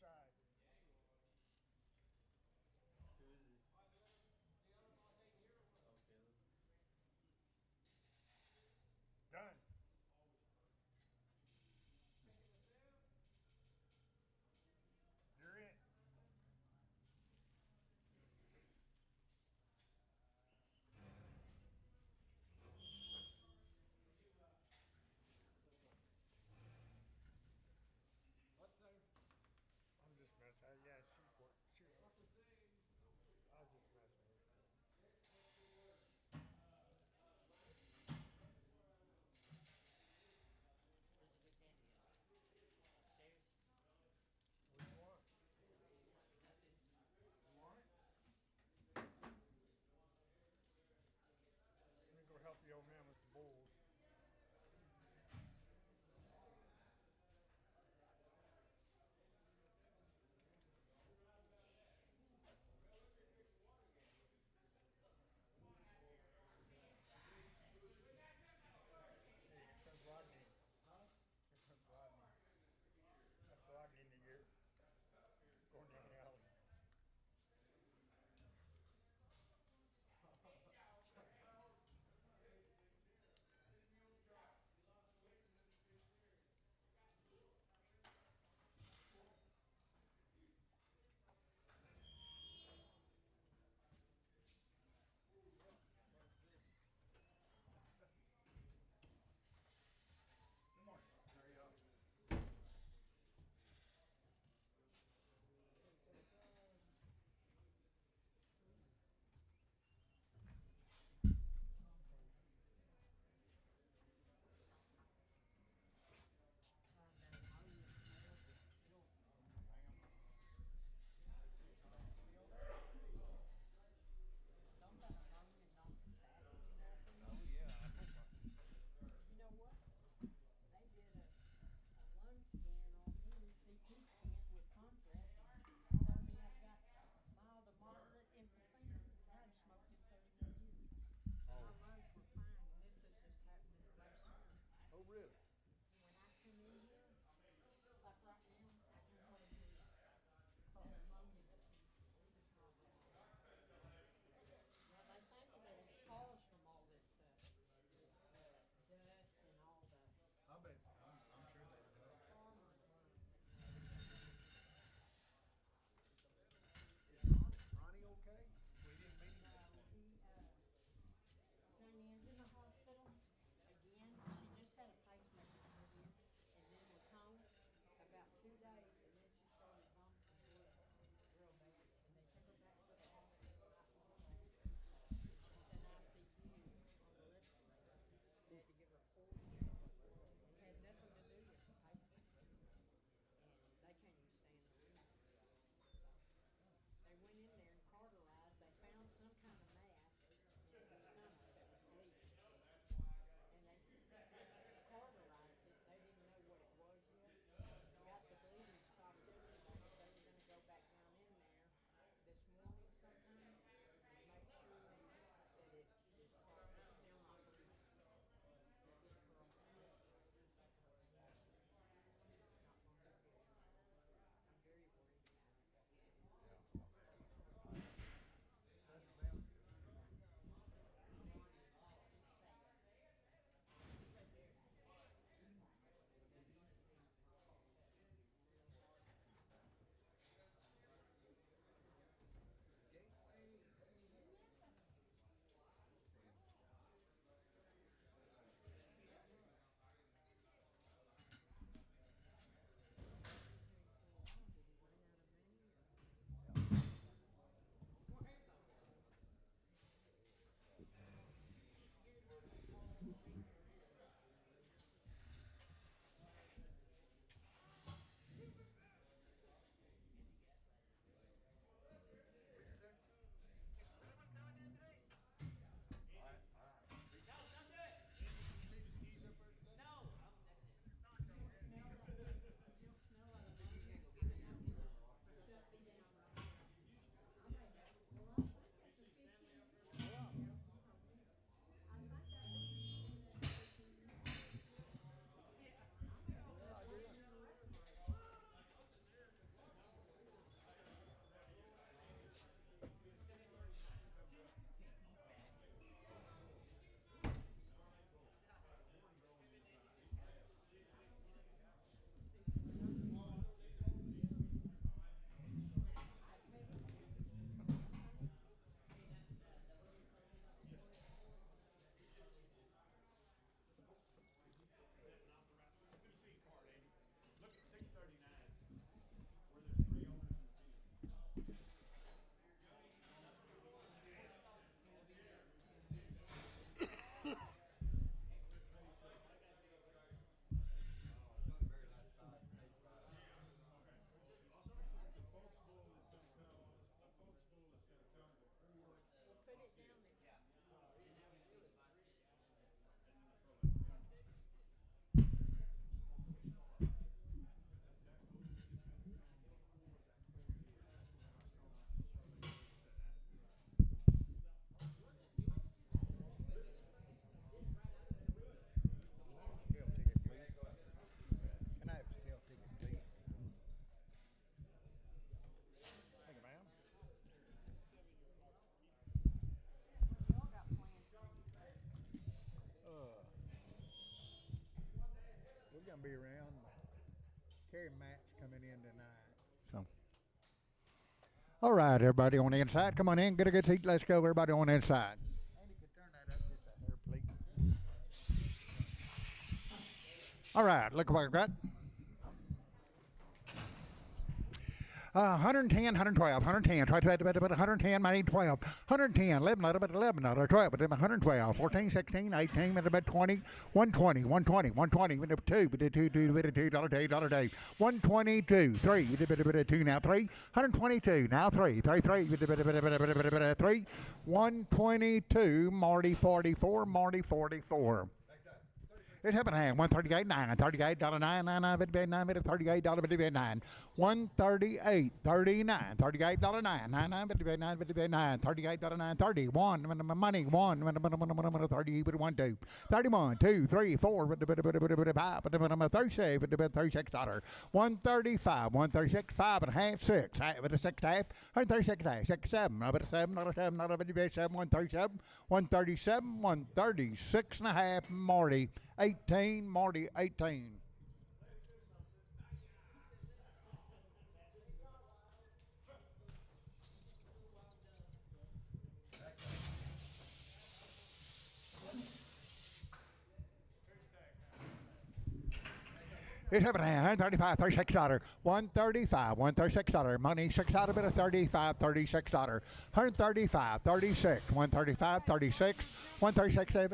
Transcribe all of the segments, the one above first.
side. Who is it? Oh, Caleb. Done. You're it. What, sir? I'm just messing. be around. Carry Matt's coming in tonight. So, all right, everybody on the inside, come on in, get a good seat. Let's go, everybody on the inside. Andy, could turn that up just a hair, please. All right, look what I've got. 110, 112, 110, try to 110, mighty 12, 110, 11, 11, 12, 112, 14, 16, 18, 20, 120, 120, 120, $2, $2, day, 122, 3, 2 now 3, 122, now 3, 3, 122, Marty 44, Marty 44. It happened hand 138 9 $38 9 9 9 $38 $9 138 39 $38 9 9 9 $9 $38 9 31 money 1 30 1 2 31 2 3 4 5 36 $135 136 5 and a half 6 with a 6 half 136 6 7 7 137 137 136 and a half Marty 18, Marty 18. It happened $135, $36, $135, $136, money $6 bit of $35, $36, $135, $36, $135, $36, $136,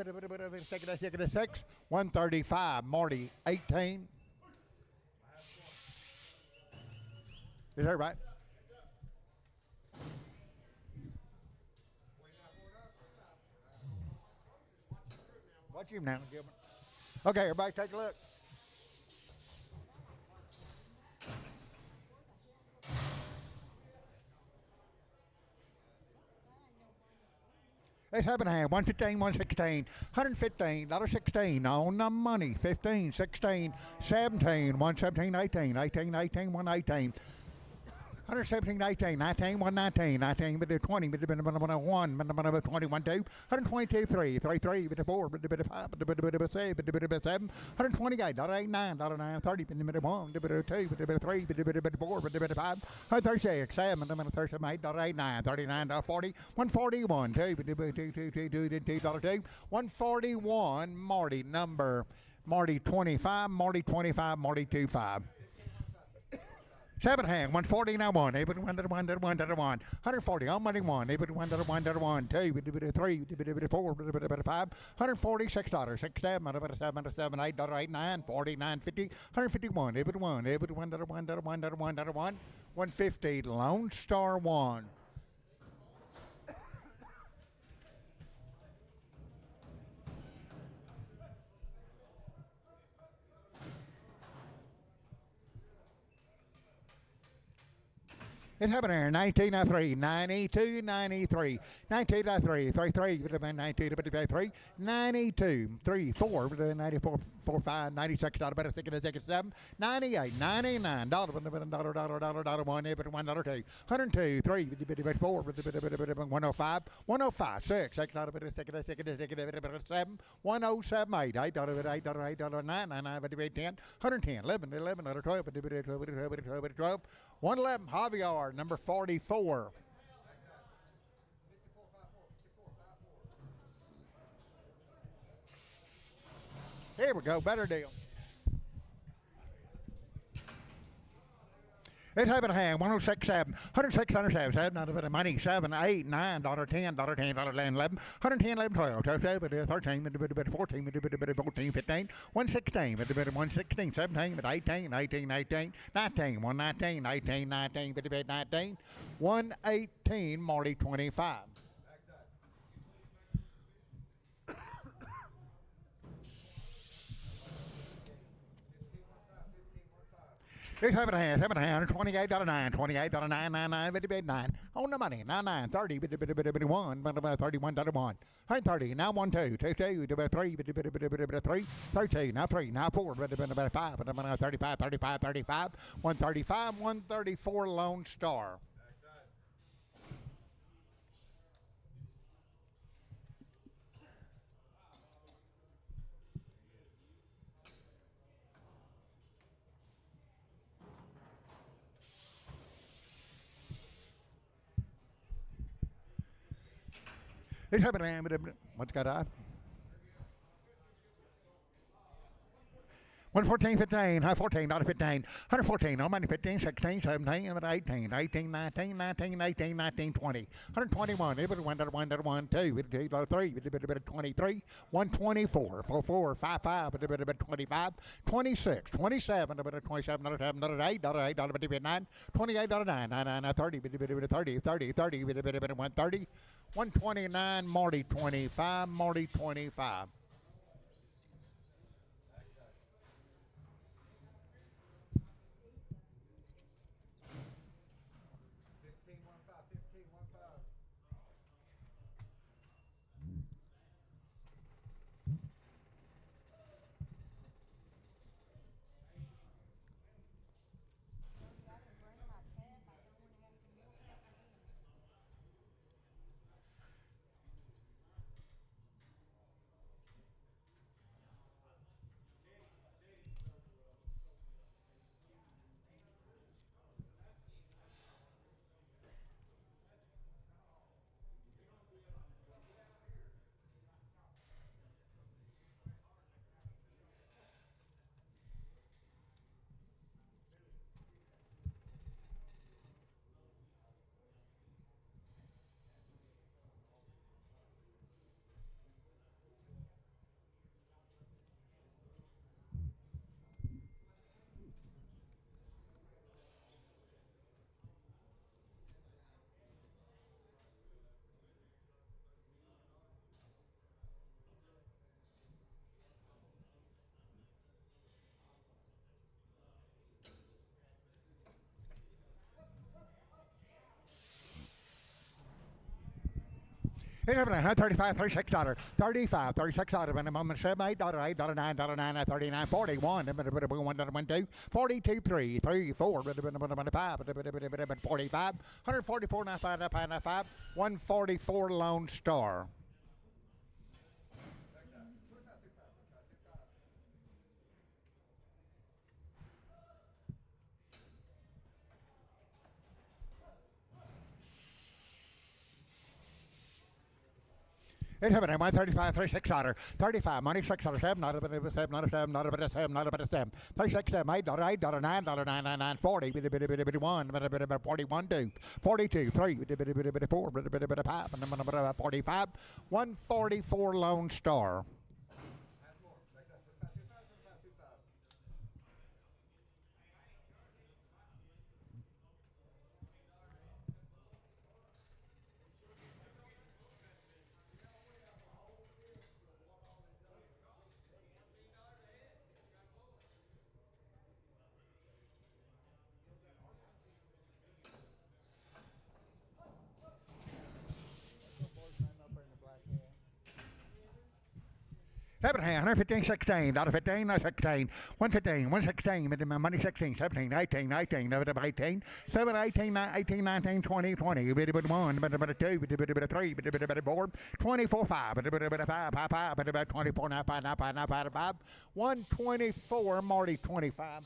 $6, $135, Marty 18. Is that right? Watch him now, Gilbert. Okay, everybody take a look. It's happened hand 115, 116, $115, on the money, 15, 16, 17, 117, 18, 18, 18, 118. 117, 18, 19, 119, 19, 20, 1, 21, 2, 122, 3, 33, 4, 5, 7, 128, $89, $9, 30, 1, 2, 3, 4, 5, 136, 7, 37, 8, $89, 39, 40, 141, 2, 141, Marty number, Marty 25, Marty 25, Marty 25. 7 hand, 140 now 1, able to 1 to 1 to 1 to 1, 140 on money 1, able to 1 to 1 to 1, 2, 3, 4, 5, $146, 6, 7, 8, 8, 9, 49, 50, 151, able to 1 to 1 to 1 to 1 to 1 to 1, 150, Lone Star 1. It happened there, 1903, 92, 93, 1903, 33, 92, 3, 92, 3, 4, 94, 4, 5, 96, better, 7, 98, 99, $1, $1, $1, 2, 102, 3, 4, 105, 105, 6, 7, 107, 8, $8, $9, 10, 110, 11, 12, 12, 111, Javier, number 44. Here we go, better deal. It happened hand 106 7 106 107 7 money 7 8 9 $10 $10 $11 110 11 12 13 14 14 15 116 116 17 18 18 18 19 119 18 19 19 118 Marty 25. It's $7 hand, $28 9, $28 9, 9, 9, 9, on the money, 9, 9, 30, 1, 31 $1, 130, now 1, 2, 2, 2, 3, 3, 13, now 3, now 4, 5, 35, 35, 35, 135, 134 Lone Star. It's happening. What's got I? 114, 15, high 14, not a 15, 114, no money 15, 16, 17, 18, 18, 19, 19, 18, 19, 20, 121, it was 1, 1, 2, 3, 23, 124, 4, 4, 5, 5, 25, 26, 27, 27, 8, 9, 28, 9, 9, 30, 30, 30, 30, 130, 129, Marty 25, Marty 25. $35, $36, $35, $36, minimum, $7, $8, $8, $9, $9, $39, $41, $1, 42, 3, 3, 4, $5, 45, $144, $95, 144 Lone Star. It's happening. 135, 36 dollar, 35 money, 6 dollar, 7 dollar, 7 dollar, 7 dollar, 7 dollar, 7, 36, 7, 8 dollar, 8 dollar, 9 dollar, 9, 9, 9, 40, 1, 41, 2, 42, 3, 4, 5, 45, 144 Lone Star. Seven hand, 115, 16, dollar 15, no 16, 115, 116, minimum money 16, 17, 18, 18, 18, 7, 18, 18, 19, 20, 20, bit of 1, bit of 2, bit of 3, bit of 4, 24, 5, bit of 5, 5, 5, bit of 24, 9, 5, 9, 5, 9, 5, 5, 124, Marty 25.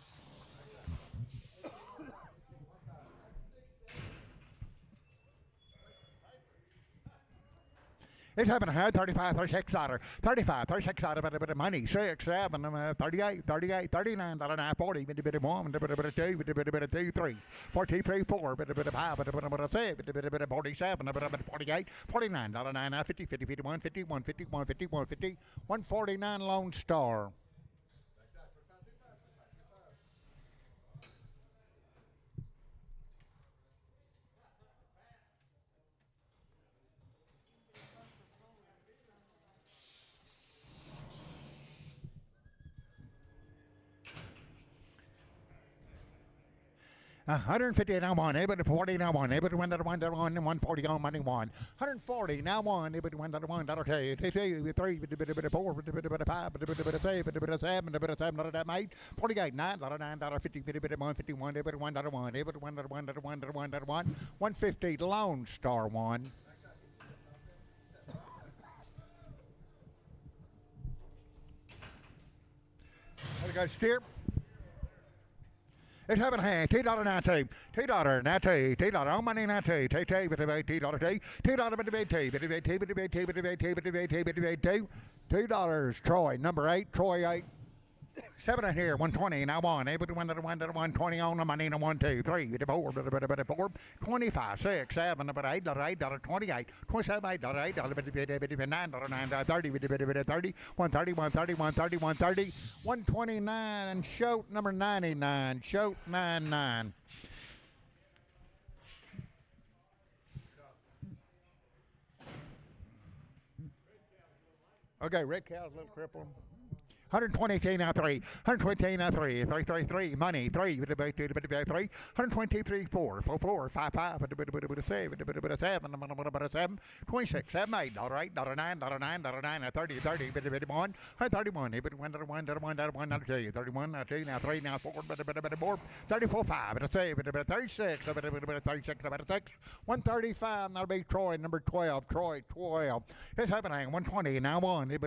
It's happening here, 35, 36 dollar, 35, 36 dollar, bit of money, 6, 7, 38, 38, 39, dollar 9, 40, bit of 1, bit of 2, bit of 2, 3, 40, 3, 4, bit of 5, bit of 6, bit of 47, bit of 48, 49, dollar 9, 50, 50, 51, 51, 51, 51, 50, 149 Lone Star. 150 now one, able to 40 now one, able to win that one, 140 on money one. 140 now one, able to win that one, $2, 3, bit of 4, bit of 5, bit of 6, bit of 7, bit of 7, $8, 48, $9, 50, bit of 151, able to win that one, able to win that one, 150 Lone Star one. There we go, steer. It's having a hand. $2 now two. $2 now two. $2 on money now two. $2 $2 two. $2 $2. Troy number 8. Troy 8. 7 in here, 120, now 1, able to 120 on the money, 1, 2, 3, 4, 25, 6, 7, $8, $8, 28, 27, $8, $8, $9, $9, 30, 30, 130, 130, 130, 130, 129, and show number 99, show 99. Okay, red cow's a little crippled. 120 now 3, 120 now 3, 3, money 3, 3, 123 4, 4, 5, 5, 7, 26, 7, $8, $8, $9, $9, 30, 30, 1, 131, 1, 2, 31, now 2, now 3, now 4, 34, 5, 36, 36, 135, that'll be Troy, number 12, Troy 12. It's happening, 120, now 1, 1,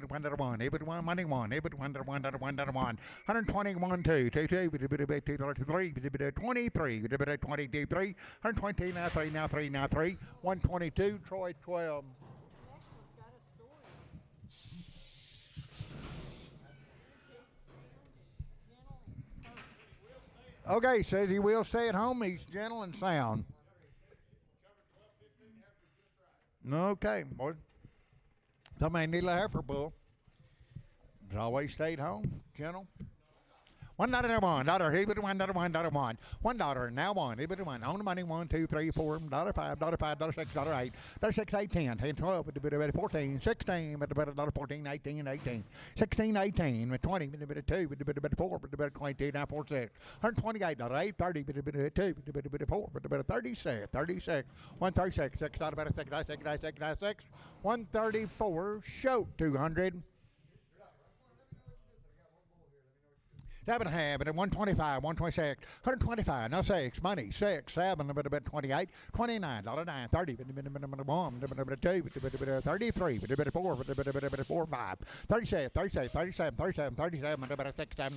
money 1, 121, 2, 2, 2, 3, 23, 22, 3, 120, now 3, now 3, now 3, 122, Troy 12. Okay, says he will stay at home. He's gentle and sound. Okay, boy. Somebody need a heifer bull. He's always stayed home, gentle. $1 now $1, he would $1, $1 now 1, he would 1, on the money 1, 2, 3, 4, $5, $5, $6, $8, $6, 8, 10, 10, 12, 14, 16, $14, 18, 18, 16, 18, 20, 2, 4, 22, now 4, 6, $128, 8, 30, 2, 4, 36, 36, 136, $6, 134, show 200. 7.5, and 125, 126, 125, no 6, money, 6, 7, 28, 29, $9, 30, 1, 2, 33, 4, 5, 36, 37, 37, 37, 37, 6, 7,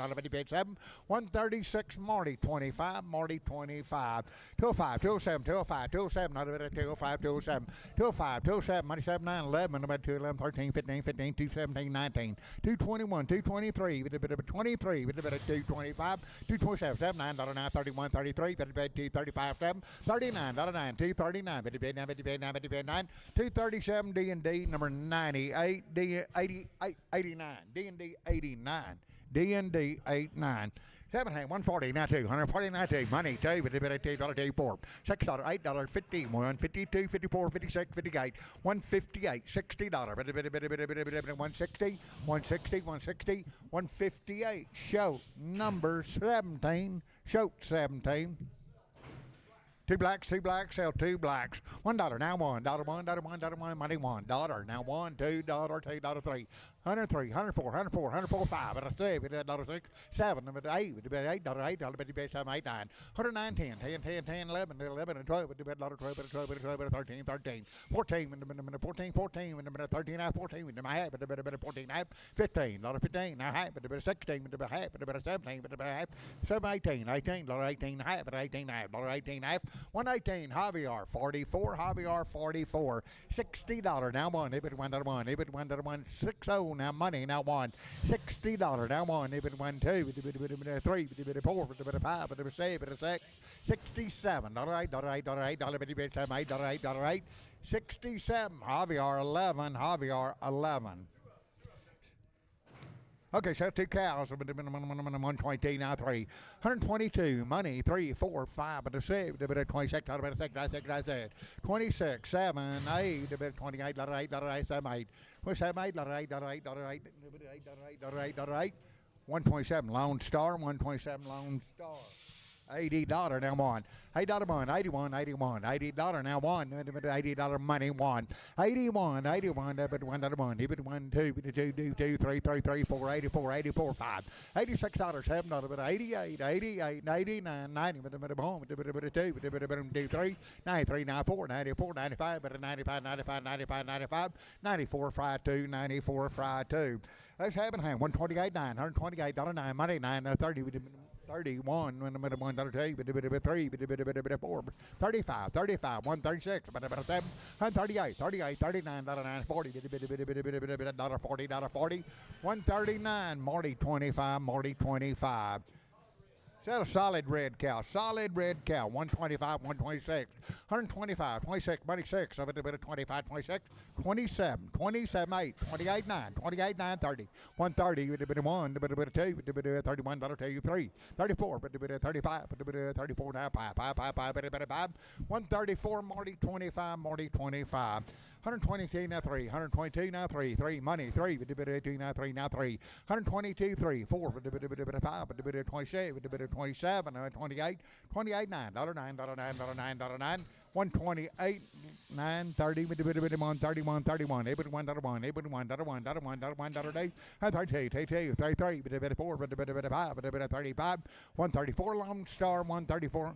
136, Marty, 25, Marty, 25, 205, 207, 205, 207, 205, 207, 205, 207, money 7, 9, 11, 2, 11, 13, 15, 15, 2, 17, 19, 221, 223, 23, 225, 227, 7, 9, 9, 31, 33, 52, 35, 7, 39, 9, 239, 9, 237, D&D, number 98, D, 88, 89, D&D 89, D&D 89. 7, 140, now 2, 140, now 2, money, 2, $4, $6, $8, 50, 152, 54, 56, 58, 158, $60, 160, 160, 160, 158, show number 17, show 17. Two blacks, sell 2 blacks. $1 now $1, $1, money $1, now $1, $2, $2, 3, 103, 104, 104, 104, 5, $6, 7, $8, $8, $8, 7, 8, 9, 109, 10, 10, 10, 10, 11, 11, and 12, 12, 12, 13, 13, 14, 14, 14, 13, 14, 14, 15, 15, now half, 16, half, 17, half, 7, 18, 18, 18, half, 18, half, 18, half, 118, Javier, 44, Javier, 44, $60, now 1, $1, $1, 60, now money, now 1, $60, now 1, $1, 2, 3, 4, 5, 6, 67, $8, 67, Javier, 11, Javier, 11. Okay, so 2 cows, 120, now 3, 122, money, 3, 4, 5, 6, 26, 26, 7, 8, 28, 8, 7, 8, 127, Lone Star, 127, Lone Star. $80 now 1, $8 1, 81, 81, $80 now 1, $80 money 1, 81, 81, $1, 1, 2, 2, 3, 3, 4, 84, 84, 5, $86, $7, 88, 88, 89, 90, 2, 3, 93, 94, 94, 95, 95, 95, 95, 95, 94, 5, 2, 94, 5, 2. Let's have it, 128, 9, $128, 9, money 9, 30, 31, 132, 3, 4, 35, 35, 136, 7, 138, 38, 39, 40, $40, 40, 139, Marty 25, Marty 25. Sell a solid red cow, 125, 126, 125, 26, 26, 25, 26, 27, 27, 8, 28, 9, 28, 9, 30, 130, 1, 2, 31, 2, 3, 34, 35, 34, 5, 134, Marty 25, Marty 25. 122 now 3, 122 now 3, 3 money 3, 2 now 3 now 3, 122 3, 4, 5, 27, 27, 28, 28 9, $9, $9, $9, 128 9 30, 31, 31, 81 $1, 81 $1, $1, 32, 33, 34, 5, 35, 134 Lone Star, 134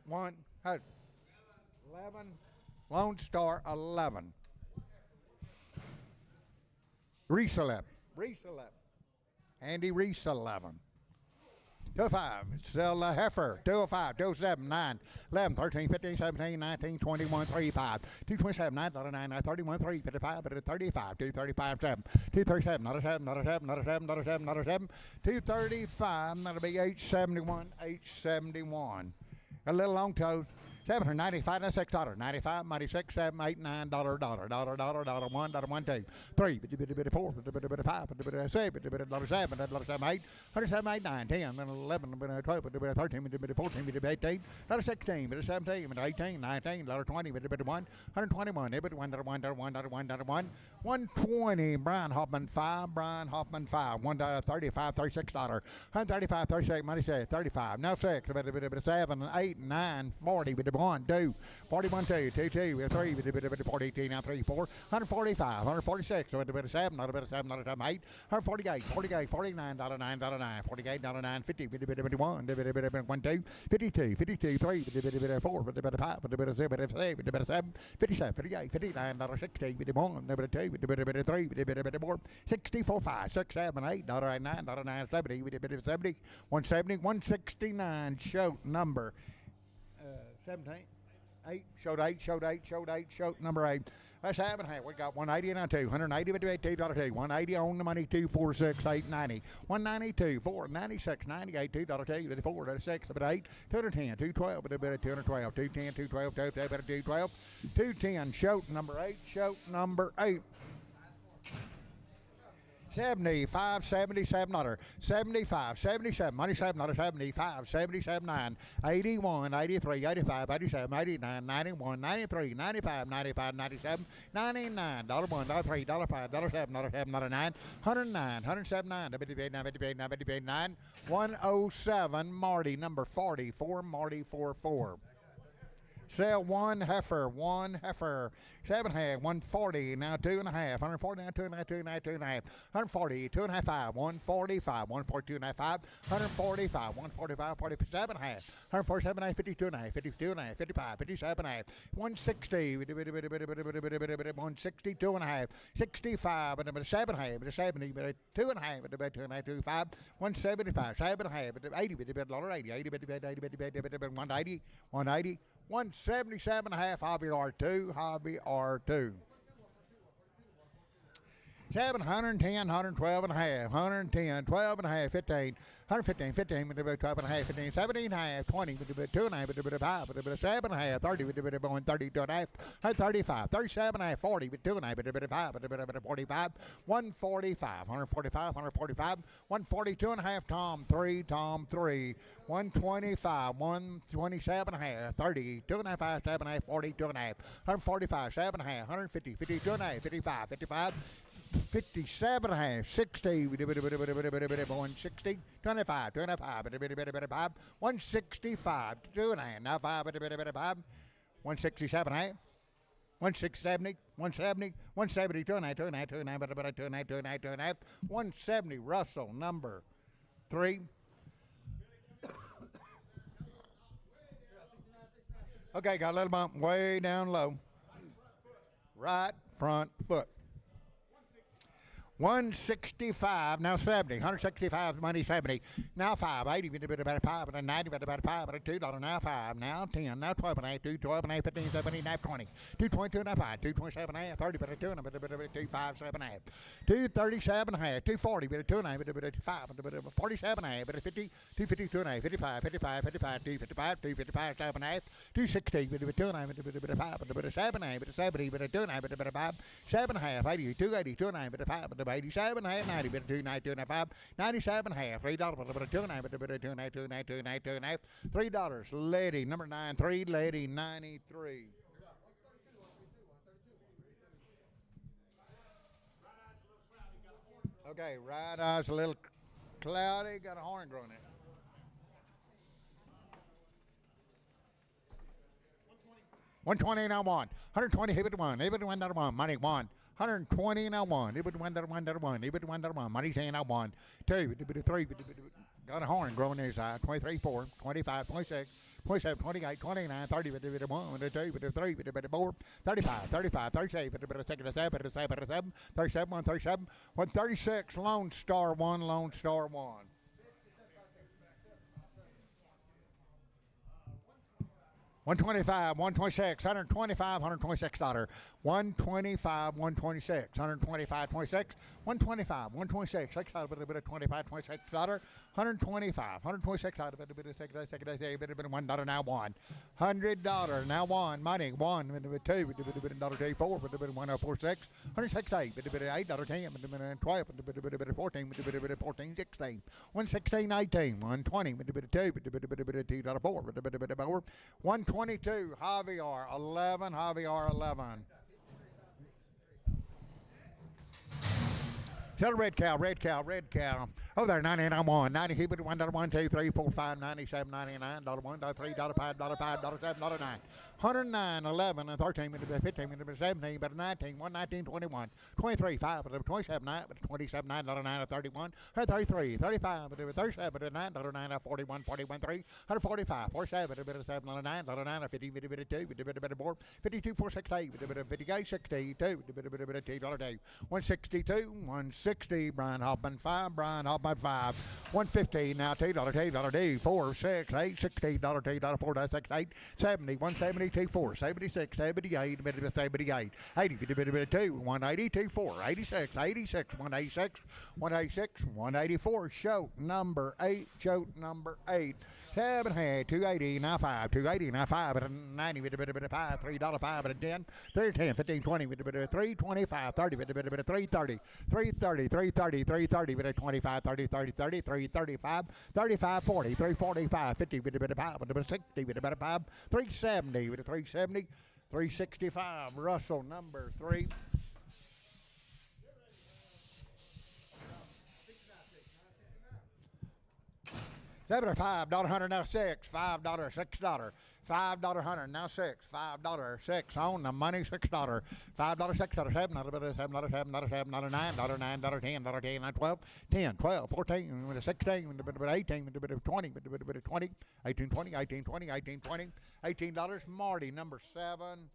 Lone 11 Lone Star 11. Reese 11. Andy Reese 11. 205. Sell the heifer. 205, 207, 9, 11, 13, 15, 17, 19, 21, 35, 227, 9, 39, 31, 3, 55, 35, 235, 7, 237, not a 7, not a 7, not a 7, not a 7, not a 7, 235, that'll be 871, 871. A little long toes. $795, that's $6. 95, 96, 7, 8, $9, $1, $1, 2, 3, 4, 5, 6, 7, 8, 107, 8, 9, 10, 11, 12, 13, 14, 18, 16, 17, 18, 19, 20, 1, 121, 120, Brian Hoffman 5, 135, $36, 135, 36, money says 35, now 6, 7, 8, 9, 40, 1, 2, 41, 2, 2, 2, 3, 42, now 3, 4, 145, 146, 7, not a bit of 7, not a 7, 8, 148, 48, 49, $9, 9, 48, $9, 50, 51, 1, 2, 52, 52, 3, 4, 5, 7, 57, 58, 59, $60, 51, 2, 3, 4, 64, 5, 6, 7, 8, $9, 9, 70, 70, 170, 169, show number 17, 8, showed 8, showed 8, showed 8, showed number 8. That's half and half. We got 180 and 2, 180 $2, 180 on the money, 246, 890, 192, 4, 96, 98, $2, 4, 6, 8, 210, 212, 212, 210, 212, 212, 210, show number 8, show number 8. 75, 77, $, 75, 77, money 7, 75, 77, 9, 81, 83, 85, 87, 89, 91, 93, 95, 95, 97, 99, $1, $3, $5, $7, 7, 9, 109, 107, 9, 107, Marty, number 44, Marty 44. Sell one heifer, 7 half, 140, now 2 and a half, 140, now 2 and a half, 2 and a half, 2 and a half, 140, 2 and a half, 5, 145, 142 and a half, 5, 145, 145, 47 and a half, 147 and a half, 52 and a half, 52 and a half, 55, 57 and a half, 160, 162 and a half, 65, 7 and a half, 70, 2 and a half, 2 and a half, 25, 175, 7 and a half, 80, 180, 180, 177 and a half, hobby R2, hobby R2. 7, 110, 112 and a half, 110, 12 and a half, 15, 115, 15, 12 and a half, 15, 17 and a half, 20, 2 and a half, 5, 7 and a half, 30, 32 and a half, 35, 37 and a half, 40, 2 and a half, 5, 45, 145, 145, 145, 142 and a half, Tom 3, 125, 127 and a half, 30, 2 and a half, 5, 7 and a half, 42 and a half, 145, 7 and a half, 150, 52 and a half, 55, 55, 57 and a half, 60, 160, 25, 25, 165, 2 and a half, now 5, 167 and a half, 170, 170, 170, 2 and a half, 2 and a half, 2 and a half, 2 and a half, 2 and a half, 2 and a half, 170, Russell, number 3. Okay, got a little bump way down low. Right front foot. 165, now 70. 165, money 70. Now 5, 80, bit about 5, and 90, bit about 5, and $2, now 5, now 10, now 12 and a half, 2, 12 and a half, 15, 17 and a half, 20, 222 and a half, 5, 227 and a half, 30, bit of 2 and a bit of 257 and a half, 237 and a half, 240, bit of 2 and a half, bit of 5, bit of 47 and a half, bit of 50, 252 and a half, 55, 55, 55, 255, 255, 7 and a half, 260, bit of 2 and a half, bit of 5, bit of 7 and a half, bit of 70, bit of 2 and a half, bit of 5, 7 and a half, 80, 280, 2 and a half, bit of 5, bit of 87 and a half, 90, bit of 2, 9, 2 and a half, 97 and a half, $3, bit of 2 and a half, bit of 2 and a half, 2 and a half, 2 and a half, 2 and a half, $3, lady, number 9, 3, lady, 93. Okay, right eye's a little cloudy, got a horn growing in it. 120 now 1. 120, hit it 1. Hit it 1, $1. Money 1. 120 now 1. Hit it 1, $1. Hit it 1, $1. Money 10 now 1. 2, 3. Got a horn growing in his eye. 23, 4, 25, 26, 27, 28, 29, 30, 1, 2, 3, 4, 35, 35, 37, 37, 37, 37, 137, 136, Lone Star 1, Lone Star 1. 125, 126, 125, $126. 125, 126, 125, 26, 125, 126, $6, bit of 25, $26, 125, 126, bit of $1 now 1. $100 now 1, money 1, bit of 2, bit of $2, 4, bit of 1046, 168, bit of $8, 10, bit of 12, bit of 14, bit of 14, 16, 116, 18, 120, bit of 2, bit of $2, 4, bit of 4, 122, Javier 11, Javier 11. Tell red cow, red cow, red cow. Oh, there, 99 on 1. 90, keep it $1, 1, 2, 3, 4, 5, 97, $99, $1, $3, $5, $5, $7, $9. 109, 11, and 13, 15, 17, 19, 119, 21, 23, 5, 27, 9, 27, $9, 9, 31, 33, 35, 37, $9, 9, 41, 41, 3, 145, 47, 7, 9, 9, 50, 52, 52, 468, 58, 62, $2, 162, 160, Brian Hoffman 5, Brian Hoffman 5, 150, now $2, 4, 6, 8, $16, 4, 6, 8, 70, 170, 4, 76, 78, 78, 80, 2, 180, 4, 86, 86, 186, 186, 184, show number 8, show number 8, 7, 280, now 5, 280, now 5, 90, 5, $3, 5, 10, 10, 15, 20, 325, 30, 330, 330, 330, 330, 25, 30, 30, 30, 335, 35, 40, 345, 50, 5, 60, 5, 370, 370, 365, Russell number 3. $5, $100 now 6, $5, $6, $5 100 now 6, $5, 6 on the money, $6, $5, $6, $7, $7, $7, $7, $9, $9, 10, 10, 12, 10, 12, 14, 16, 18, 20, 20, 18, 20, 18, 20, 18, 20, $18, Marty number 7.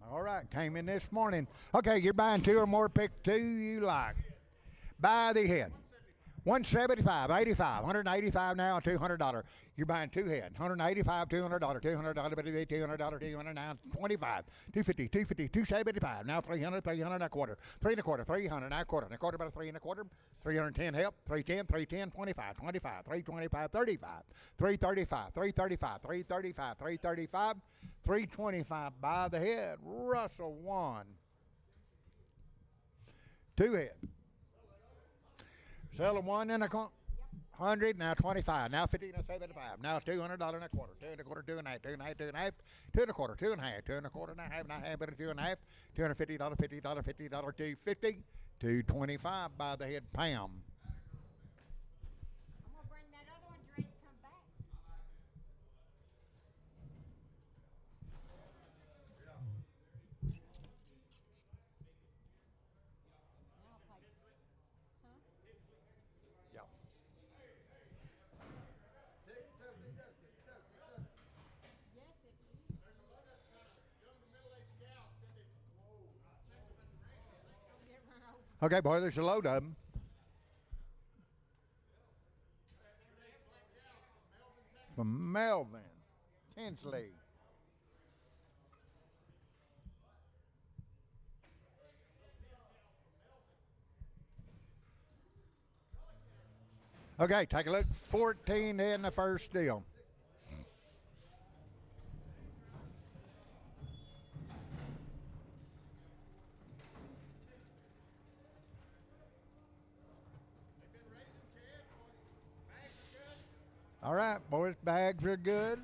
All right, came in this morning. Okay, you're buying 2 or more, pick 2 you like. Buy the head. 175, 85, 185 now, $200. You're buying 2 head. 185, $200, $200, $200, $209, 25, 250, 250, 275, now 300, 300 and a quarter, 3 and a quarter, 300 and a quarter, about 3 and a quarter, 310 help, 310, 310, 25, 25, 325, 35, 335, 335, 335, 335, 325 by the head. Russell 1. 2 head. Sell a 1 and a 100, now 25, now 50, now 75, now $200 and a quarter, two and a quarter, two and a half, two and a half, two and a half, two and a quarter, two and a half, two and a quarter, and a half, but a two and a half, $250, $50, $50, $250, $225 by the head pound. I'm gonna bring that other one ready to come back. Now I'll take, huh? Yep. Yes, it is. Get run over. Okay, boy, there's a load of them. From Melvin Tinsley. Okay, take a look. 14 in the first deal. All right, boys, bags are good.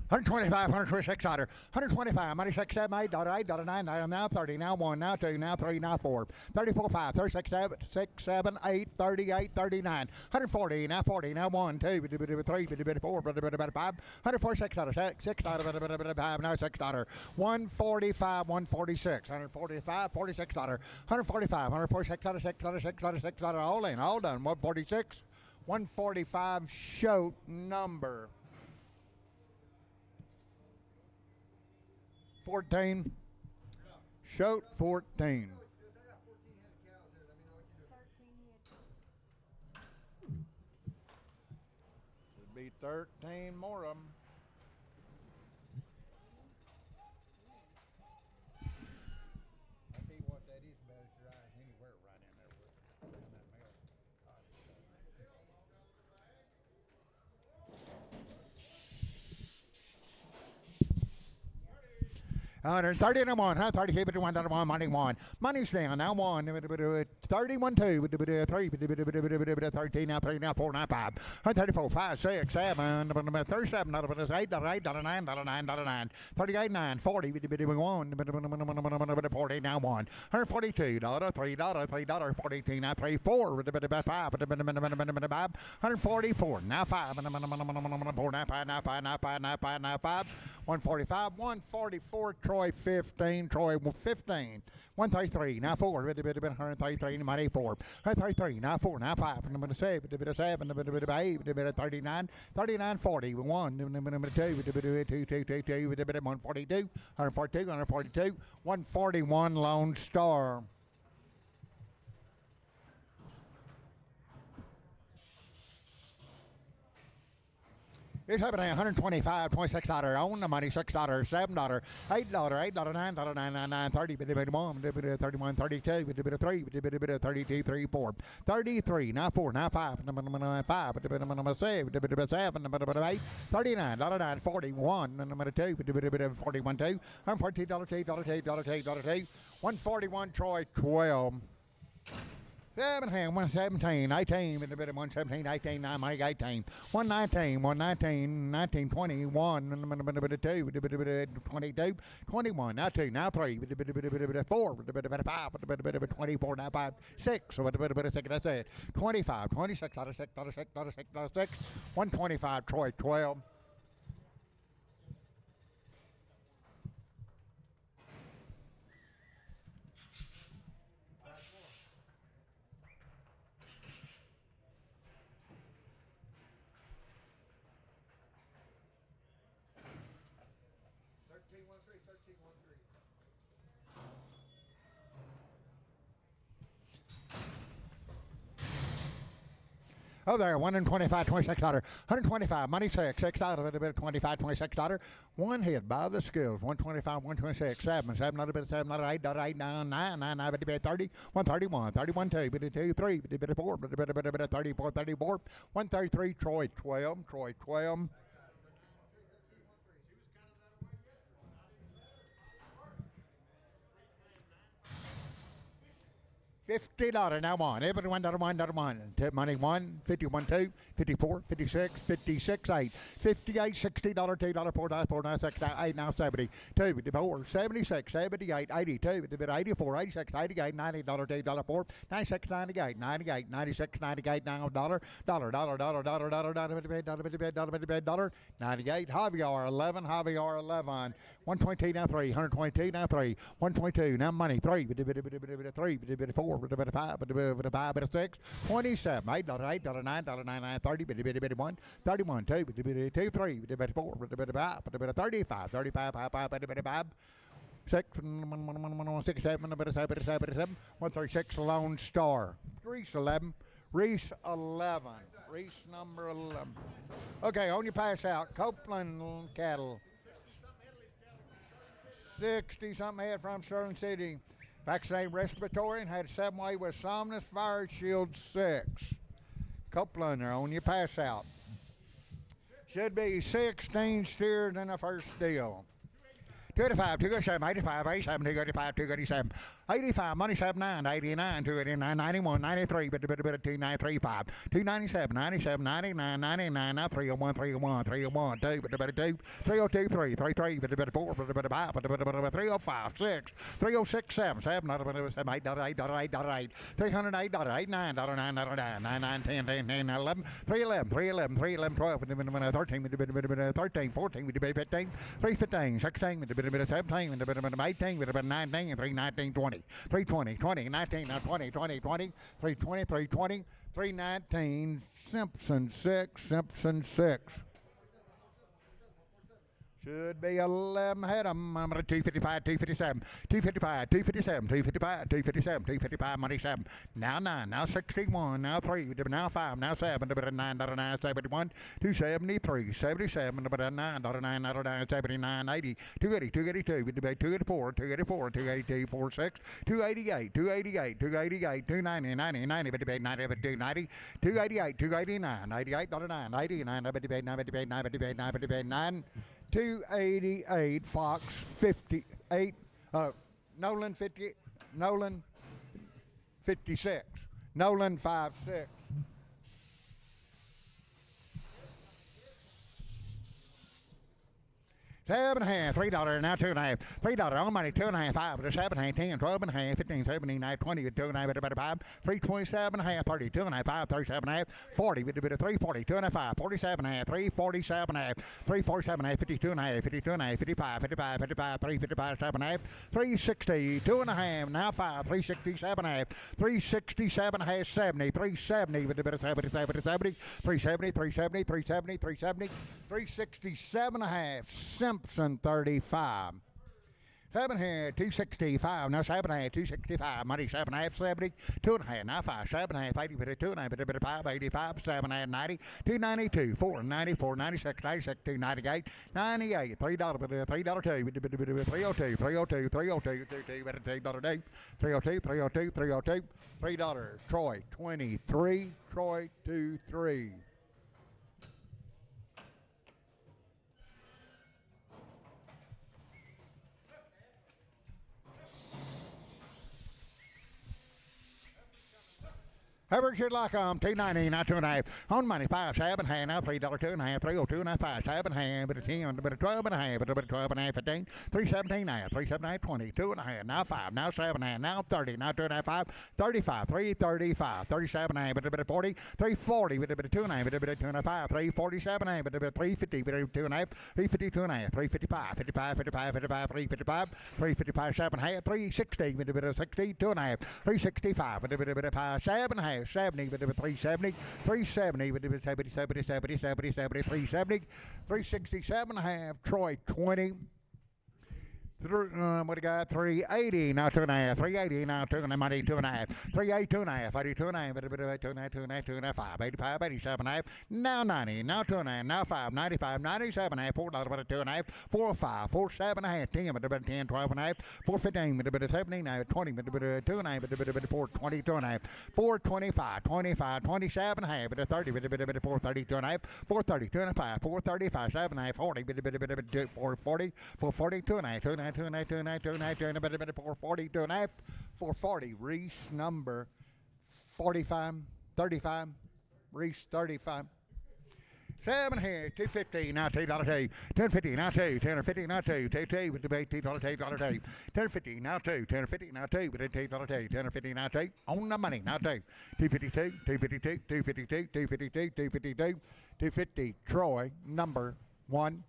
125, 126 dollar, 125, money 6, 7, 8, dollar 8, dollar 9, now 30, now 1, now 2, now 3, now 4, 34, 5, 36, 7, 6, 7, 8, 38, 39, 140, now 40, now 1, 2, 3, 4, 5, 146 dollar, 6 dollar, 5, now 6 dollar, 145, 146, 145, 46 dollar, 145, 146 dollar, 6 dollar, 6 dollar, 6 dollar, all in, all done, 146, 145 shoat number. 14. Shoat 14. 13 Should be 13 more of them. I tell you what, that is about as dry as anywhere right in there with in that milk. 130 and a 1, 130, keep it 1, money 1. Money's down, now 1, 31, 2, 3, 13, now 3, now 4, now 5, 134, 5, 6, 7, 37, 8, 8, 9, 9, 38, 9, 40, 1, 40, now 1, 142, $3, 42, now 3, 4, 5, 144, now 5, 4, now 5, now 5, now 5, now 5, now 5, 145, 144, Troy 15, Troy 15, 133, now 4, 133, money 4, 133, now 4, now 5, 7, 8, 39, 39, 40, 1, 2, 142, 142, 141 Lone Star. Here's happening $125, $26 on the money, $6, $7, $8, $8, $9, 9, 30, 31, 31, 32, 3, 32, 3, 4, 33, now 4, now 5, 5, 7, 8, 39, 9, 41, 2, 41, 2, $142, 141, Troy 12. 117, 18, 117, 18, 9, money 18, 119, 119, 19, 21, 2, 22, 21, now 2, now 3, 4, 5, 24, now 5, 6, that's it, 25, 26, 6, 125, Troy 12. Oh, there, $125, $26, $125, money 6, $6, 25, $26, one hit by the skills, 125, 126, 7, 7, 8, 8, 9, 9, 9, 30, 131, 31, 2, 2, 3, 4, 34, 34, 133, Troy 12, Troy 12. $50 now on. Everybody $1. Tip money 1, 51 2, 54, 56, 56 8, 58, $60, $2, $4, $4, 6, 8, now 70, 2, 4, 76, 78, 82, 84, 86, 88, $90, $2, 4, 96, 98, 98, 96, 98, now dollar, 98, Javier 11, 122 now 3, 122 now 3, 122 now money 3, 4, 5, 6, 27, $8, $8, $9, $9, 30, 1, 31, 2, 2, 3, 4, 5, 35, 5, 6, 6, 7, 136 Lone Star. Reese 11. Reese number 11. Okay, on your pass out. Copeland cattle. 60-something head from Sterling City. Vaccinated respiratory and had 7-way with Somnus Fire Shield 6. Copeland are on your pass out. Should be 16 steers in the first deal. 285, 287, 85, 87, 285, 287, 85, money 79, 89, 289, 91, 93, 2935, 297, 97, 99, 99, now 301, 301, 301, 2, 302, 3, 33, 4, 5, 305, 6, 306, 7, 7, 8, 8, 8, 308, 8, 9, 9, 9, 10, 10, 10, 11, 311, 311, 311, 12, 13, 13, 14, 15, 315, 16, 17, 18, 19, 319, 20, 320, 20, 19, 20, 20, 20, 320, 320, 319, Simpson 6. Should be 11 head of them. 255, 257, 255, 257, 255, 257, 255, money 7. Now 9, now 61, now 3, now 5, now 7, 9, 9, 71, 273, 77, 9, 9, 79, 80, 280, 282, 284, 284, 282, 46, 288, 288, 288, 290, 90, 90, 290, 288, 289, 88, 9, 89, 9, 288, Fox 58, Nolan 50, Nolan 56, Nolan 56. $7.5, $3, now $2.5, $3 on money, $2.5, $5, $7.5, $10, $12.5, $15, $17, $20, $2.5, $327.5, $30, $2.5, $5, $37.5, $40, $340, $2.5, $47.5, $347.5, $347.5, $52.5, $52.5, $55, $55, $55, $355, $7.5, $360, $2.5, now $5, $367.5, $367.5, $70, $370, $70, $370, $370, $370, $370, $367.5, Simpson 35. 7 here, 265. Now 7 half, 265. Money 7 half, 70. 2.5. Now 5, 7 half, 80, 2.5, 5, 85, 7 half, 90, 292, 4, 94, 96, 96, 298, 98, $3, $3, 2, 302, 302, 302, 302, 302, 302, 302, $3. Troy 23, Troy 23. However, should like 290, now 2.5. On money 5, 7 half, now $3, 2.5, 302, now 5, 7 half, but a 10, but a 12 and a half, but a 12 and a half, 15, 317 half, 379, 20, 2.5, now 5, now 7 half, now 30, now 2.5, 35, 335, 37 half, but a 40, 340, but a 2.5, but a 2.5, 347 half, but a 350, but a 2.5, 352 and a half, 355, 55, 55, 55, 355, 355, 7 half, 360, but a 60, 2.5, 365, but a 5, 7 half. 70, but 370, 370, but 70, 70, 70, 70, 70, 370, 367 half, Troy 20. What do you got? 380, now 2.5, 380, now 2.5, money 2.5, 382 and a half, 82 and a half, 2.5, 5, 85, 87 half, now 90, now 2.5, now 5, 95, 97 half, $4, but 2.5, 4.5, 4.7 half, 10, but 10, 12 and a half, 4.15, but 17, 20, but 2.5, but 4.20, 2.5, 4.25, 25, 27 half, but 30, but 4.30, 2.5, 4.30, 2.5, 4.35, 7 half, 40, but 4.40, 4.40, 2.5, 440, 2.5, 440. Reese number 45, 35. Reese 35. 7 here, 250, now $2, 1050, now 2, 1050, now 2, 2, with the $2, $2, 1050, now 2, 1050, now 2, with the $2, 1050, now 2, on the money, now 2, 252, 252, 252, 252, 252, 250, Troy, number 1.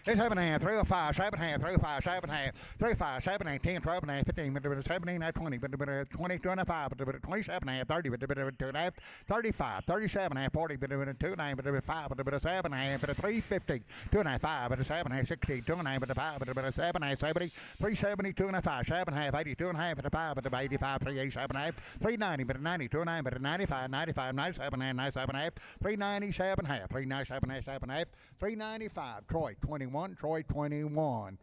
It's 7.5, 305, 7.5, 305, 7.5, 305, 7.5, 10, 12.5, 15, 17, 20, 20, 25, 27.5, 30, 2.5, 35, 37.5, 40, 2.9, 5, 7.5, 350, 2.5, 5, 7.5, 60, 2.9, 5, 7.5, 70, 370, 2.5, 7.5, 80, 2.5, 5, 85, 387.5, 390, 90, 2.9, 95, 95, 97, 97.5, 397.5, 397.5, 395, Troy, 21. Troy 21.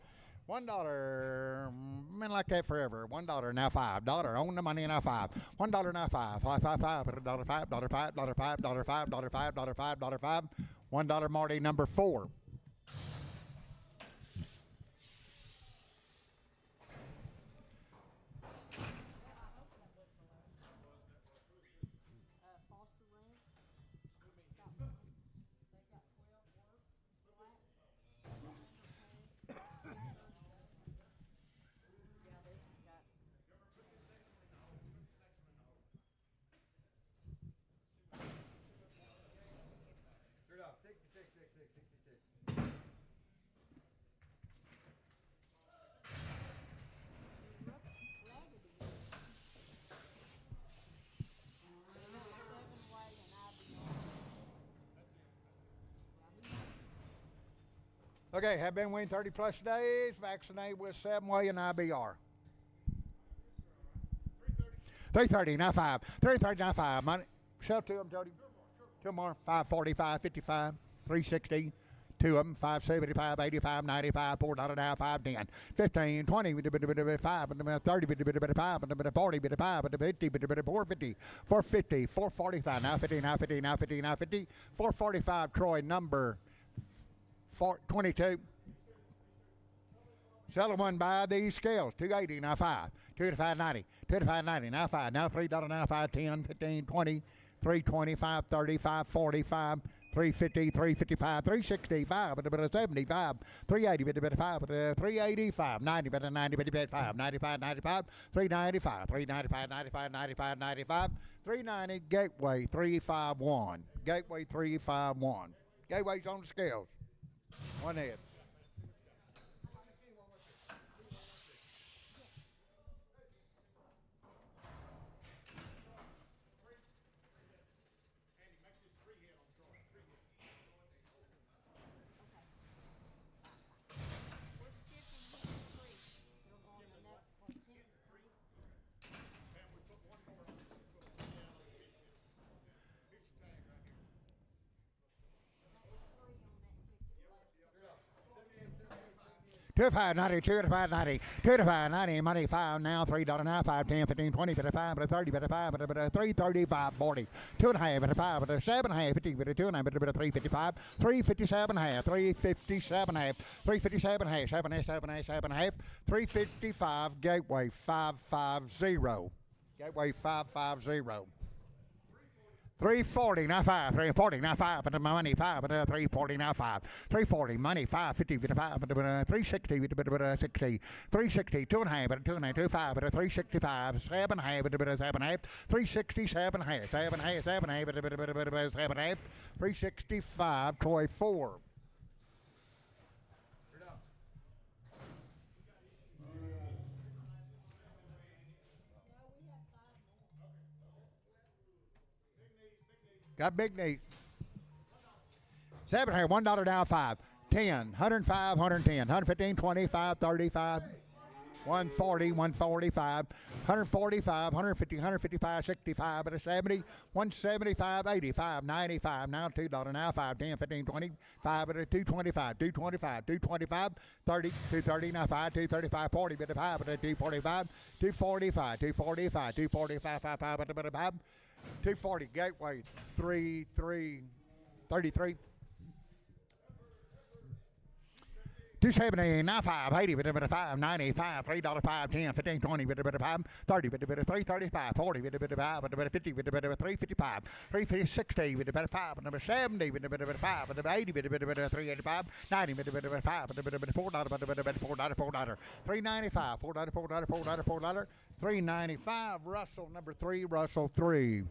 $1. Men like that forever. $1 now $5. On the money now $5. $1 now $5. $5. $5. $5. $5. $5. $5. $5. $5. $5. $5. $1 Marty number 4. Foster Ranch. Stop. They got 12 work. Black. Yeah, this has got. Straight up, 66, 66, 66. Raggedy. Seven way and IBR. Okay, have been waiting 30 plus days. Vaccinated with 7-way and IBR. 330, now 5. 330, now 5. Money. Sell 2 of them, Jody. 2 more. 540, 555, 360. 2 of them. 575, 85, 95. $4 now. 510. 15, 20. 5, 30, 5, 40, 50, 450. 450, 445. Now 50, now 50, now 50, now 50. 445. Troy number 22. Sell one by these scales. 280, now 5. 2 to 590. 2 to 590, now 5. Now $3, now 5, 10, 15, 20, 325, 35, 45, 350, 355, 365, 75, 380, 5, 385, 90, 90, 5, 95, 95, 395, 395, 95, 95, 95, 390, Gateway 351. Gateway 351. Gateway's on the scales. One head. Two to 590, 2 to 590, 2 to 590, money 5 now, $3 now, 5, 10, 15, 20, 5, 30, 5, 335, 40, 2.5, 5, 7.5, 50, 2.5, 355, 357 half, 357 half, 357 half, 7 half, 7 half, 7 half, 355, Gateway 550, Gateway 550. 340, now 5, 340, now 5, but my money 5, but 340, now 5, 340, money 550, 5, 360, 60, 360, 2.5, 2.5, 25, 365, 7 half, 7 half, 367 half, 7 half, 7 half, 7 half, 365, Troy 4. Got big needs. 7 here, $1 down 5. 10, 105, 110, 115, 25, 35, 140, 145, 145, 150, 155, 65, but a 70, 175, 85, 95, now $2, now 5, 10, 15, 20, 5, but a 225, 225, 225, 30, 230, now 5, 235, 40, but a 5, but a 245, 245, 245, 245, 5, 5, but a 5, 240, Gateway 33. 270, 95, 80, bit of 5, 95, $3, 5, 10, 15, 20, bit of 5, 30, bit of 335, 40, bit of 5, bit of 50, bit of 355, 360, bit of 5, bit of 70, bit of 5, bit of 80, bit of 385, 90, bit of 5, bit of $4, bit of $4, 395, $4, 395, Russell number 3, Russell 3.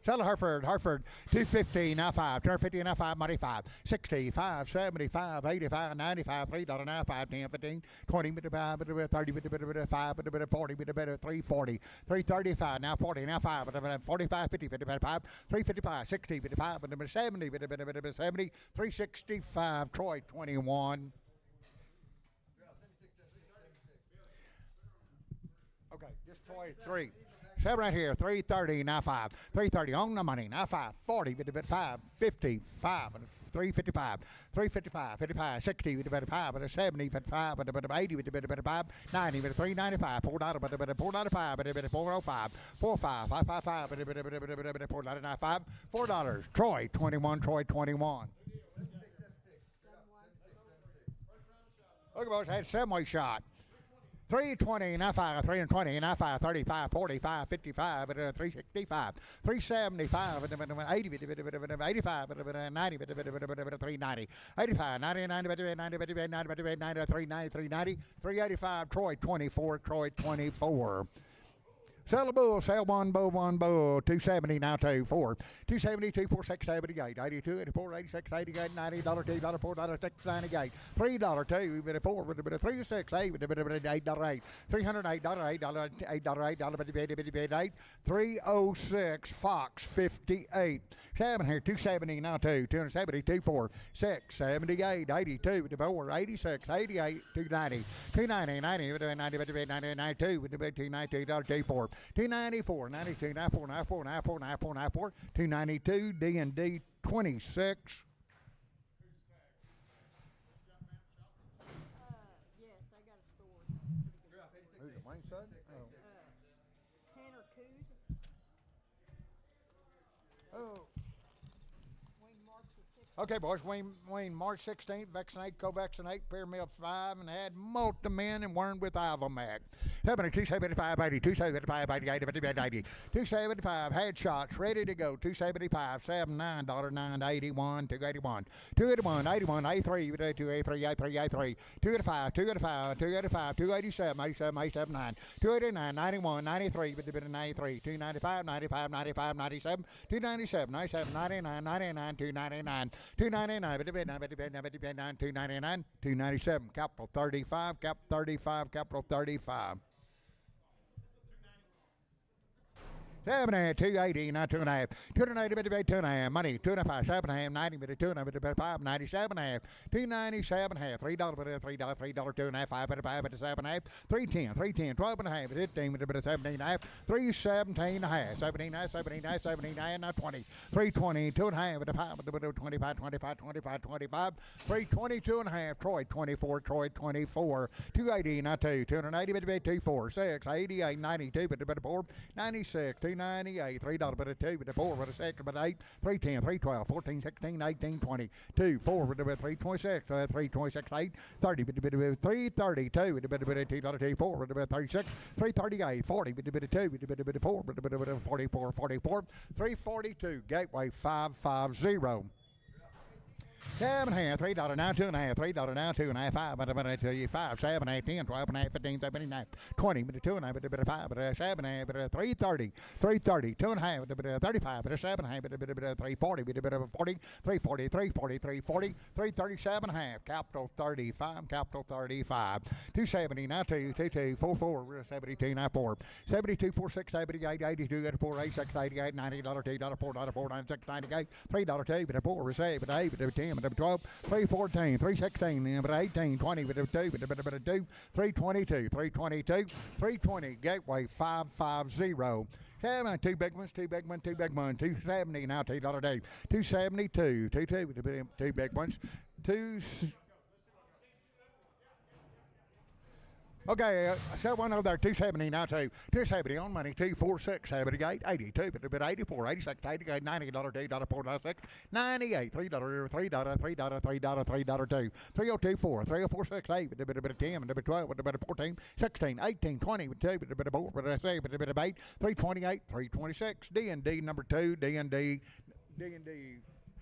Sell the Hartford, 250, now 5, 250, now 5, money 5, 65, 75, 85, 95, $3, now 5, 10, 15, 20, bit of 5, bit of 30, bit of 5, bit of 40, bit of 340, 335, now 40, now 5, bit of 45, 50, bit of 5, 355, 60, bit of 5, bit of 70, bit of 70, 365, Troy 21. Okay, just Troy 3. 7 right here, 330, now 5, 330 on the money, now 5, 40, bit of 5, 55, 355, 355, 55, 60, bit of 5, bit of 70, bit of 5, bit of 80, bit of 5, 90, bit of 395, $4, bit of $4.05, bit of 405, 45, 555, bit of $4.95, $4, Troy 21, Troy 21. Look, boys, had 7-way shot. 320, now 5, 320, now 5, 35, 45, 55, 365, 375, 80, 85, 90, 390, 85, 90, 90, 90, 390, 385, Troy 24, Troy 24. Sell a bull, sell one bull, 270 now 2, 4, 270, 2, 4, 6, 78, 82, 84, 86, 88, $90, $2, $4, 6, 98, $3, 2, bit of 4, bit of 3, 6, 8, bit of $8, 8, $308, $8, 8, 306, Fox 58, 7 here, 270 now 2, 270, 2, 4, 6, 78, 82, 4, 86, 88, 290, 290, 90, 90, 92, 292, $2, 294, 92, 94, 94, 94, 94, 94, 292, D&D 26. Yes, they got a store. Pretty good store. Who's it, Wayne Sutton? Tanner Cood. Oh. Wayne Marks is 6. Okay, boys, Wayne March 16th, vaccinate, co-vaccinate, pyramid 5, and had multi-men and weren't with Ivamac. 275, 80, 275, 80, 80, 80, 275, headshots, ready to go, 275, $79, 981, 281, 281, 81, 83, 283, 83, 83, 285, 285, 285, 287, 87, 87, 9, 289, 91, 93, 93, 295, 95, 95, 97, 297, 97, 99, 99, 299, 299, 299, 297, capital 35, cap 35, capital 35. 70, 280, not 2.5, 280, 2.5, money, 2.5, 7.5, 90, 2.5, 5, 97.5, 297.5, $3, $3, $3, 2.5, 5, 5, 7.5, 310, 310, 12.5, 15, 17.5, 317.5, 79, 79, 79, not 20, 320, 2.5, 5, 25, 25, 25, 25, 322.5, Troy 24, Troy 24, 280, not 2, 280, 24, 6, 88, 92, 4, 96, 298, $3, but a 2, but a 4, but a 6, but 8, 310, 312, 14, 16, 18, 20, 2, 4, but a 326, 326, 8, 30, but a 332, but a $2, 4, but a 36, 338, 40, but a 2, but a 4, but a 44, 44, 342, Gateway 550. 7.5, $3 now, 2.5, $3 now, 2.5, 5, but a 5, 7, 8, 10, 12.5, 15, 17, 20, but a 2.5, but a 5, but a 7.5, but a 330, 330, 2.5, but a 35, but a 7.5, but a 340, but a 40, 340, 340, 340, 337.5, capital 35, capital 35, 270 now, 2, 22, 44, 72 now, 4, 72, 46, 78, 82, 84, 86, 88, $90, $2, $4, 4, 96, 98, $3, 2, but a 4, but a 7, but a 8, but a 10, but a 12, 314, 316, but 18, 20, but a 2, but a 2, 322, 322, 320, Gateway 550. 7, 2 big ones, 2 big ones, 2 big ones, 270 now, $2 day, 272, 2 big ones, 2. Okay, I said one over there, 270 now, 270 on money, 246, 78, 82, but a bit 84, 86, 88, $90, $2, $98, $3, $3, $2, 3024, 3046, 8, but a bit of 10, but a bit 12, but a bit of 14, 16, 18, 20, with 2, but a bit of 4, but a 7, but a bit of 8, 328, 326, D&D number 2, D&D.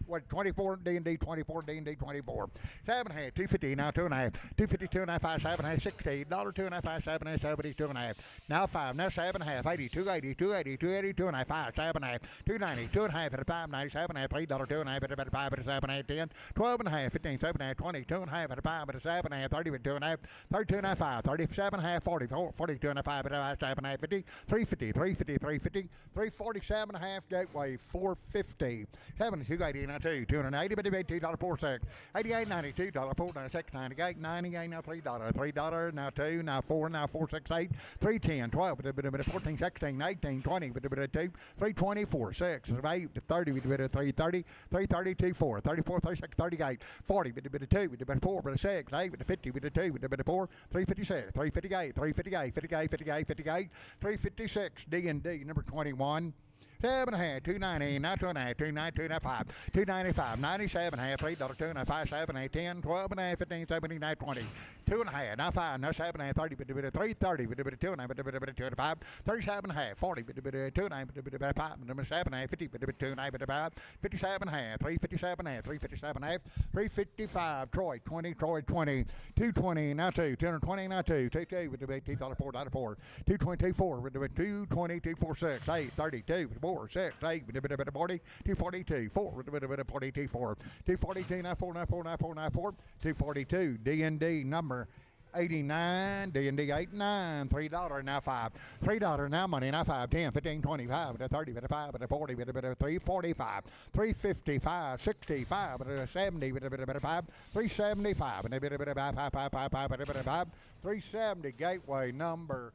What, 24, D&D 24, D&D 24. 7 half, 250, now 2.5, 250, 2.5, 5, 7 half, $60, 2.5, 5, 7 half, 70, 2.5. Now 5, now 7 half, 80, 280, 280, 280, 2.5, 5, 7 half, 290, 2.5 at a 5, 97 half, $3, 2.5 at about 5 at a 7 half, 10, 12 and a half, 15, 7 half, 20, 2.5 at a 5 at a 7 half, 30 with 2.5, 32 and a half, 5, 37 half, 44, 42 and a 5 at a 7 half, 50, 350, 350, 350, 347 and a half, gateway, 450, 7, 280, now 2, 280, but $2.46, 88, $92, $4.96, 98, 98, now $3, now 2, now 4, now 468, 310, 12, but a bit of 14, 16, 18, 20, but a bit of 2, 324, 6, 8, 30, but a bit of 330, 332, 4, 34, 36, 38, 40, but a bit of 2, but a bit of 4, but a 6, 8, but a 50, but a 2, but a bit of 4, 356, 358, 358, 58, 58, 58, 356, D&D number 21. 7 half, 290, now 2.5, 290, 295, 295, 97 half, $3, 2.5, 7, 8, 10, 12 and a half, 15, 17, 19, 20, 2.5, now 5, now 7 half, 30, but a bit of 330, but a bit of 2.5, but a bit of 2.5, 37 half, 40, but a bit of 2.5, but a bit of 5, but a 7 half, 50, but a bit 2.5, but a 5, 57 half, 357 half, 357 half, 355, Troy 20, 220, now 2, 220, now 2, 22, with a bit $2, $4, 4, 222, 4, with a bit 220, 246, 8, 32, 4, 6, 8, with a bit of 40, 242, 4, with a bit of 42, 4, 242, now 4, now 4, now 4, now 4, 242, D&D number 89, D&D 89, $3, now 5, $3, now money, now 5, 10, 15, 25, but a 30, but a 5, but a 40, but a bit of 345, 355, 65, but a 70, but a bit of 5, 375, and a bit of 5, 5, 5, 5, 5, but a bit of 5, 370, gateway number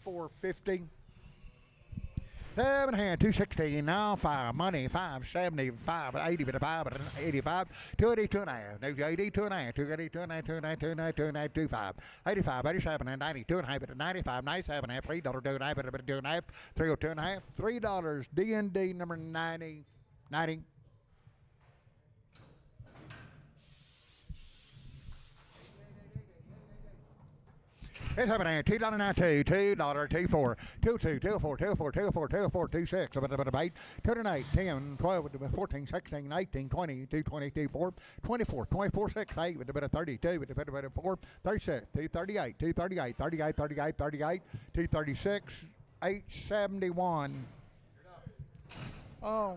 450. 7 hand, 216, now 5, money, 575, 80, but a 5, but an 85, 280, 2.5, 280, 2.5, 280, 2.5, 2.5, 2.5, 2.5, 25, 85, 87, and 90, 2.5, but a 95, 97, half, $3, 2.5, but a bit of 2.5, 302 and a half, $3, D&D number 90, 90. It's happening. $2 now, $2, $2, 2, 4, 2, 2, 2, 4, 2, 4, 2, 4, 2, 4, 2, 6, a bit of 8, 2, 8, 10, 12, 14, 16, 18, 20, 2, 22, 4, 24, 24, 6, 8, with a bit of 32, with a bit of 4, 36, 238, 238, 38, 38, 38, 236, 871. Oh,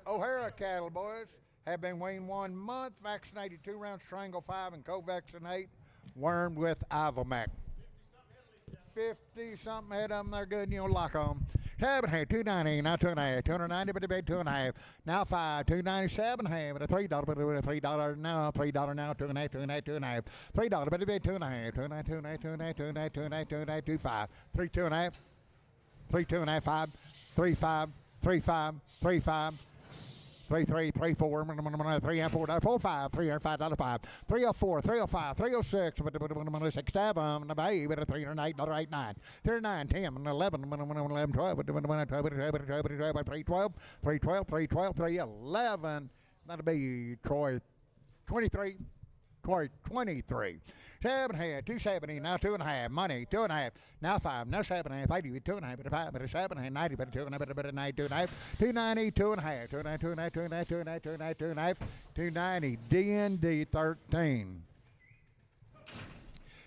O'Hara cattle, boys, have been weaned 1 month, vaccinated 2 rounds, strangle 5, and co-vaccinate, wormed with Ivamac. 50 something head of them, they're good, and you'll lock them. 7 half, 290, now 2.5, 290, but a bit 2.5, now 5, 297 half, but a $3, but a $3 now, $3 now, 2.5, 2.5, 2.5, $3, but a bit 2.5, 2.5, 2.5, 2.5, 2.5, 2.5, 2.5, 2.5, 3, 2.5, 3, 2.5, 5, 3, 5, 3, 5, 3, 5. 3, 3, 3, 4, 3, 4, 4, 5, 3, 5, $5, 304, 305, 306, but 6, 7, but a 308, $8, 9, 39, 10, 11, 11, 12, 312, 312, 312, 311. That'll be Troy 23. Troy 23. 7 half, 270, now 2.5, money, 2.5, now 5, now 7 half, 80, 2.5, but a 5, but a 7 half, 90, but a 2.5, but a 9, 2.5, 290, 2.5, 2.5, 2.5, 2.5, 2.5, 2.5, 2.5, 290, D&D 13.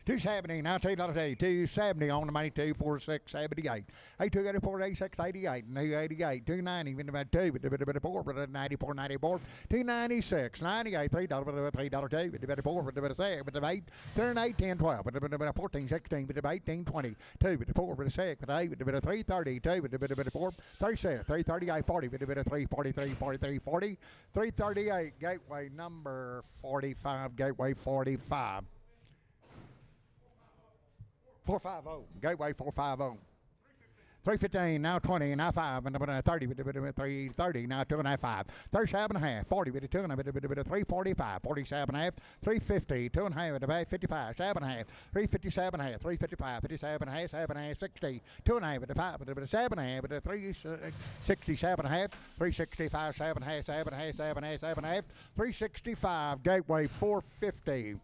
270, now $2, 270 on the money, 246, 78, 82, 86, 88, 88, 290, even about 2, but a bit of 4, but a 94, 94, 296, 98, $3, but a $3, 2, but a bit of 4, but a bit of 6, but a 8, 38, 10, 12, but a bit of 14, 16, but a 18, 20, 2, but a 4, but a 6, but a 8, but a bit of 330, 2, but a bit of 4, 36, 338, 40, but a bit of 343, 43, 40, 338, gateway number 45, gateway 45. 450, gateway 450. 315, now 20, now 5, and 30, 330, now 2.5, 37.5, 40, 345, 47.5, 350, 2.5, 55, 7.5, 357.5, 355, 57.5, 7.5, 60, 2.5, 5, 7.5, 367.5, 365, 7.5, 7.5, 7.5, 7.5, 365, Gateway 450.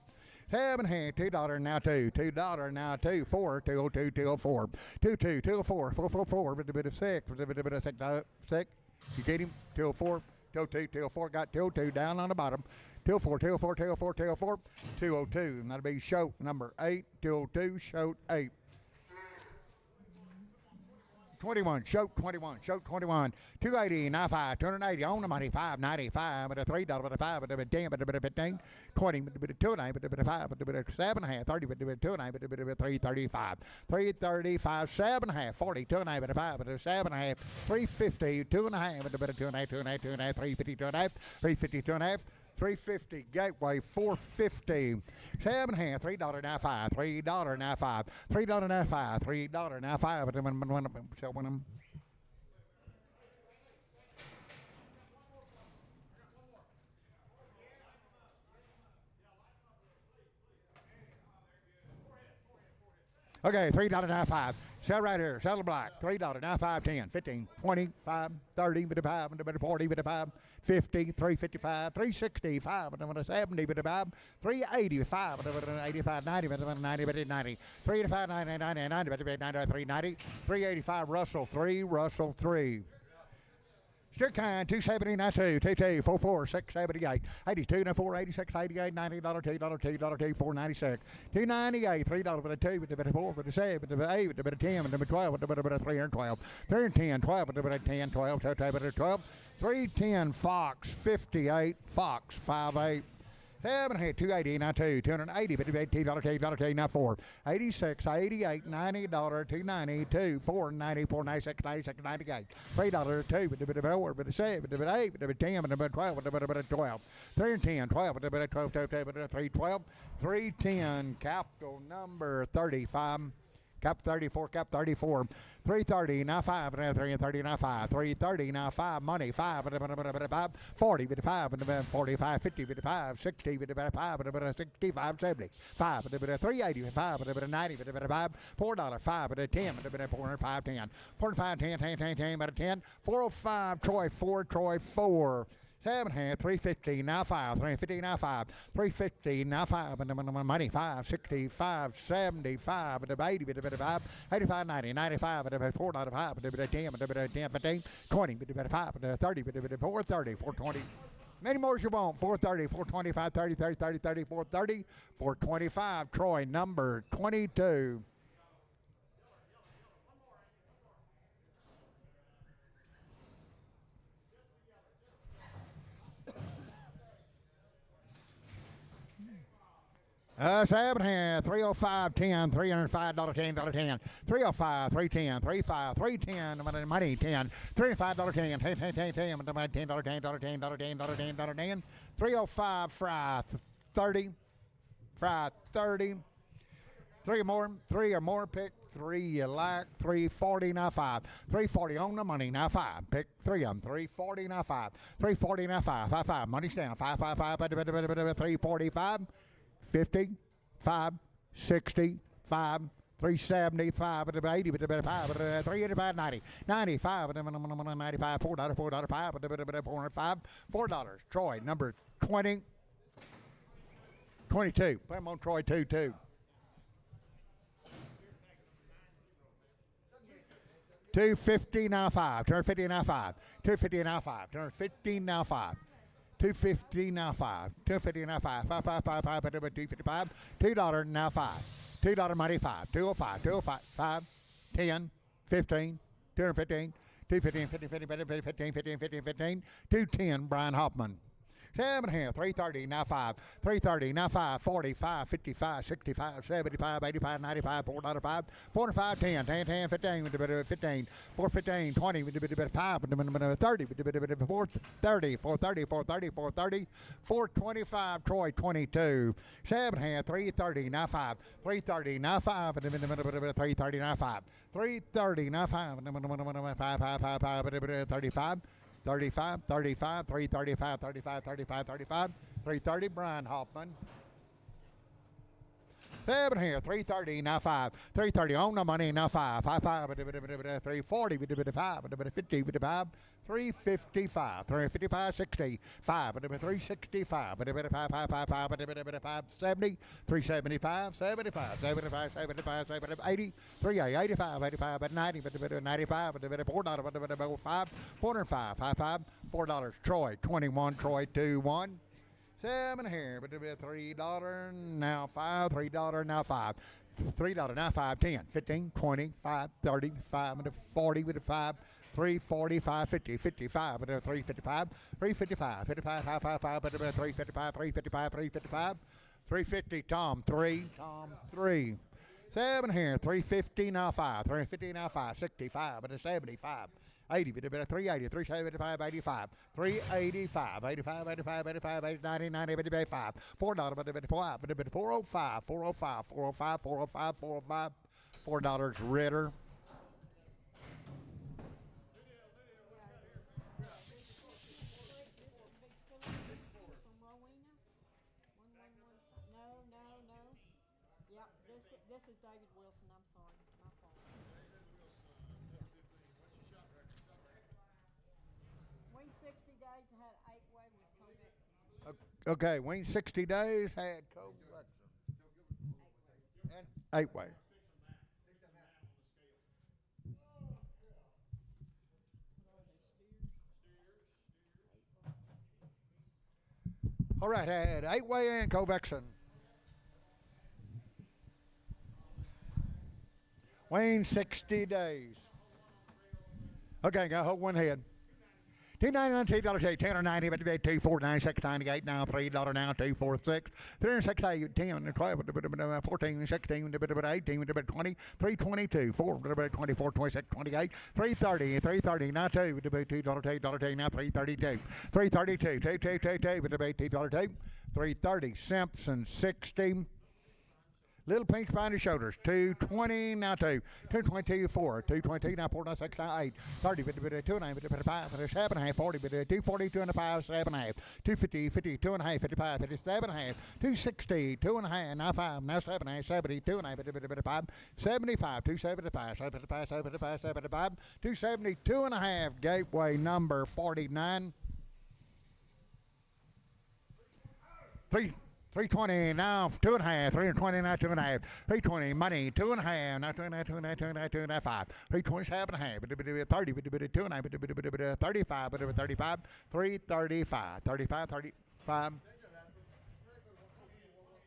$7.5, $2 now $2 now $2 4 202 204 22 204 444 with a bit of 6 with a bit of 6. You get him 204 202 204 got 202 down on the bottom 204 204 204 204 202 and that'll be show number 8 202 show 8. 21, show 21, show 21, 280, 95, 280, on the money, 595, but a $3, but a 5, but a 10, but a bit of 15, 20, but a bit of 2, but a bit of 5, but a bit of 7.5, 30, but a bit of 2, but a bit of 335, 335, 7.5, 40, 2, but a 5, but a 7.5, 350, 2.5, but a bit of 2.5, 2.5, 2.5, 350, 2.5, 350, 2.5. 350 Gateway 450 7.5 $3 now 5 $3 now 5 $3 now 5 $3 now 5 but them okay, $3 now 5. Sell right here. Sell the black. $3 now 5, 10, 15, 20, 5, 30, bit of 5, bit of 40, bit of 5, 50, 355, 365, bit of 70, bit of 5, 385, bit of 85, 90, bit of 90, bit of 90, 385, 90, 90, 90, bit of 90, 390, 385, Russell 3, Russell 3. Sturkine, 270, 92, 22, 44, 678, 82, 94, 86, 88, $90, $2, $2, 496, 298, $3, but a 2, but a 4, but a 7, but a 8, but a 10, but a 12, but a 312, 310, 12, but a 10, 12, but a 12, 310, Fox, 58, Fox, 58. 7.5, 280, now 2, 280, but $18, now 4, 86, 88, $90, 292, 490, 96, 96, 98, $3, 2, but a 4, but a 7, but a 8, but a 10, but a 12, but a 12, 310, 12, but a 12, but a 312, 310, capital number 35. Cap 34, cap 34, 330, now 5, 330, now 5, 330, now 5, money, 5, 40, 5, 45, 50, 5, 60, 5, 65, 70, 5, 380, 5, 90, 5, $4, 5, 10, 405, 10, 45, 10, 10, 10, 10, 10, 405, Troy 4, Troy 4. 7.5, 350, now 5, 350, now 5, 350, now 5, and money 5, 65, 75, 80, 5, 85, 90, 95, $4, 5, 10, 10, 15, 20, 5, 30, 430, 420. Many more as you want. 430, 425, 30, 30, 30, 30, 430, 425. Troy number 22. $7.5, 305, 10, $305, $10, 305, 310, 35, 310, money 10, $35, 10, 10, 10, 10, 10, $10, $10, 10, 305, fry 30, fry 30, three or more, pick 3 you like, 340, now 5, 340 on the money, now 5, pick 3 of them, 340, now 5, 340, now 5, 5, 5, money's down, 5, 5, 5, 345, 50, 5, 60, 5, 375, 80, 5, 385, 90, 95, 95, $4, $4, 5, 405, $4. Troy, number 20, 22. Put him on Troy 2-2. 250 now 5, 250 now 5, 250 now 5, 250 now 5. 250 now 5, 250 now 5, 5, 5, 5, 5, 255, $2 now 5, $2 money 5, 205, 205, 5, 10, 15, 215, 215, 15, 15, 15, 15, 15, 15, 210, Brian Hoffman. 7 here, 330, now 5, 330, now 5, 45, 55, 65, 75, 85, 95, $4.05, 405, 10, 10, 10, 15, with a bit of 15, 415, 20, with a bit of 5, with a bit of 30, with a bit of 430, 430, 430, 430, 425, Troy 22, 7 here, 330, now 5, 330, now 5, with a bit of 330, now 5, 330, now 5, 35, 35, 35, 335, 35, 35, 35, 330, Brian Hoffman. 7 here, 330, now 5, 330 on the money, now 5, 5, 5, 340, 5, 50, 5, 355, 355, 60, 5, 365, 5, 5, 5, 5, 70, 375, 75, 75, 75, 80, 85, 85, 90, 95, $4.05, 405, 55, $4. Troy 21, Troy 21. 7 here, but $3 now 5, $3 now 5, $3 now 5, 10, 15, 20, 5, 30, 5, 40 with a 5, 345, 50, 55, 355, 355, 55, 5, 5, 5, 355, 355, 355, 350, Tom 3, Tom 3. 7 here, 350 now 5, 350 now 5, 65, 75. 80, 380, 375, 85, 385, 85, 85, 85, 80, 90, 90, 85, $4, 405, 405, 405, 405, 405, $4, Ritter. This is David Wilson. I'm sorry, my fault. Wayne 60 days had 8-way with Covex. Okay, Wayne 60 days had Covex. And 8-way. All right, had 8-way and Covexon. Wayne 60 days. Okay, got hold one head. $2.99, $2.08, $10.90, but $2.49, $6.98 now, $3 now, $2.46, $3.68, $10, $12, $14, $16, $18, $20, $3.22, $4, $24, $26, $28, $3.30, $3.30 now $2, $2, now $3.32, $3.32, $2, $3.30, Simpson 60. Little Pinch behind his shoulders. 220 now 2. 222 4. 222 now 4 now 6 now 8. 30 2 9 5 7 half 40 240 2 and a 5 7 half 250 50 2 and a half 55 57 half 260 2 and a half now 5 now 7 half 70 2 and a half 5 75 275 75 75 75 270 2 and a half gateway number 49 320 now 2 and a half, 320 now 2 and a half, 320 money 2 and a half, now 2 and a half, 2 and a half, 2 and a half, 2 and a half, 5, 327 and a half, 30, 2 and a half, 35, 35, 335, 35, 35,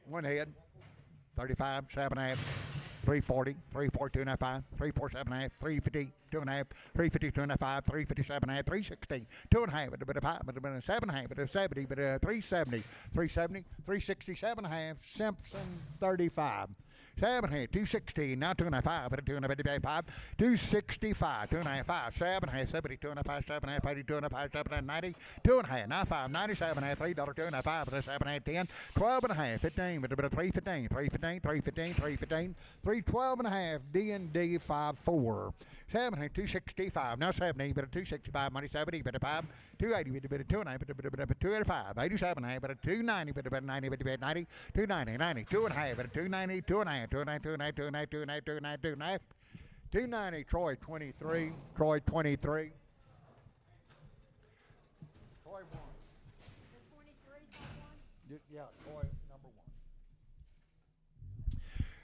one head, 35, 7 and a half, 340, 340, 2 and a half, 5, 347 and a half, 350, 2 and a half, 350, 2 and a half, 5, 357 and a half, 360, 2 and a half, 5, 7 and a half, 70, 370, 370, 367 and a half, Simpson 35. 7 and a half, 260, now 2 and a half, 5, 2 and a half, 5, 265, 2 and a half, 5, 7 and a half, 70, 2 and a half, 7 and a half, 82 and a half, 7 and a half, 90, 2 and a half, now 5, 97 and a half, $3, 2 and a half, 5, 7 and a half, 10, 12 and a half, 15, 315, 315, 315, 315, 312 and a half, D&D 5-4. 7 and a half, 265, now 70, 265, money 70, 5, 280, 2 and a half, 285, 87 and a half, 290, 90, 90, 290, 90, 2 and a half, 290, 2 and a half, 290, 290, 290, 290, 290, 290, 290, Troy 23, Troy 23. Troy 1. The 23 someone? Yeah, Troy number 1.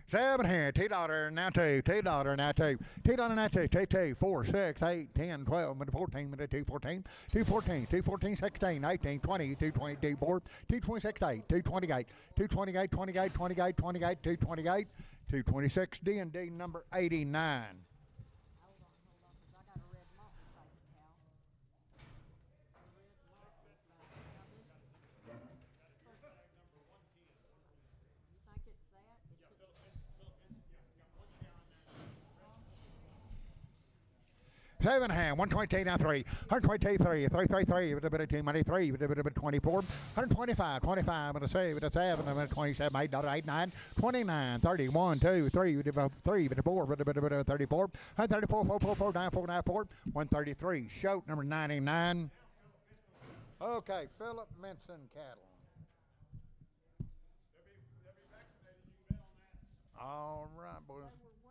7 here, $2 now 2, $2 now 2, $2 now 2, 2, 4, 6, 8, 10, 12, 14, 214, 214, 214, 16, 18, 20, 220, 24, 226, 8, 228, 228, 28, 28, 28, 228, 226, D&D number 89. Hold on, because I got a red mountain face cow. A red mountain face. Now 7.5, 122 now 3, 122 3, 333 with a bit of 293 with a bit of 24, 125, 25 with a 7, with a 7, and a 27, 8, 8, 9, 29, 30, 1, 2, 3 with a 3 with a 4 with a bit of 34, 134, 4, 4, 4, 9, 4, 9, 4, 133. Shoat number 99. Okay, Philip Minson cattle. All right, boys.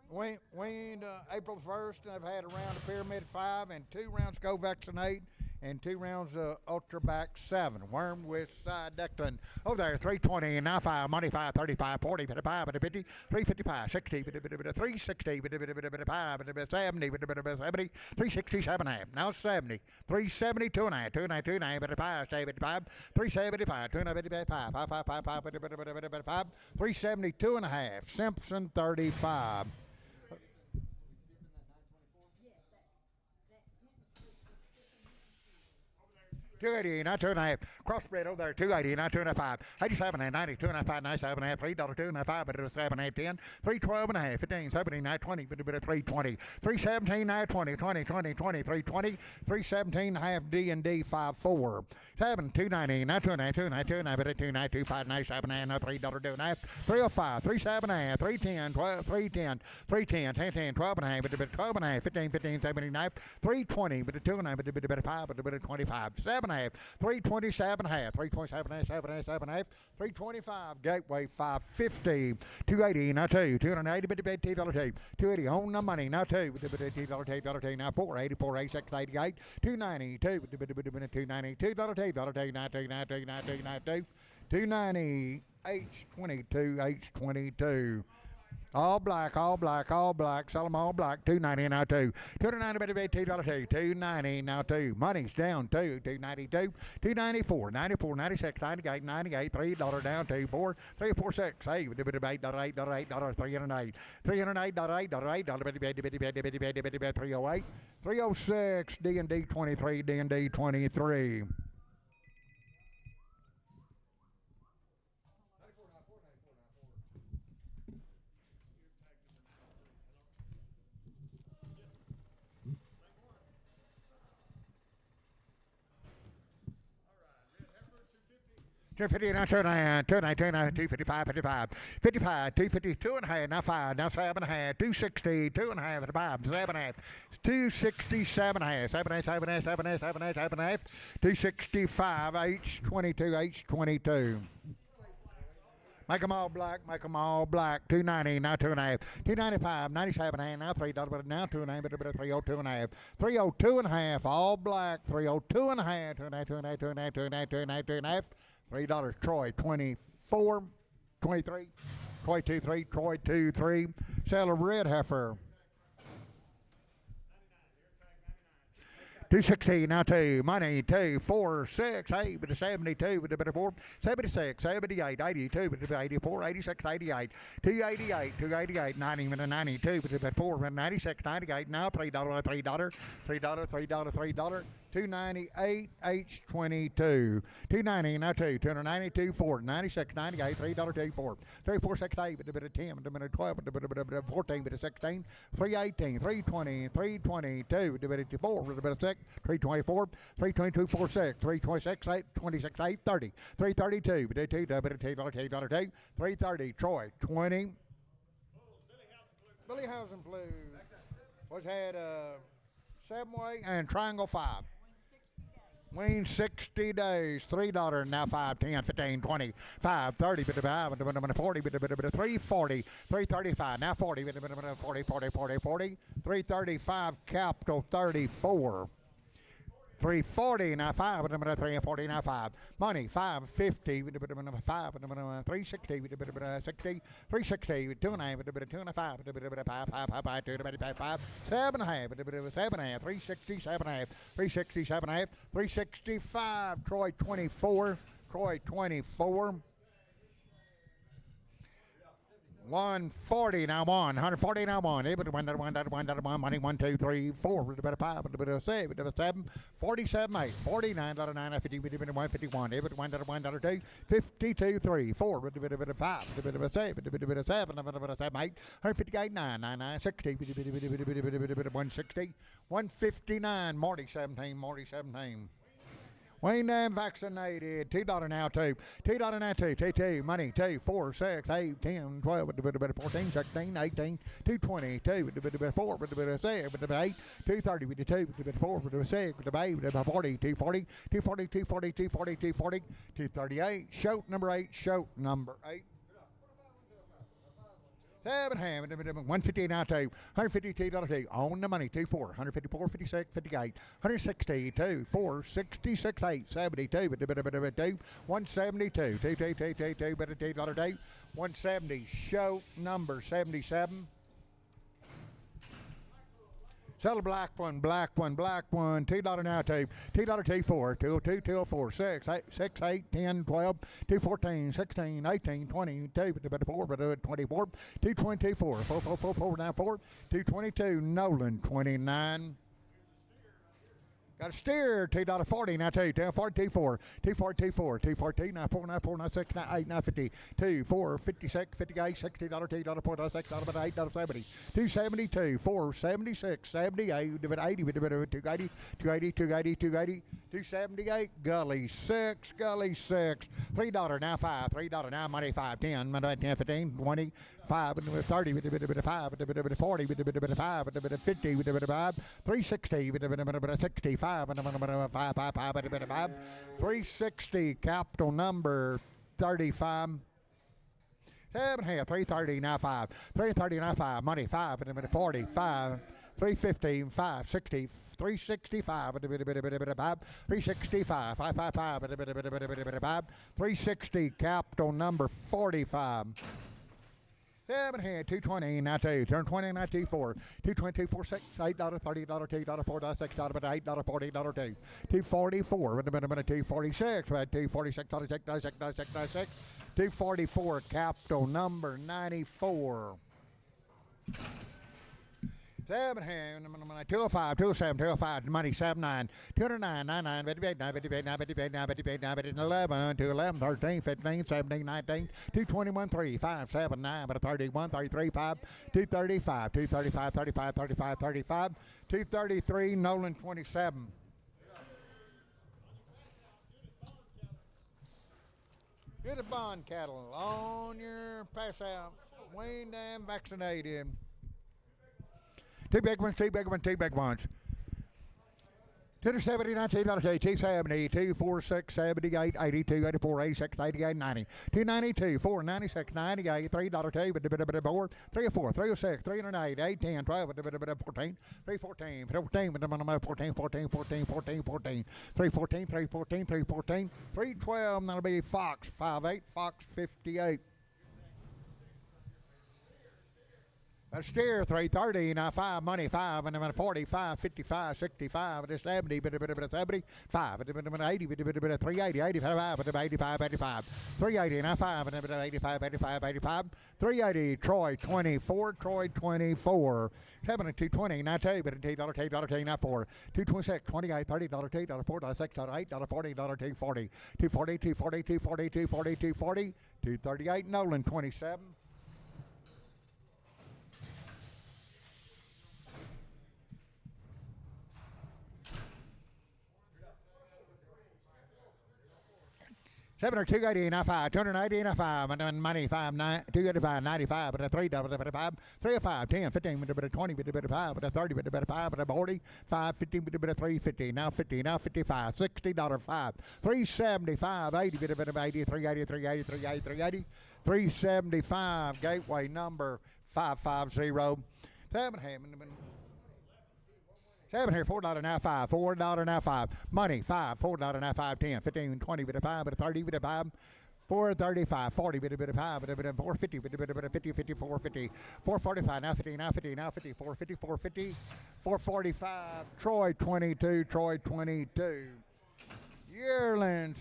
Weaned April 1st, and I've had a round of Pyramid 5 and 2 rounds Go Vaccinate and 2 rounds of Ultraback 7. Worm with side Declan. Over there, 320, now 5, money 5, 35, 40, 55, 50, 355, 60, 360, 5, 70, 70, 367 half. Now 70, 370, 2.5, 2.5, 2.5, 55, 75, 375, 2.5, 5, 5, 5, 5, 5, 372 and a half. Simpson 35. 280, not 2.5. Crossbred over there, 280, not 2.5. 87 and 90, 2.5, 97 and a half, $3, 2.5, but it was 7, 8, 10, 312 and a half, 15, 17, 9, 20, but a bit of 320, 317, 9, 20, 20, 20, 20, 320, 317 and a half, D&D 5-4, 7, 290, not 2.5, 2.5, 2.5, but a 2.9, 2.5, 97 and a $3, 2.5, 305, 37 and a half, 310, 12, 310, 310, 10, 10, 12 and a half, but a bit 12 and a half, 15, 15, 17 and a half, 320, but a 2.5, but a bit of 5, but a bit of 25, 7 and a half, 327 half, 327 half, 7 half, 7 half, 325, Gateway 550, 280, now 2, 280, but a bit $2, 280 on the money, now 2, but a bit $2, now 480, 486, 88, 292, but a bit 290, $2, now 292, 290, H22, H22. All black, all black, all black. Sell them all black. 290 now 2. 290 better be $2 2. 290 now 2. Money's down 2. 292. 294. 94. 96. 98. 98. $3 down 2. 4. 3 4 6. 8. $8. $8. $8. 308. 308. $8. 308. 306. D&D 23. D&D 23. Two 50 now 2.5, 255, 55, 55, 252 and a half, now 5, now 7 and a half, 260, 2 and a half, 5, 7 and a half, 267 and a half, 7 and a half, 7 and a half, 7 and a half, 7 and a half, 7 and a half, 265, H22, H22. Make them all black, make them all black. 290, now 2.5. 295, 97 and now $3, but now 2.5, but 302 and a half. 302 and a half, all black. 302 and a half. 2.5, 2.5, 2.5, 2.5, 2.5, 2.5. $3. Troy 24, 23, Troy 23, Troy 23. Sell a red heifer. 260 now 2, money 2, 4, 6, 8, but a 72, but a bit of 4, 76, 78, 82, but a 84, 86, 88, 288, 288, 90, but a 92, but a bit 4, 96, 98, now $3, $3, $3, 298, H22, 290 now 2, 292, 4, 96, 98, $3, 2, 4, 3, 4, 6, 8, but a bit of 10, but a bit of 12, but a bit of 14, but a 16, 318, 320, 322, but a bit of 4, but a bit of 6, 324, 322, 4, 6, 326, 8, 26, 8, 30, 332, but a 2, but a $2, $2, 2, 330, Troy 20. Billy Housen Flu was had 7-way and Triangle 5. Wean 60 days, $3 now 5, 10, 15, 20, 5, 30, bit of 5, 40, bit of 340, 335, now 40, bit of 40, 40, 40, 40, 335, capital 34. 340 now 5, 340 now 5. Money 550 with a bit of 5, 360 with a bit of 60, 360 with 2.5 with a bit of 2.5 with a bit of 5, 5, 5, 5, 2, 5, 7.5 with a bit of 7.5, 360, 7.5, 360, 7.5, 365. Troy 24, Troy 24. 140 now one. 140 now one. Able one, money 1, 2, 3, 4. With a bit of 5. With a bit of 6. With a bit of 7. 47, 8. 49, $9, 50. With a bit of 151. Able $1, 2. 52, 3, 4. With a bit of 5. With a bit of 6. With a bit of 7. With a bit of 7, 8. 158, 9, 9, 60. With a bit of 160. 159. Marty 17. Marty 17. Wayne Dam vaccinated. $2 now, 2. $2 now, 2. T2. Money, 2, 4, 6, 8, 10, 12, with a bit of 14, 16, 18, 220, 2, with a bit of 4, with a bit of 6, with a bit of 8, 230, with a 2, with a bit of 4, with a 6, with a 8, with a 40, 240, 240, 240, 240, 240, 238. Shoat number 8. Shoat number 8. 7 ham, 150 now, 2. $152, 2. On the money, 2, 4. 154, 56, 58. 162, 4, 66, 8, 72, but a bit of 2. 172, 2, 2, 2, 2, 2, but a $2, 2. 170, show number 77. Sell a black one, black one, black one. $2 now, 2. $2, 2, 4. 2, 2, 2, 4. 6, 8, 6, 8, 10, 12. 2, 14, 16, 18, 20. 2, but 4, but 24. 2, 4. 4, 4, 4, 4, now 4. 222, Nolan, 29. Got a steer, $2, 40, now 2, 2, 42, 4, 2, 4, 2, 4, 2, 4, 2, now 4, now 4, now 6, now 8, now 50, 2, 4, 56, 58, $60, $2, 4, $6, $8, 70, 272, 4, 76, 78, 80, 280, 280, 280, 280, 278, Gully 6, Gully 6, $3 now 5, $3 now money 5, 10, 10, 15, 20, 5, 30, 5, 40, 5, 50, 5, 360, 65, 5, 360, capital number 35. 7 half, 330 now 5, 330 now 5, money 5, 40, 5, 350, 5, 60, 365, 365, 5, 360, capital number 45. 7 hand, 220, now 2. Turn 20, now 2, 4. 220, 4, 6, $8, $30, $2, $4, $6, $8, $40, $2. 244, with a minute, 246, 246, $6, $6, $6, $6. 244, capital number 94. 7 hand, 205, 207, 205, money 79, 209, 99, 58, 9, 58, 9, 58, 9, 58, 9, 58, 11, 211, 13, 15, 17, 19, 221, 3, 5, 7, 9, 31, 33, 5, 235, 235, 35, 35, 35, 233, Nolan 27. Get a bond cattle on your pass out. Wayne Dam vaccinated. 2 big ones, 2 big ones, 2 big ones. 270, 270, 2, 4, 6, 78, 82, 84, 86, 88, 90. 292, 4, 96, 98, $3, 2, but a bit of 4, 3 or 4, 306, 308, 8, 10, 12, but a bit of 14, 314, 14, but a 14, 14, 14, 14, 14, 314, 314, 314, 312, that'll be Fox, 58, Fox 58. A steer 330, now 5, money 5, and then 45, 55, 65, and 70, but a bit of 75, and then 80, but a bit of 380, 85, but 85, 85, 380, now 5, and then 85, 85, 85, 380, Troy 24, Troy 24, 7 and 220, now 2, but $2, now 4, 226, 28, $30, $2, $4, $6, $8, $40, $240, 240, 240, 240, 240, 240, 238, Nolan 27. 7 or 280 and 5, 280 and 5, and then money 5, 9, 285, 95, but a $3, 5, 3 or 5, 10, 15, with a bit of 20, with a bit of 5, with a 30, with a bit of 5, with a 40, 5, 15, with a bit of 350, now 50, now 55, $60, 5, 375, 80, with a bit of 80, 380, 380, 380, 380, 375, gateway number 550, 7 Hammond. 7 here, $4 now 5, $4 now 5, money 5, $4 now 5, 10, 15, 20, with a 5, with a 30, with a 5, 435, 40, with a bit of 5, with a bit of 450, with a bit of 50, 50, 450, 445, now 50, now 50, now 50, 450, 450, 445, Troy 22, Troy 22, Yearlings.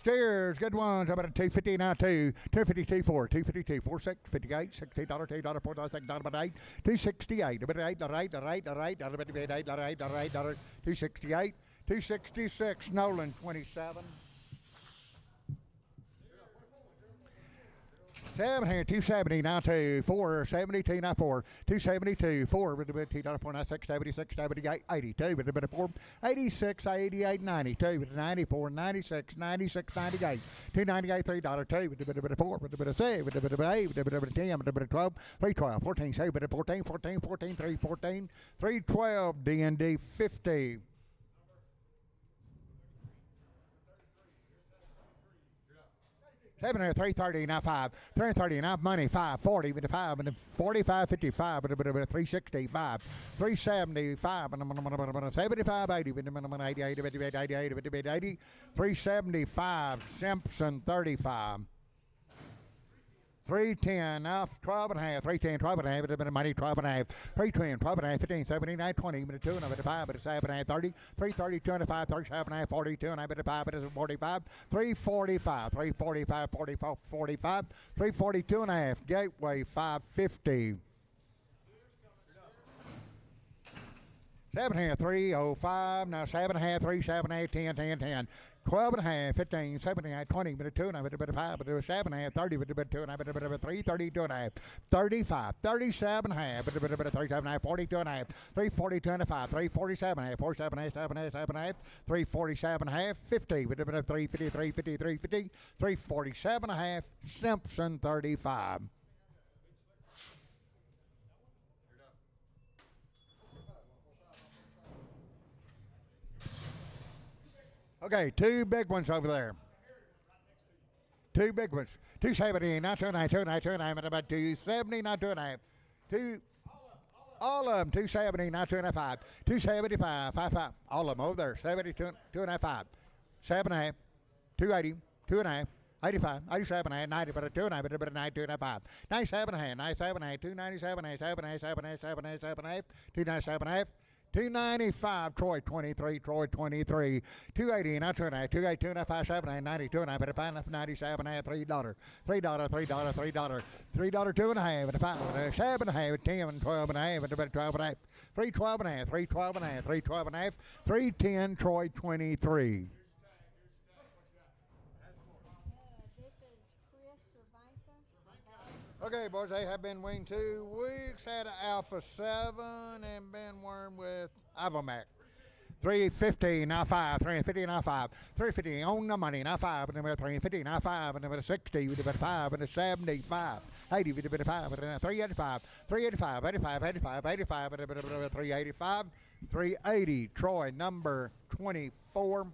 Steers, good ones. How about a 250 now, 252, 4, 252, 4, 6, 58, $16, $2, $4, $6, about 8, 268, about 8, $8, $8, $8, $8, $8, $8, $8, 268, 266, Nolan, 27. 7 here, 270 now 2, 472 now 4, 272, 4 with a bit $2.4, 6, 76, 78, 82 with a bit of 4, 86, 88, 92 with a 94, 96, 96, 98, 298, $3, 2 with a bit of 4, with a bit of 6, with a bit of 8, with a bit of 10, with a bit of 12, 312, 14, 7, with a 14, 14, 14, 3, 14, 312, D&D 50. 7 here, 330 now 5, 330 now money 540 with a 5 and a 45 55 with a bit of a 365 375 and a 75 80 with a minimum 80 80 80 80 80 80 375 Simpson 35 310 now 12 and a half 310 12 and a half with a bit of money 12 and a half 310 12 and a half 15 79 20 with a 2 and a bit of 5 with a 7 and a half 30 330 2 and a 5 37 and a half 42 and a bit of 5 with a 45 345 345 44 45 342 and a half Gateway 550 7 here, 305, now 7 and a half, 3, 7, 8, 10, 10, 10, 12 and a half, 15, 17, 20, with a 2 and a bit of 5, with a 7 and a half, 30, with a bit of 2 and a bit of 3, 32 and a half, 35, 37 and a half, with a bit of 37 and a half, 42 and a half, 342 and a 5, 347 and a half, 47 and a half, 7 and a half, 7 and a half, 347 and a half, 50, with a bit of 350, 350, 350, 347 and a half, Simpson 35. Okay, 2 big ones over there. 2 big ones. 270, not 2 and a half, 2 and a half, 2 and a half, and about 270, not 2 and a half. All of them, 270, not 2 and a half, 5. 275, 5, 5. All of them over there, 72, 2 and a half, 5. 7 and a half, 280, 2 and a half. 85, 87 and a half, 90, but a 2 and a half, but a 9, 2 and a half, 5. 97 and a half, 97 and a half, 297 and a half, 7 and a half, 7 and a half, 7 and a half, 7 and a half, 297 and a half. 295, Troy 23, Troy 23, 280, not 2 and a half, 280, 2 and a half, 5, 7 and a half, 92 and a half, but a 5, 97 and a half, $3, $3, $3, $3, $3, 2 and a half, but a 5, and a 7 and a half, 10 and 12 and a half, but a 12 and a half, 312 and a half, 312 and a half, 312 and a half, 310, Troy 23. Okay, boys, they have been weaned 2 weeks, had an Alpha 7, and been wormed with Avomac. 350, now 5, 350, now 5, 350 on the money, now 5, and then 350, now 5, and then 60, with a bit of 5, and a 75, 80, with a bit of 5, and then 385, 385, 85, 85, 85, and a bit of 385, 380, Troy, number 24.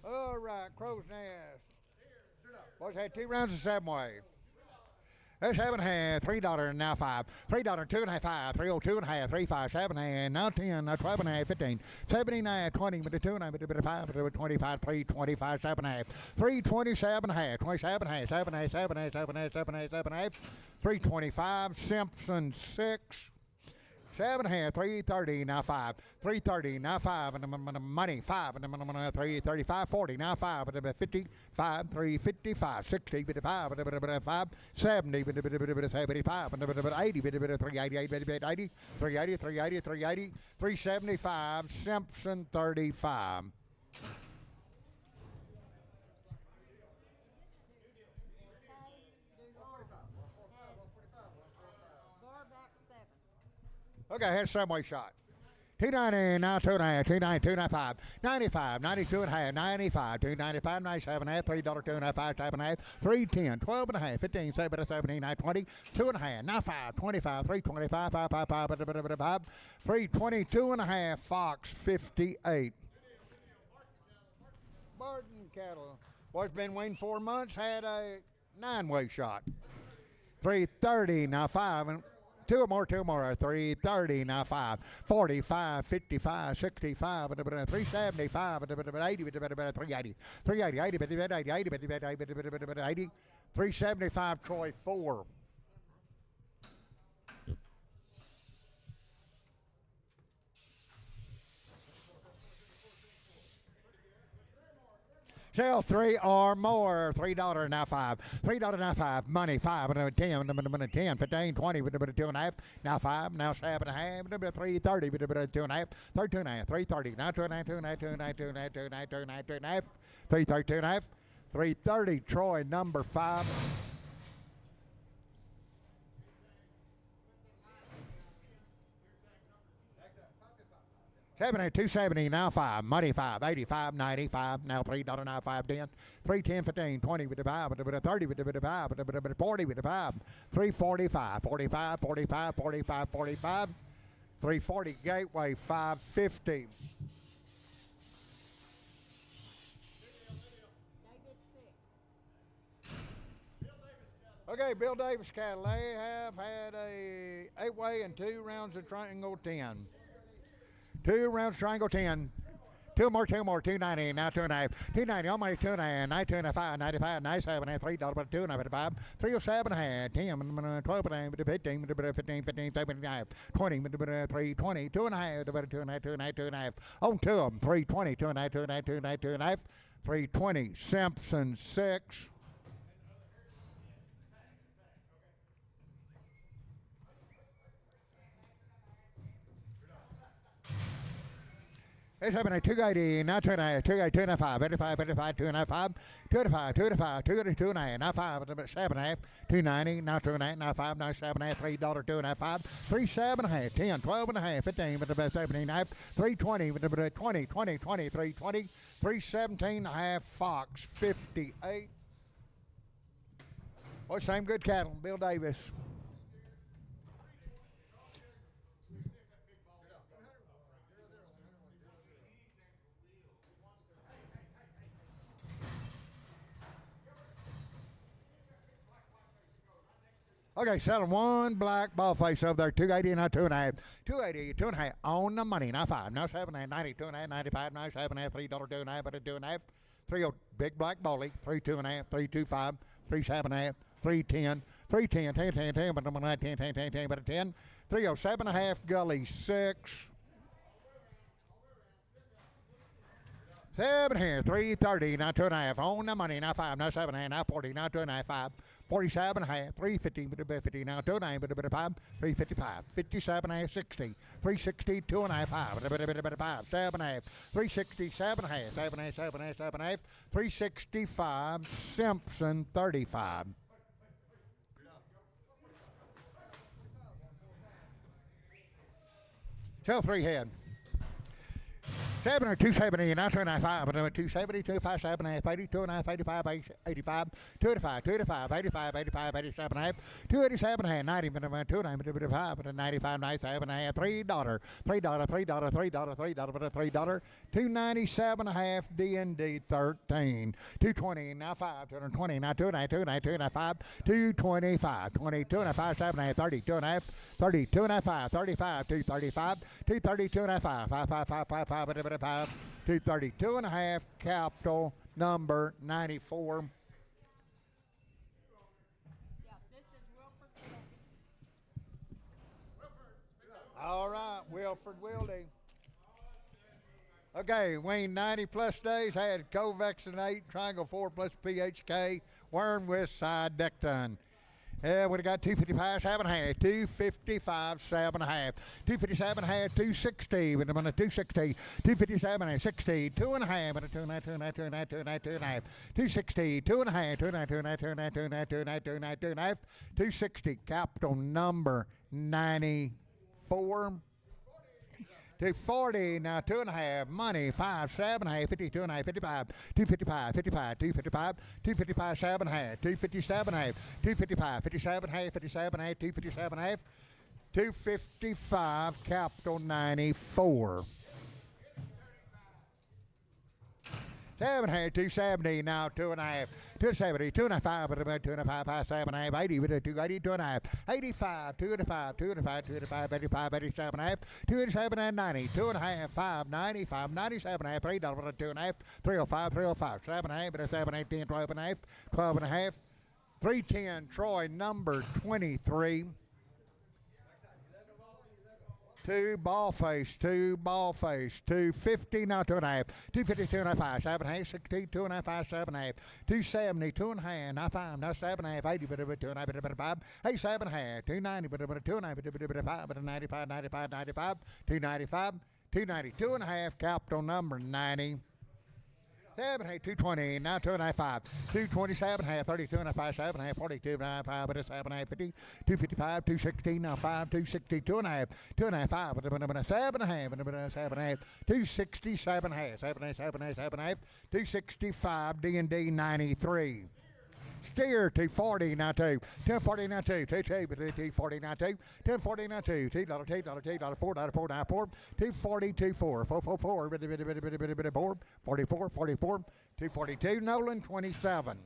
All right, Crow's Nest. Boys had 2 rounds of 7-way. That's 7 and a half, $3, now 5. $3, 2 and a half, 5. 302 and a half, 3, 5, 7 and a half, now 10, now 12 and a half, 15. 79, 20, with a 2 and a half, with a 5, with a 25, 325, 7 and a half. 327 and a half, 27 and a half, 7 and a half, 7 and a half, 7 and a half, 7 and a half, 7 and a half. 325, Simpson 6. 7 and a half, 330, now 5. 330, now 5, and the money 5, and the 335, 40, now 5, and the 55, 355, 60, with a 5, and the 5, 70, with a 75, and the 80, with a 388, 80, 380, 380, 380, 375, Simpson 35. Okay, here's some way shot. 290, now 2 and a half, 290, 295, 95, 92 and a half, 95, 295, 97 and a half, $3, 2 and a half, 5, 7 and a half, 310, 12 and a half, 15, 7, 17, 9, 20, 2 and a half, now 5, 25, 325, 5, 5, 5, 5, 322 and a half, Fox 58. Barton cattle. Boy's been weaned 4 months, had a 9-way shot. 330, now 5, and 2 more, 330, now 5, 45, 55, 65, 375, 80, 380, 80, 375, Troy 4. Sell 3 or more. $3 now 5. $3 now 5. Money 5. 10. 10. 15. 20. 2.5. Now 5. Now 7.5. 3.30. 2.5. 32.5. 3.30. Now 2.5. 2.5. 2.5. 2.5. 2.5. 2.5. 2.5. 3.30. 3.30. Troy number 5. $7, 270, now 5, money 5, 85, 95, now $3, now 5, 10, 3, 10, 15, 20 with the 5, 30 with the 5, 40 with the 5, 345, 45, 45, 45, 45, 340 Gateway, 550. Okay, Bill Davis cattle, they have had a 8-way and 2 rounds of triangle 10. 2 rounds triangle 10. 2 more, 290, now 2.5. 290, almost 2.5, 92.5, 95, 97, $3, but 2.5, 307.5, 10, 12, 15, 15, 15, 17, 20, 320, 2.5, 2.5, 2.5, 2.5. On to them, 320, 2.5, 2.5, 2.5, 2.5, 320. Simpson 6. It's happening at 280, now 2.5, 2.80, 2.5, 85, 85, 2.5, 2.5, 2.5, 2.5, now 5, 7.5, 290, now 2.5, now 5, now 7.5, $3, 2.5, 5, 3, 7.5, 10, 12.5, 15, 17.5, 320, 20, 20, 20, 320, 317.5, Fox 58. Well, same good cattle, Bill Davis. Okay, selling 1 black ball face over there, 280, now 2.5. 280, 2.5 on the money, now 5, now 7.5, 90, 2.5, 95, now 7.5, $3, 2.5, but a 2.5. 3 big black bully, 3, 2.5, 3, 2.5, 3, 7.5, 3, 10, 3, 10, 10, 10, 10, but 10, 10, 10, 10, but a 10. 3, 7.5, gully 6. 7 here, 330, now 2.5 on the money, now 5, now 7.5, now 40, now 2.5, 5, 47.5, 350, 50, now 2.9, 5, 355, 57.5, 60, 360, 2.5, 5, 7.5, 360, 7.5, 7.5, 7.5, 7.5, 365, Simpson 35. Sell 3 head. 7 or 270, now 2.5, but 270, 257, 80, 2.5, 85, 85, 285, 285, 85, 85, 87, 287, 90, 295, 95, 97, $3, $3, $3, $3, $3, $297.5, D&D 13, 220, now 5, 220, now 2.9, 2.95, 225, 22.5, 7.5, 30, 2.5, 30, 2.5, 35, 235, 230, 2.5, 5, 5, 5, 5, 5, 5, 232.5, capital number 94. Yeah, this is Wilford. All right, Wilford Wildy. Okay, Wayne, 90 plus days, had co-vaccinate, triangle 4 plus PHK, worm with side dectin. Yeah, we got 255, 7.5, 255, 7.5, 257, 260, with a 260, 257, 60, 2.5, and a 2.5, 2.5, 2.5, 2.5, 2.5, 260, 2.5, 2.5, 2.5, 2.5, 2.5, 2.5, 2.5, 2.5, 260, capital number 94. 240, now 2.5, money, 5, 7.5, 50, 2.5, 55, 255, 55, 255, 255, 7.5, 257.5, 255, 57.5, 57.5, 257.5, 255, capital 94. 7.5, 270, now 2.5, 270, 2.5, 2.5, 7.5, 80, 280, 2.5, 85, 2.5, 2.5, 2.5, 85, 87.5, 287, 90, 2.5, 5, 95, 97.5, $3, 2.5, 305, 305, 7.5, 7, 8, 10, 12.5, 12.5, 310, Troy number 23. Two ball face, 250, now 2.5, 250, 2.5, 7.5, 60, 2.5, 7.5, 270, 2.5, now 5, now 7.5, 80, 2.5, 8, 7.5, 290, 2.95, 95, 95, 95, 295, 290, 2.5, capital number 90. 7, 8, 220, now 2.5, 227, half, 32 and a half, 7, half, 42 and a half, 5, but a 7, half, 50, 255, 216, now 5, 260, 2.5, 2.5, 5, but a 7 and a half, and a 7 half, 267 half, 7 half, 7 half, 7 half, 265, D&D 93. Steer 240 now 2, 240 now 2, 240 now 2, 240 now 2, $2, $4, $4 now 4, 240, 24, 444, 44, 44, 242, Nolan 27.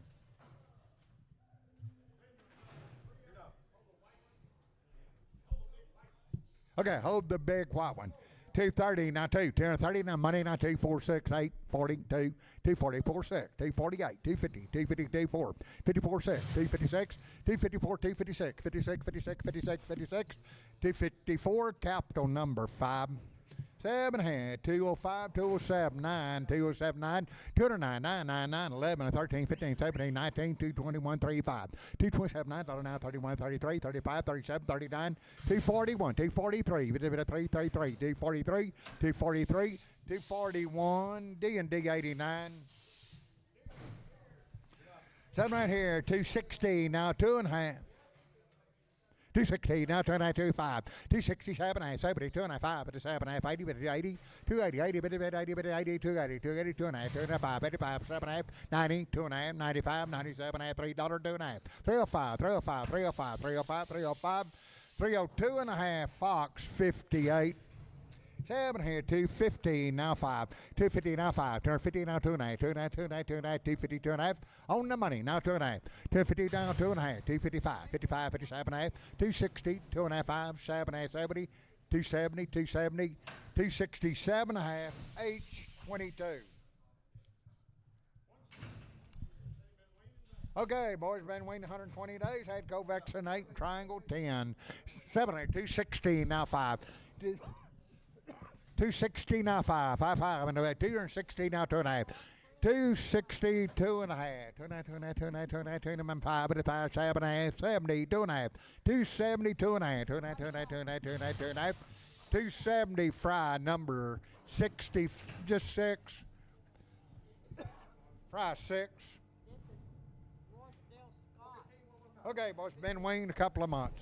Okay, hold the big white one. 230 now 2, 230 now money now 2, 4, 6, 8, 42, 240, 4, 6, 248, 250, 250, 24, 54, 6, 256, 254, 256, 56, 56, 56, 56, 254, capital number 5. 7 half, 205, 207, 9, 207, 9, 209, 9, 9, 9, 11, 13, 15, 17, 19, 221, 35, 227, 9, 39, 31, 33, 35, 37, 39, 241, 243, 333, 243, 243, 241, D&D 89. 7 right here, 260, now 2.5. 260, now 2.5, 267, 70, 2.5, but 7, 80, 80, 280, 80, 80, 80, 280, 280, 2.5, 2.5, 85, 7.5, 90, 2.5, 95, 97, $3, 2.5, 305, 305, 305, 305, 305, 302 and a half, Fox 58. 7 here, 250, now 5, 250, now 5, 250, now 2.5, 2.5, 2.5, 2.5, 250, 2.5, on the money, now 2.5, 250 down 2.5, 255, 55, 57 half, 260, 2.5, 7 half, 70, 270, 270, 267 half, H22. Okay, boys, been waiting 120 days, had to go vaccinate, triangle 10, 7 here, 216, now 5, 260 now 5, 5, 5, and 260 now 2.5, 260, 2.5, 2.5, 2.5, 2.5, 2.5, 5, 5, 7 half, 70, 2.5, 270, 2.5, 2.5, 2.5, 2.5, 2.5, 2.5, 270 fry number 60, just 6, fry 6. This is Roycedale Scott. Okay, boys, been waiting a couple of months.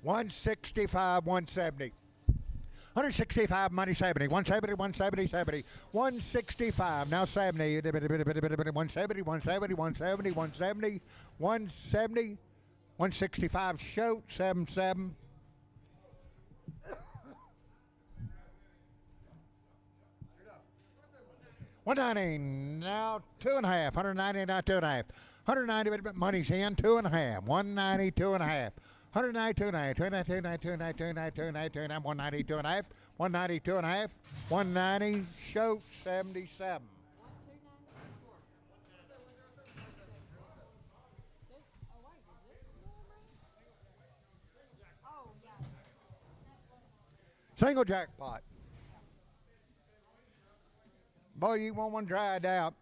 $165, $170. 165 money 70, 170, 170, 70, 165, now 70, 170, 170, 170, 170, 170, 165, shoot, 77. 190, now 2.5, 190, now 2.5, 190, money's in, 2.5, 190, 2.5. 192 and a half, 292 and a half, 292 and a half, 292 and a half, 192 and a half, 192 and a half, 190, show 77. Single jackpot. Boy, you want one dried out.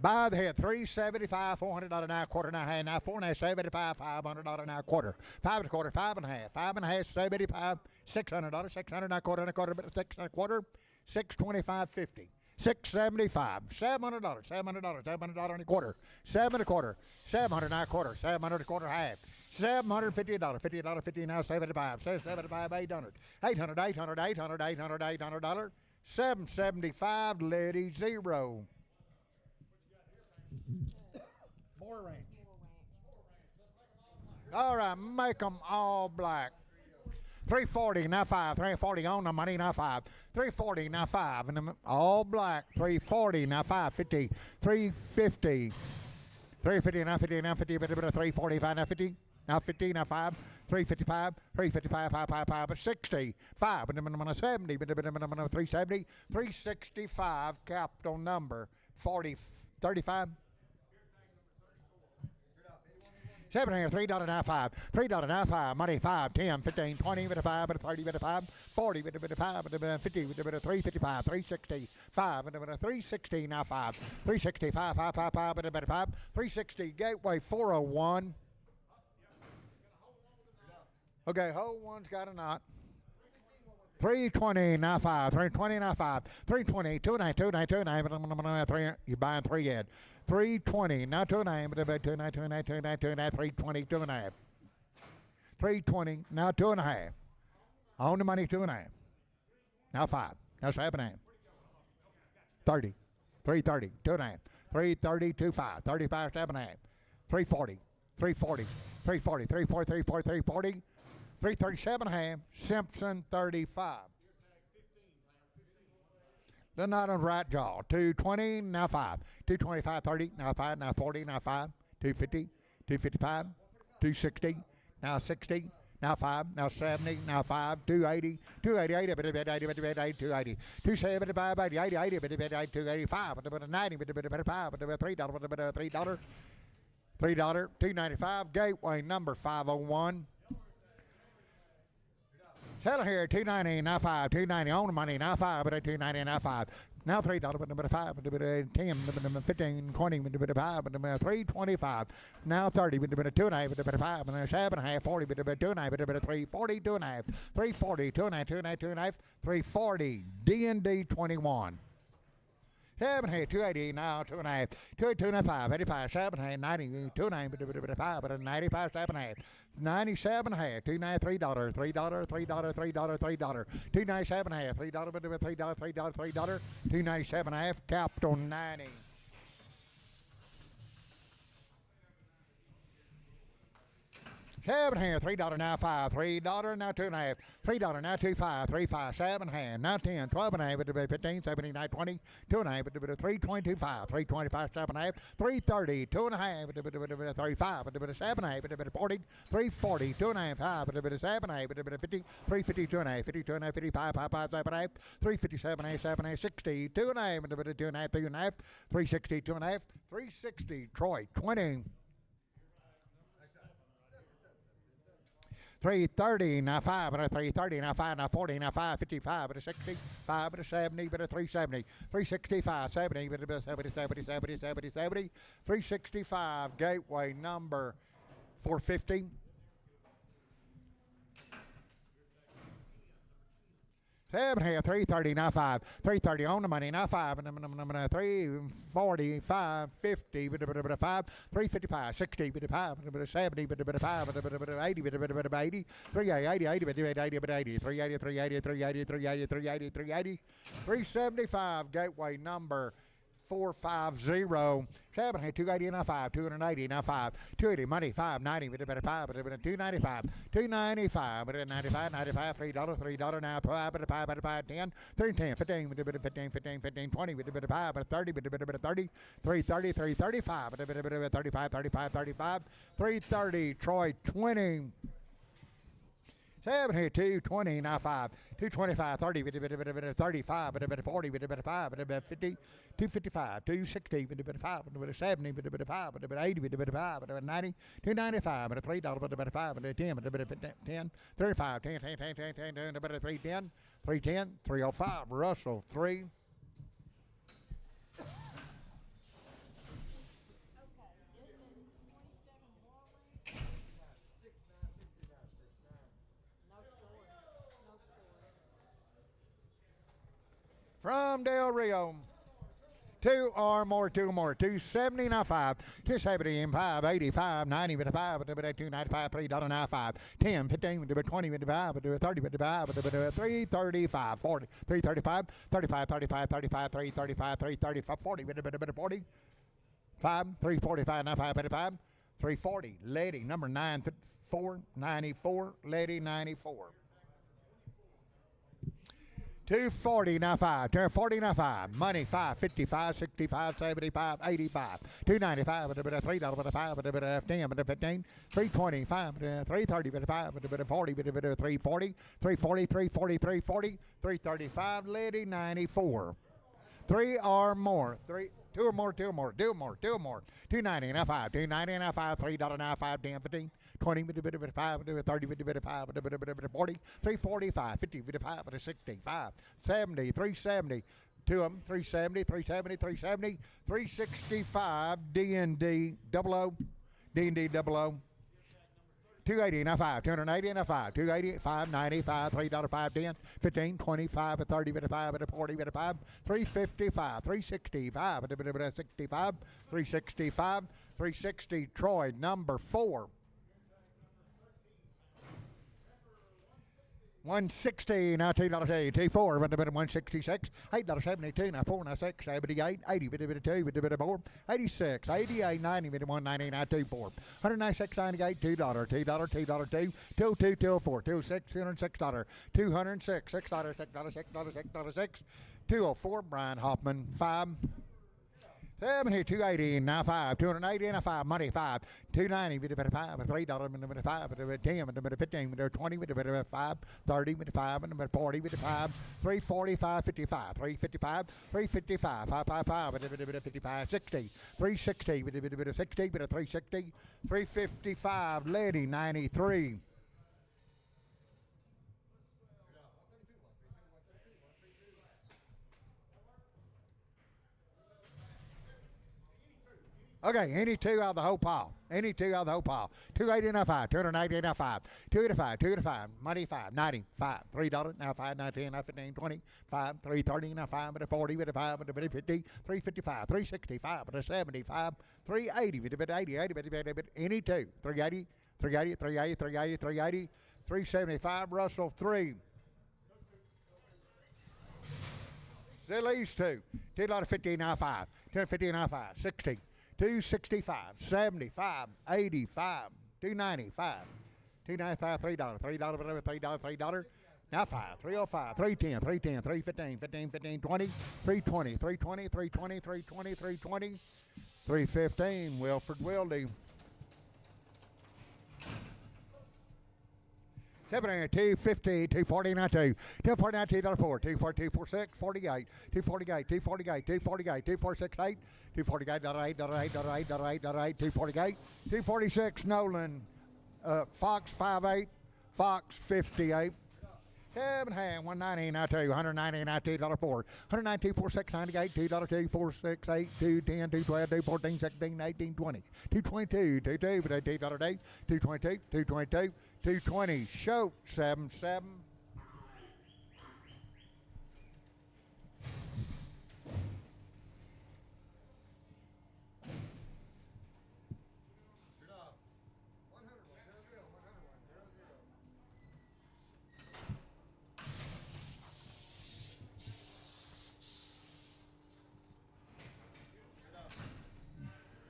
By the head, $375, $400 now, quarter now, half now, $475, $500 now, quarter, 5 and a quarter, 5 and a half, 5 and a half, $75, $600, $600 now, quarter and a quarter, 6 and a quarter, $625.50, $675, $700, $700 and a quarter, 7 and a quarter, $700 now, quarter, $700 a quarter, half. $750, $50, 50 now, 75, 75, $800, $800, $775, Liddy, 0. More range. All right, make them all black. 340, now 5. 340 on the money, now 5. 340, now 5. And all black. 340, now 5. 50. 350. 350, now 50, now 50. 345, now 50. now 50, now 5, 355, 355, 555, 60, 5, 70, 370, 365, capital number 40, 35. $7 here, $3.95, $3.95, money 5, 10, 15, 20, 5, 30, 5, 40, 5, 50, 355, 360, 5, 360, now 5, 360, 5, 5, 5, 5, 5, 360, gateway 401. Okay, hold one's got a knot. 320, now 5, 320, now 5, 320, 292, 3, you're buying 3 head. 320, now 29, 320, 2.5. 320, now 2.5. On the money, 2.5. Now 5, now 7.5. 30, 330, 2.5. 330, 25, 35, 7.5. 340, 340, 340, 340, 340, 340. 337.5, Simpson 35. The knot on the right jaw. 220, now 5. 225, 30, now 5, now 40, now 5. 250, 255, 260, now 60, now 5, now 70, now 5, 280, 280, 280, 275, 80, 80, 80, 285, 90, $3, $295, gateway number 501. Settle here, 290, now 5, 290, on the money, now 5, 290, now 5. Now $3, 5, 10, 15, 20, 5, 325. Now 30, 2.5, 5, 7.5, 40, 2.5, 340, 2.5, 340, 2.5, 2.5, 2.5, 340, D&D 21. 7 here, 280, now 2.5, 295, 85, 7.5, 90, 2.9, 5, 95, 7.5, 97 half, $293, $3, $3, $3, $3, $297 half, $3, $3, $3, $297 half, capital 90. $7 here, $3 now 5, $3 now 2.5, $3 now 2.5, 3.5, 7 half, now 10, 12.5, 15, 17, 19, 20, 2.5, 3.25, 3.25, 7 half, 3.30, 2.5, 35, 7 half, 40, 3.40, 2.5, 5, 7 half, 50, 3.50, 2.5, 52.5, 55, 55, 7 half, 3.57 half, 7 half, 60, 2.5, 2.5, 3.5, 3.60, 2.5, 3.60, Troy 20. 330, now 5, 330, now 5, now 40, now 5, 55, 60, 5, 70, 370, 365, 70, 70, 70, 70, 70, 70, 365, gateway number 450. 7 here, 330, now 5, 330 on the money, now 5, 340, 550, 5, 355, 60, 5, 70, 5, 80, 80, 380, 80, 80, 380, 380, 380, 380, 380, 380, 375, gateway number 450. 7 here, 280, now 5, 280, now 5, 280, money, 590, 5, 295, 295, 95, 95, $3, $3, now 5, 5, 10, 310, 15, 15, 15, 15, 20, 5, 30, 30, 330, 335, 35, 35, 35, 330, Troy 20. 7 here, 220, now 5, 225, 30, 35, 40, 5, 50, 255, 260, 5, 70, 5, 80, 5, 90, 295, $3, 5, 10, 35, 10, 310, 310, 305, Russell 3. From Del Rio, 2 or more, 2 more, 270, now 5, 270, 5, 85, 90, 5, 295, $3, now 5, 10, 15, 20, 25, 30, 335, 40, 335, 35, 35, 35, 335, 335, 40, 40, 5, 345, now 5, 340, lady, number 94, 94, lady 94. 240 now 5, 240 now 5, money 5, 55, 65, 75, 85, 295 with a bit of $3 with a 5 with a bit of 10 with a 15, 325 with a 330 with a 5 with a bit of 40 with a bit of 340, 340, 340, 340, 335, lady 94. 3 or more, 2 or more, 2 or more, 2 or more, 2 or more. 290 now 5, 290 now 5, $3 now 5, 10, 15, 20 with a bit of a 5, with a 30 with a bit of 5, with a bit of 40, 345, 50 with a 5, with a 65, 70, 370. Two of them, 370, 370, 370, 365, D&D double O, D&D double O. 280 now 5, 280 now 5, 280, 590, 5, $3, 5, 10, 15, 25, 30, 5, 40, 5, 355, 365, 65, 365, 360, Troy, number 4. 160 now $2 T4 with a bit of 166 $8.72 now 4 now 6 78 80 with a bit of 2 with a bit of 4 86 88 90 with a 190 now 24 196 98 $2 $2 $2 2 2 2 4 2 6 $206 206 $6 $6 $6 $6 $6 204 Brian Hoffman 5 70, 280 now 5, 280 now 5, money 5, 290 with a bit of 5, $3 with a bit of 5, with a bit of 10, with a bit of 15, with a 20, with a bit of 5, 30 with a 5, with a bit of 40 with a 5, 345, 55, 355, 355, 555 with a bit of 55, 60, 360 with a bit of 60, with a 360, 355, lady 93. Okay, any two out of the whole pile. Any two out of the whole pile. 280 now 5, 280 now 5, 285, 285, money 5, 90, 5, $3 now 5, now 10, now 15, 20, 5, 330 now 5, with a 40, with a 5, with a bit of 50, 355, 365, with a 75, 380, with a bit of 80, 80, with a bit of any two. 380, 380, 380, 380, 380, 375, Russell 3. Still these two. $2.50 now 5, $2.50 now 5, 60. 265, 75, 85, 295, 295, $3, $3, $3, now 5, 305, 310, 310, 315, 15, 15, 20, 320, 320, 320, 320, 320, 315, Wilford Wildy. 250, 249, 249, $2.4, 242, 46, 48, 248, 248, 248, 248, 248, $8, $8, $8, $8, $8, 248, 246, Nolan, Fox 58, Fox 58. 190 now 2, 190 now $2.4, 192, 46, 98, $2, 4, 6, 8, 2, 10, 2, 12, 2, 14, 16, 18, 20, 222, 22, but $2, 222, 222, 220, Show 77.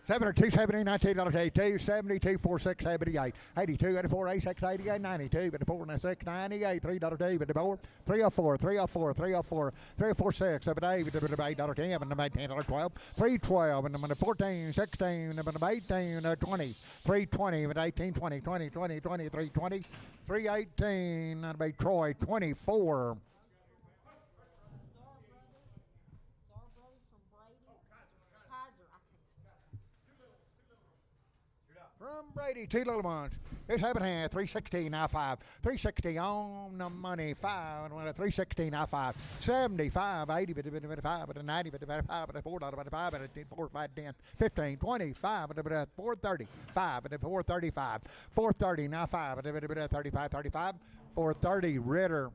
$270, $19, 270, 246, 78, 82, 84, 86, 88, 92, 84, 96, 98, $3, 2, 304, 304, 304, 346, $8, $8, 10, $10, 12, 312, 14, 16, 18, 20, 320, 18, 20, 20, 20, 20, 320, 318, that'll be Troy 24. From Brady, 2 little ones. Here's Haberhand, 360 now 5. 360 on the money, 5. 360 now 5. 75, 80, 5, 90, 5, $4, 5, 4, 5, 10, 15, 25, 430, 5, 435, 430 now 5, 35, 35, 430 Ritter.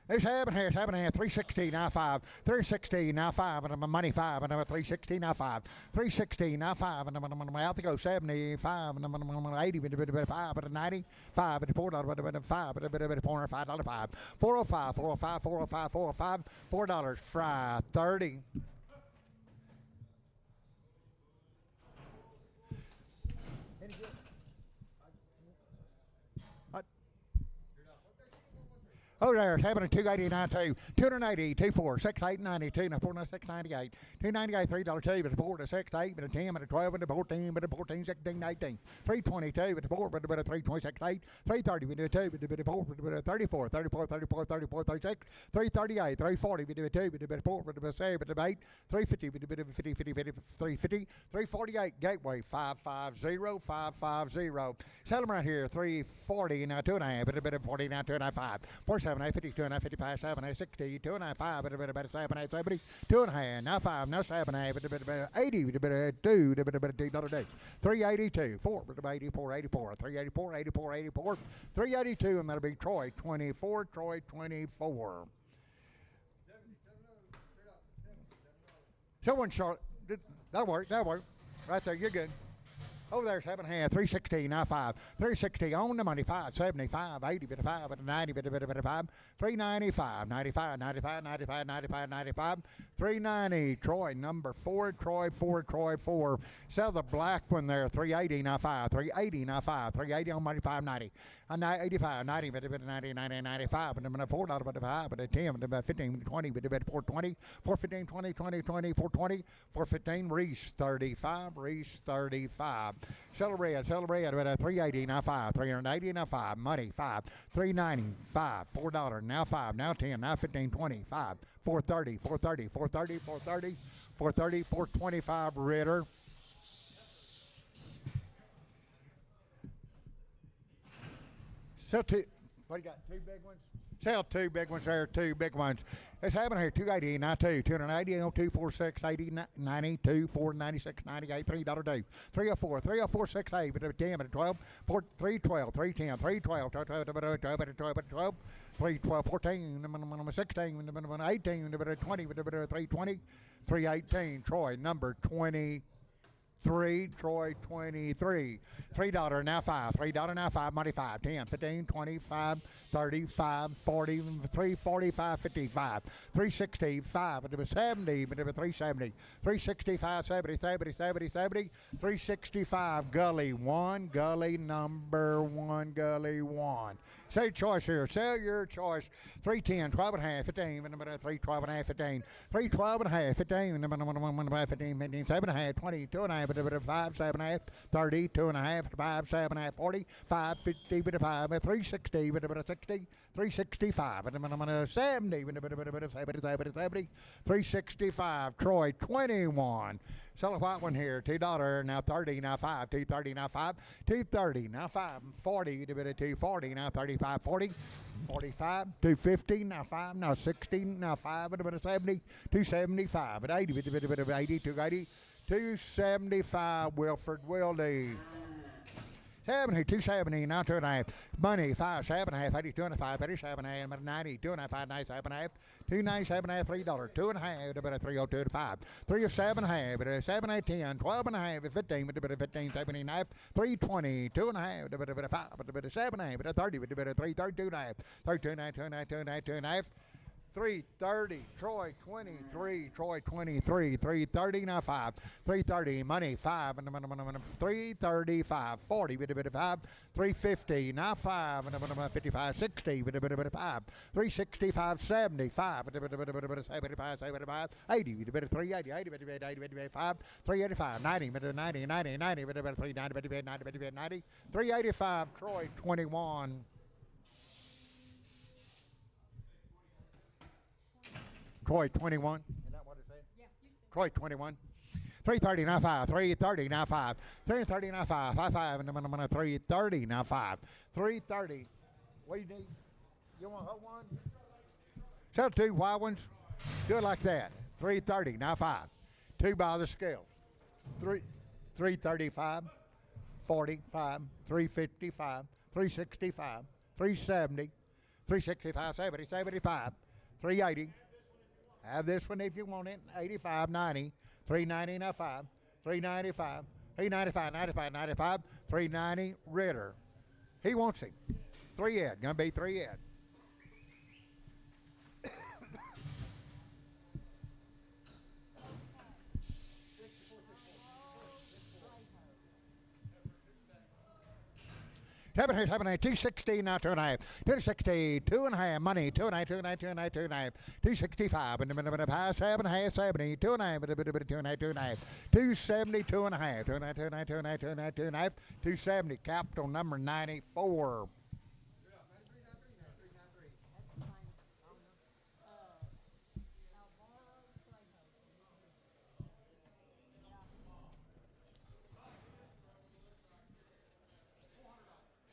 It's happening, 360 now 5, 360 now 5, and I'm money 5, and I'm 360 now 5, 360 now 5, and I'm out to go 75, and I'm 80, 5, and 90, 5, and $4, 5, and $405, 5, 405, 405, 405, 405, $4, fry 30. Oh, there's having a 289 2, 280, 24, 68, 90, 294, 698, 298, $3 2, but a 4 to 6 8, but a 10, but a 12, but a 14, but a 14, 16, 18, 322, but a 4, but a 326, 8, 330, we do a 2, but a 4, but a 34, 34, 34, 34, 36, 338, 340, we do a 2, but a 4, but a 7, but a 8, 350, we do a 50, 50, 50, 350, 348, Gateway, 550, 550. Sell them right here, 340, now 2.5, but a bit of 40, now 2.5, 47, 52, 55, 7, 60, 2.5, but a bit of 7, 70, 2.5, now 5, now 7, but a bit of 80, but a bit of 2, but a bit of $2, 382, 4, but a 84, 84, 384, 84, 84, 382, and that'll be Troy 24, Troy 24. Someone short. That'll work. Right there, you're good. Over there's 7.5, 360, now 5, 360 on the money, 575, 80, bit of 5, bit of 90, bit of 5, 395, 95, 95, 95, 95, 95, 390, Troy, number 4, Troy 4, Troy 4. Sell the black one there, 380, now 5, 380, now 5, 380 on money, 590, 85, 90, bit of 90, 90, 95, but a $4, but a 5, but a 10, but a 15, 20, but a 420, 415, 20, 20, 20, 420, 415, Reese 35, Reese 35. Celebrate, but a 380, now 5, 380, now 5, money, 5, 390, 5, $4, now 5, now 10, now 15, 20, 5, 430, 430, 430, 430, 430, 425, Ritter. Sell two, what do you got, 2 big ones? Sell 2 big ones there, 2 big ones. It's happening here, 280, now 2, 280, 246, 80, 92, 496, 98, $3 2, 304, 304, 68, but a 10, but a 12, 4, 312, 310, 312, 12, 12, 312, 14, 16, 18, 20, 320, 318, Troy, number 20. Troy 23, $3 now 5, $3 now 5, money 5, 10, 15, 25, 35, 40, 345, 55, 365, 70, 370, 365, 70, 70, 70, 70, 365, Gully 1, Gully number 1, Gully 1. Sell your choice here, sell your choice. 310, 12 and a half, 15, 312 and a half, 15, 312 and a half, 15, 15, 7 and a half, 20, 2 and a half, 5, 7 and a half, 30, 2 and a half, 5, 7 and a half, 40, 5, 50, 5, 360, 60, 365, 70, 70, 365, Troy 21. Sell a white one here, $2, now 30, now 5, 230, now 5, 230, now 5, 40, 240, now 35, 40, 45, 250, now 5, now 60, now 5, 70, 275, 80, 280, 275, Wilford Wildy. 70, 270, now 2 and a half. Money, 5, 7 and a half, 82 and a 5, 87 and a half, 90, 2 and a half, 97 and a half, 297 and a half, $3, 2 and a half, about a 302 and a 5, 307 and a half, but a 7, 8, 10, 12 and a half, 15, but a 15, 17 and a half, 320, 2 and a half, but a 5, but a 7 and a half, but a 30, but a 332 and a half, 32 and a half, 2 and a half, 2 and a half, 2 and a half. 330, Troy 23, Troy 23, 330, now 5, 330, money 5, 335, 40, 5, 350, now 5, 55, 60, 5, 365, 75, 75, 75, 80, 380, 80, 5, 385, 90, 90, 90, 90, 390, 90, 385, Troy 21. Troy 21. Is that what it said? Yeah, you said. Troy 21. 330 now 5. 330 now 5. 330 now 5. 5 5 and 330 now 5. 330. What do you need? You want a whole one? Sell 2 wild ones. Do it like that. 330 now 5. 2 by the scale. 335. 45. 355. 365. 370. 365. 70. 75. 380. Have this one if you want it. 85, 90, 390, now 5, 395, 395, 95, 95, 390, Ritter. He wants him. 3 Ed, gonna be 3 Ed. 7 here, 7 260 now 2.5. 260, 2.5 money, 2.5, 2.5, 2.5, 2.5, 265 in the middle of the pie, 7.5, 70, 2.5, 2.5, 2.5, 270, 2.5, 2.5, 2.5, 2.5, 2.5, 2.5, 270, capital number 94.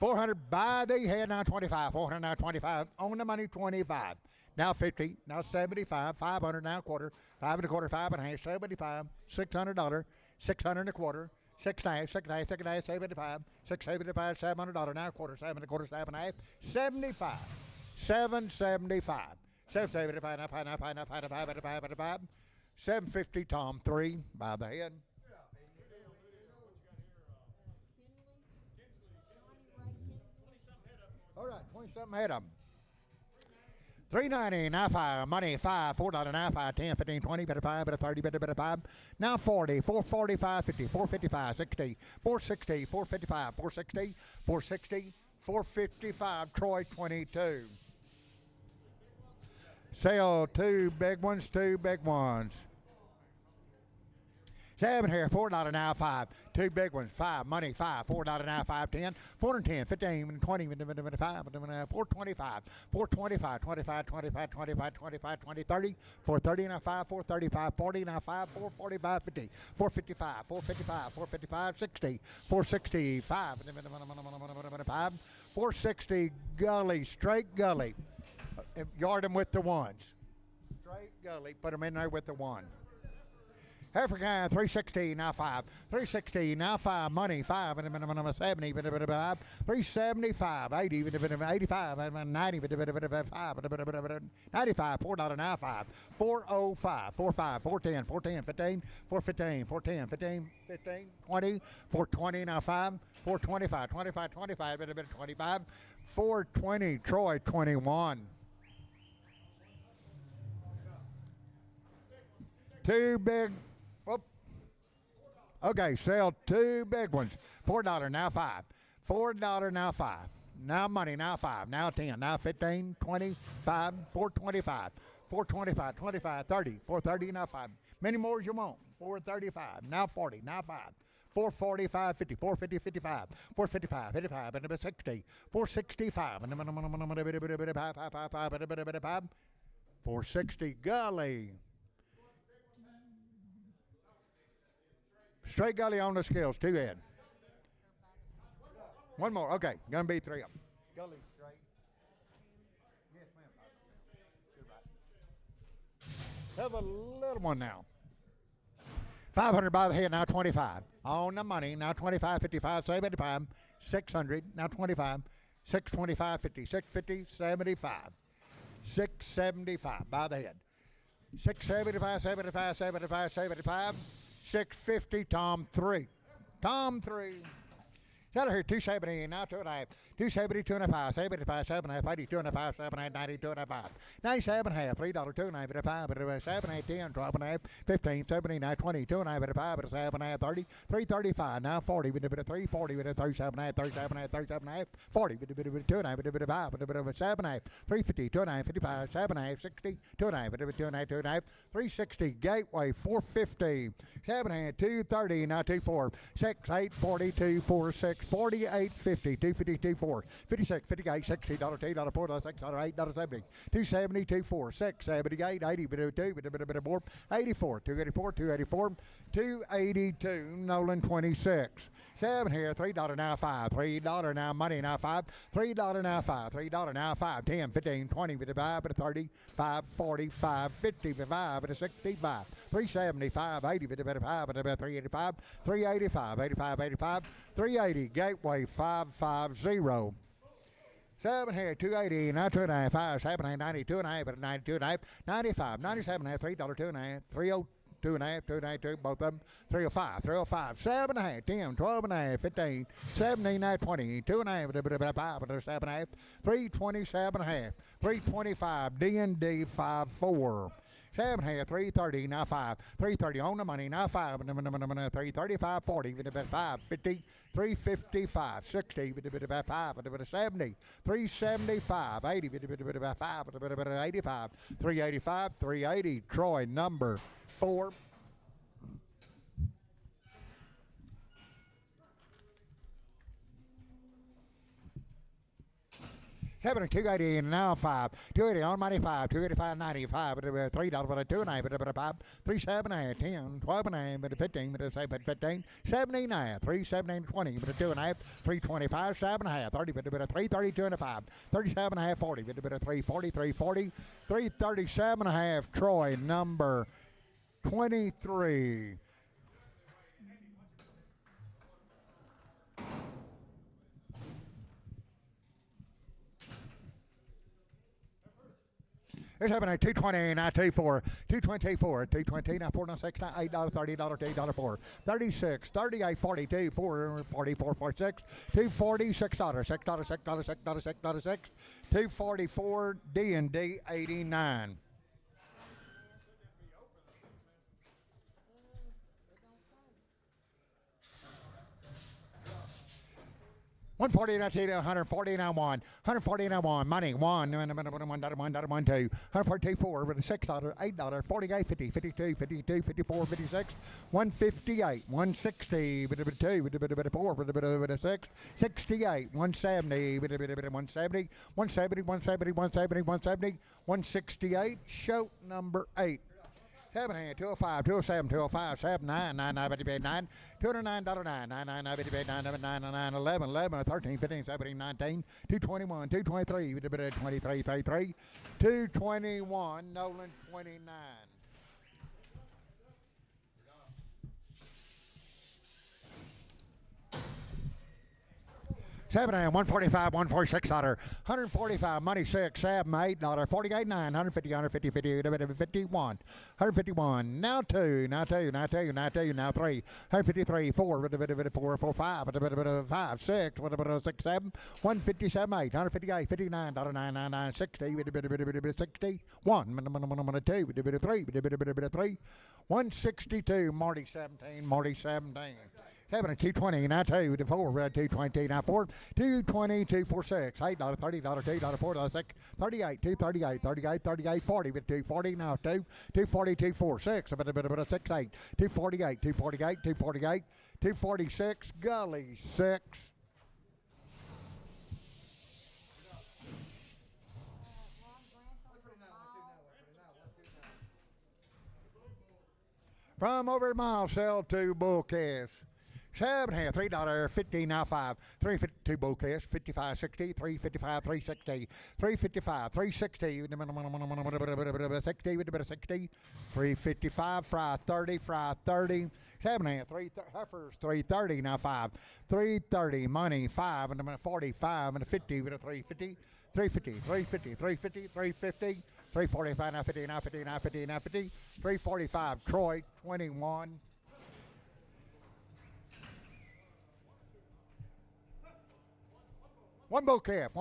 $400 by the head, now 25. 400 now 25. On the money, 25. Now 50. Now 75. 500 now quarter. 5 and a quarter. 5 and a half. 75. $600. 600 and a quarter. 6.5. 6.5. 6.5. 75. 675. $700 now quarter. 7 and a quarter. 7 and a half. 75. 775. 775. Now 5. Now 5. Now 5. Now 5. Now 5. Now 5. 750. Tom 3 by the head. All right, 20-something head of them. 390, now 5, money 5, $4 now 5, 10, 15, 20, better 5, better 30, better 5, now 40, 445, 50, 455, 60, 460, 455, 460, 460, 455, Troy 22. Sale 2 big ones, 2 big ones. 7 here, $4 now 5, 2 big ones, 5, money 5, $4 now 5, 10, 410, 15, 20, 5, 425, 425, 25, 25, 25, 25, 20, 30, 430 now 5, 435, 40 now 5, 445, 50, 455, 455, 455, 60, 465, 5, 460, gully, straight gully. Yard them with the ones. Straight gully, put them in there with the one. African 360 now 5, 360 now 5, money 5 and a minimum of 70, 375, 80, 85, 90, 95, $4 now 5, 405, 45, 410, 410, 15, 415, 410, 15, 15, 20, 420 now 5, 425, 25, 25, 25, 420, Troy 21. 2 big. Okay, sell 2 big ones. $4 now 5. $4 now 5. Now money, now 5. Now 10. Now 15, 25, 425. 425, 25, 30. 430 now 5. Many more as you want. 435. Now 40. Now 5. 445, 50, 450, 55, 455, 55, and 60, 465, and 460, gully. Straight gully on the scales, 2 head. One more, okay, gonna be 3 of them. Gully straight. Yes, ma'am. Good right. Have a little one now. 500 by the head, now 25. On the money, now 25, 55, 75, 600, now 25, 625, 50, 650, 75, 675 by the head. 675, 75, 75, 75. 650, Tom 3. Tom 3. Out of here, 270, now 2.5. 270, 2.5, 75, 7.5, 80, 2.5, 7.5, 90, 2.5. 97.5, $3, 2.5, 5, 7.5, 10, 12.5, 15, 79, 20, 2.5, 5, 7.5, 30, 335, now 40, 340, 37.5, 37.5, 37.5, 40, 2.5, 5, 7.5, 350, 2.5, 55, 7.5, 60, 2.5, 2.5, 360, Gateway, 450, 7.5, 230, now 24, 6, 8, 40, 2, 4, 6, 48, 50, 250, 24, 56, 58, $60, $2, $4, $6, $8, $70, 270, 24, 6, 78, 80, 2, 84, 284, 284, 282, Nolan 26. 7 here, $3 now 5, $3 now money now 5, $3 now 5, $3 now 5, 10, 15, 20, 25, 30, 5, 45, 55, 65, 375, 80, 55, 385, 385, 85, 85, 380, Gateway 550. 7 here, 280, now 2.5, 5, 7, 90, 2.5, 92, 95, 97, $3, 2.5, 302. 2.5, 2.5, both of them. 305, 305, 7.5, 10, 12.5, 15, 17, 20, 2.5, 7.5, 327.5, 325, D&D 54. 7 half, 330, now 5. 330 on the money, now 5. 335, 40, 5, 50, 355, 60, 5, 70, 375, 80, 5, 85, 385, 380. Troy, number 4. Seven, 280, and now 5. 280 on money, 5. 285, 95, $3, but a 2 and a half, but a 5. 3, 7, 10, 12 and a half, but a 15, but a 15, 79, 3, 7, 20, but a 2 and a half, 325, 7 and a half, 30, but a 332 and a 5, 37 and a half, 40, but a 340, 340, 337 and a half. Troy, number 23. It's happening at 220, now 24, 224, 220, now 4, now 6, now $8, $30, $8, 4, 36, 38, 42, 4, 44, 46, 240, $6, $6, $6, $6, $6, $6, 6, 244, D&D 89. $140 now 2, $140 now 1, $140 now 1, money 1, $1, 2, $142 4, with a $6, $8, 48, 50, 52, 52, 54, 56, $158, $160, with a bit of 2, with a bit of 4, with a bit of 6, $68, $170, with a bit of 170, $170, $170, $170, $170, $168. Show number 8. 7 hand, 205, 207, 205, 7, 9, 9, 9, 9, $209, 9, 9, 9, 9, 9, 9, 11, 11, 13, 15, 17, 19, 221, 223, 23, 33, 221, Nolan 29. 7 and 145, $146, $145, money 6, 7, $8, 48, 9, 150, 150, 50, 51, 151, now 2, now 2, now 2, now 2, now 3, 153, 4, 4, 4, 5, 5, 6, 6, 7, 157, 8, 158, 59, 9, 60, 60, 1, 2, 3, 3, 162, Marty 17, Marty 17. 7 and 220, now 2, 4, 220, now 4, 220, 246, $8, $30, $2, $4, 6, 38, 238, 38, 38, 40, 240, now 2, 240, 246, 6, 8, 248, 248, 248, 246, Gully 6. From over mile sell to bull cash. 7 half, $3, 15, now 5, 352 bull cash, 55, 60, 355, 360, 355, 360, 60, 355, fry 30, fry 30, 7 half, 3 heifers, 330, now 5, 330, money 5, and 45, and 50, with a 350, 350, 350, 350, 350, 345, now 50, now 50, now 50, now 50, 345, Troy 21. One bull calf,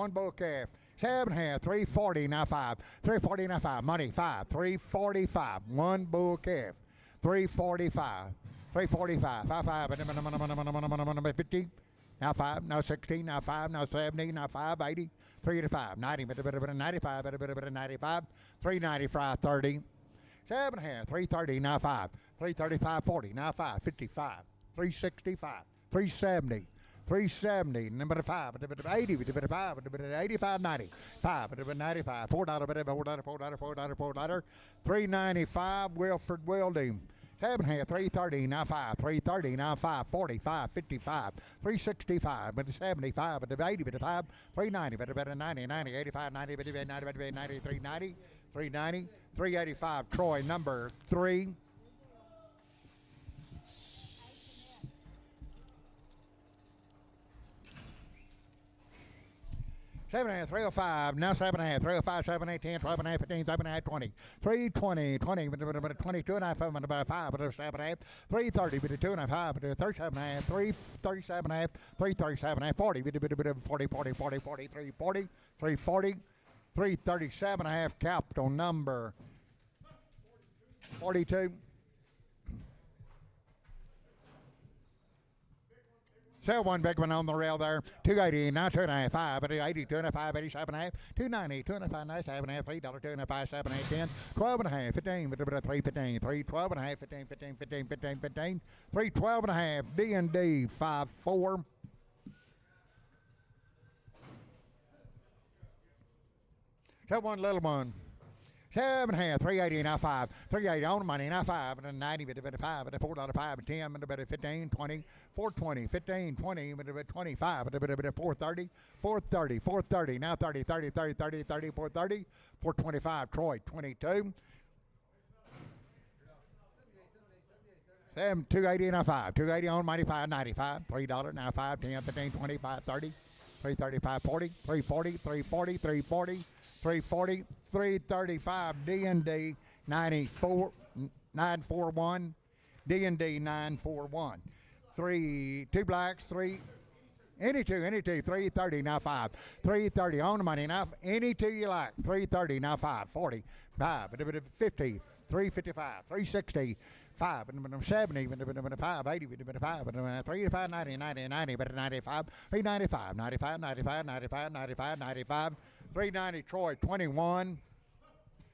7 half, 340, now 5, 340, now 5, money 5, 345, one bull calf, 345, 345, 5, 50, now 5, now 16, now 5, now 70, now 5, 80, 385, 90, 95, 95, 395, 30, 7 half, 330, now 5, 335, 40, now 5, 55, 365, 370, 370, number 5, 80, 85, 90, 5, 95, $4, 395, Wilford Wilding. 7 half, 330, now 5, 330, now 5, 45, 55, 365, 75, 80, 5, 390, 90, 90, 85, 90, 90, 90, 390, 390, 385, Troy, number 3. 7 and a half, 305, now 7 and a half, 305, 7, 8, 10, 12 and a half, 15, 7 and a half, 20, 320, 20, 22 and a half, 7 and a half, 5, 7 and a half, 330, 2 and a half, 37 and a half, 337 and a half, 337 and a half, 40, 40, 40, 40, 40, 340, 340, 337 and a half, capital number 42. Sell one big one on the rail there. 280, now 2.5, 5, 80, 2.5, 87.5, 290, 2.5, 97.5, $3, 2.5, 7, 8, 10, 12.5, 15, 3, 15, 3, 12.5, 15, 15, 15, 15, 15, 3, 12.5, D&D 5, 4. Sell one little one. 7.5, 380, now 5, 380 on the money, now 5, and then 90, but a 5, but a $4, 5, and 10, but a 15, 20, 420, 15, 20, but a 25, but a 430, 430, 430, now 30, 30, 30, 30, 30, 430, 425, Troy, 22. 280, now 5, 280 on money, 595, $3, now 5, 10, 15, 25, 30, 335, 40, 340, 340, 340, 340, 335, D&D 94, 941, D&D 941. 2 blacks, 3, any two, 330, now 5, 330 on the money, now any two you like, 330, now 5, 40, 5, 50, 355, 360, 5, 70, 5, 80, 5, 385, 90, 90, 90, 95, 395, 95, 95, 95, 95, 95, 390, Troy, 21.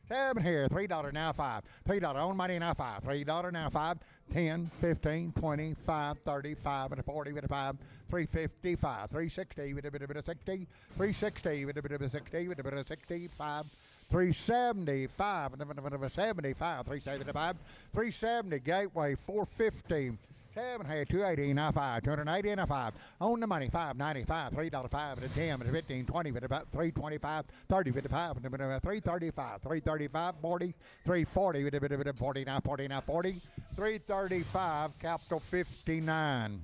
7 here, $3 now 5, $3 on money now 5, $3 now 5, 10, 15, 20, 5, 35, and a 40, with a 5, 355, 360, with a bit of 60, 360, with a bit of 60, with a bit of 65, 375, and a bit of 75, 375, 370, Gateway, 450. 7 here, 280, now 5, 280, now 5. On the money, 595, $3, 5, and a 10, and a 15, 20, with about 325, 30, with a 5, and a bit of 335, 335, 40, 340, with a bit of 40, now 40, now 40, 335, capital 59.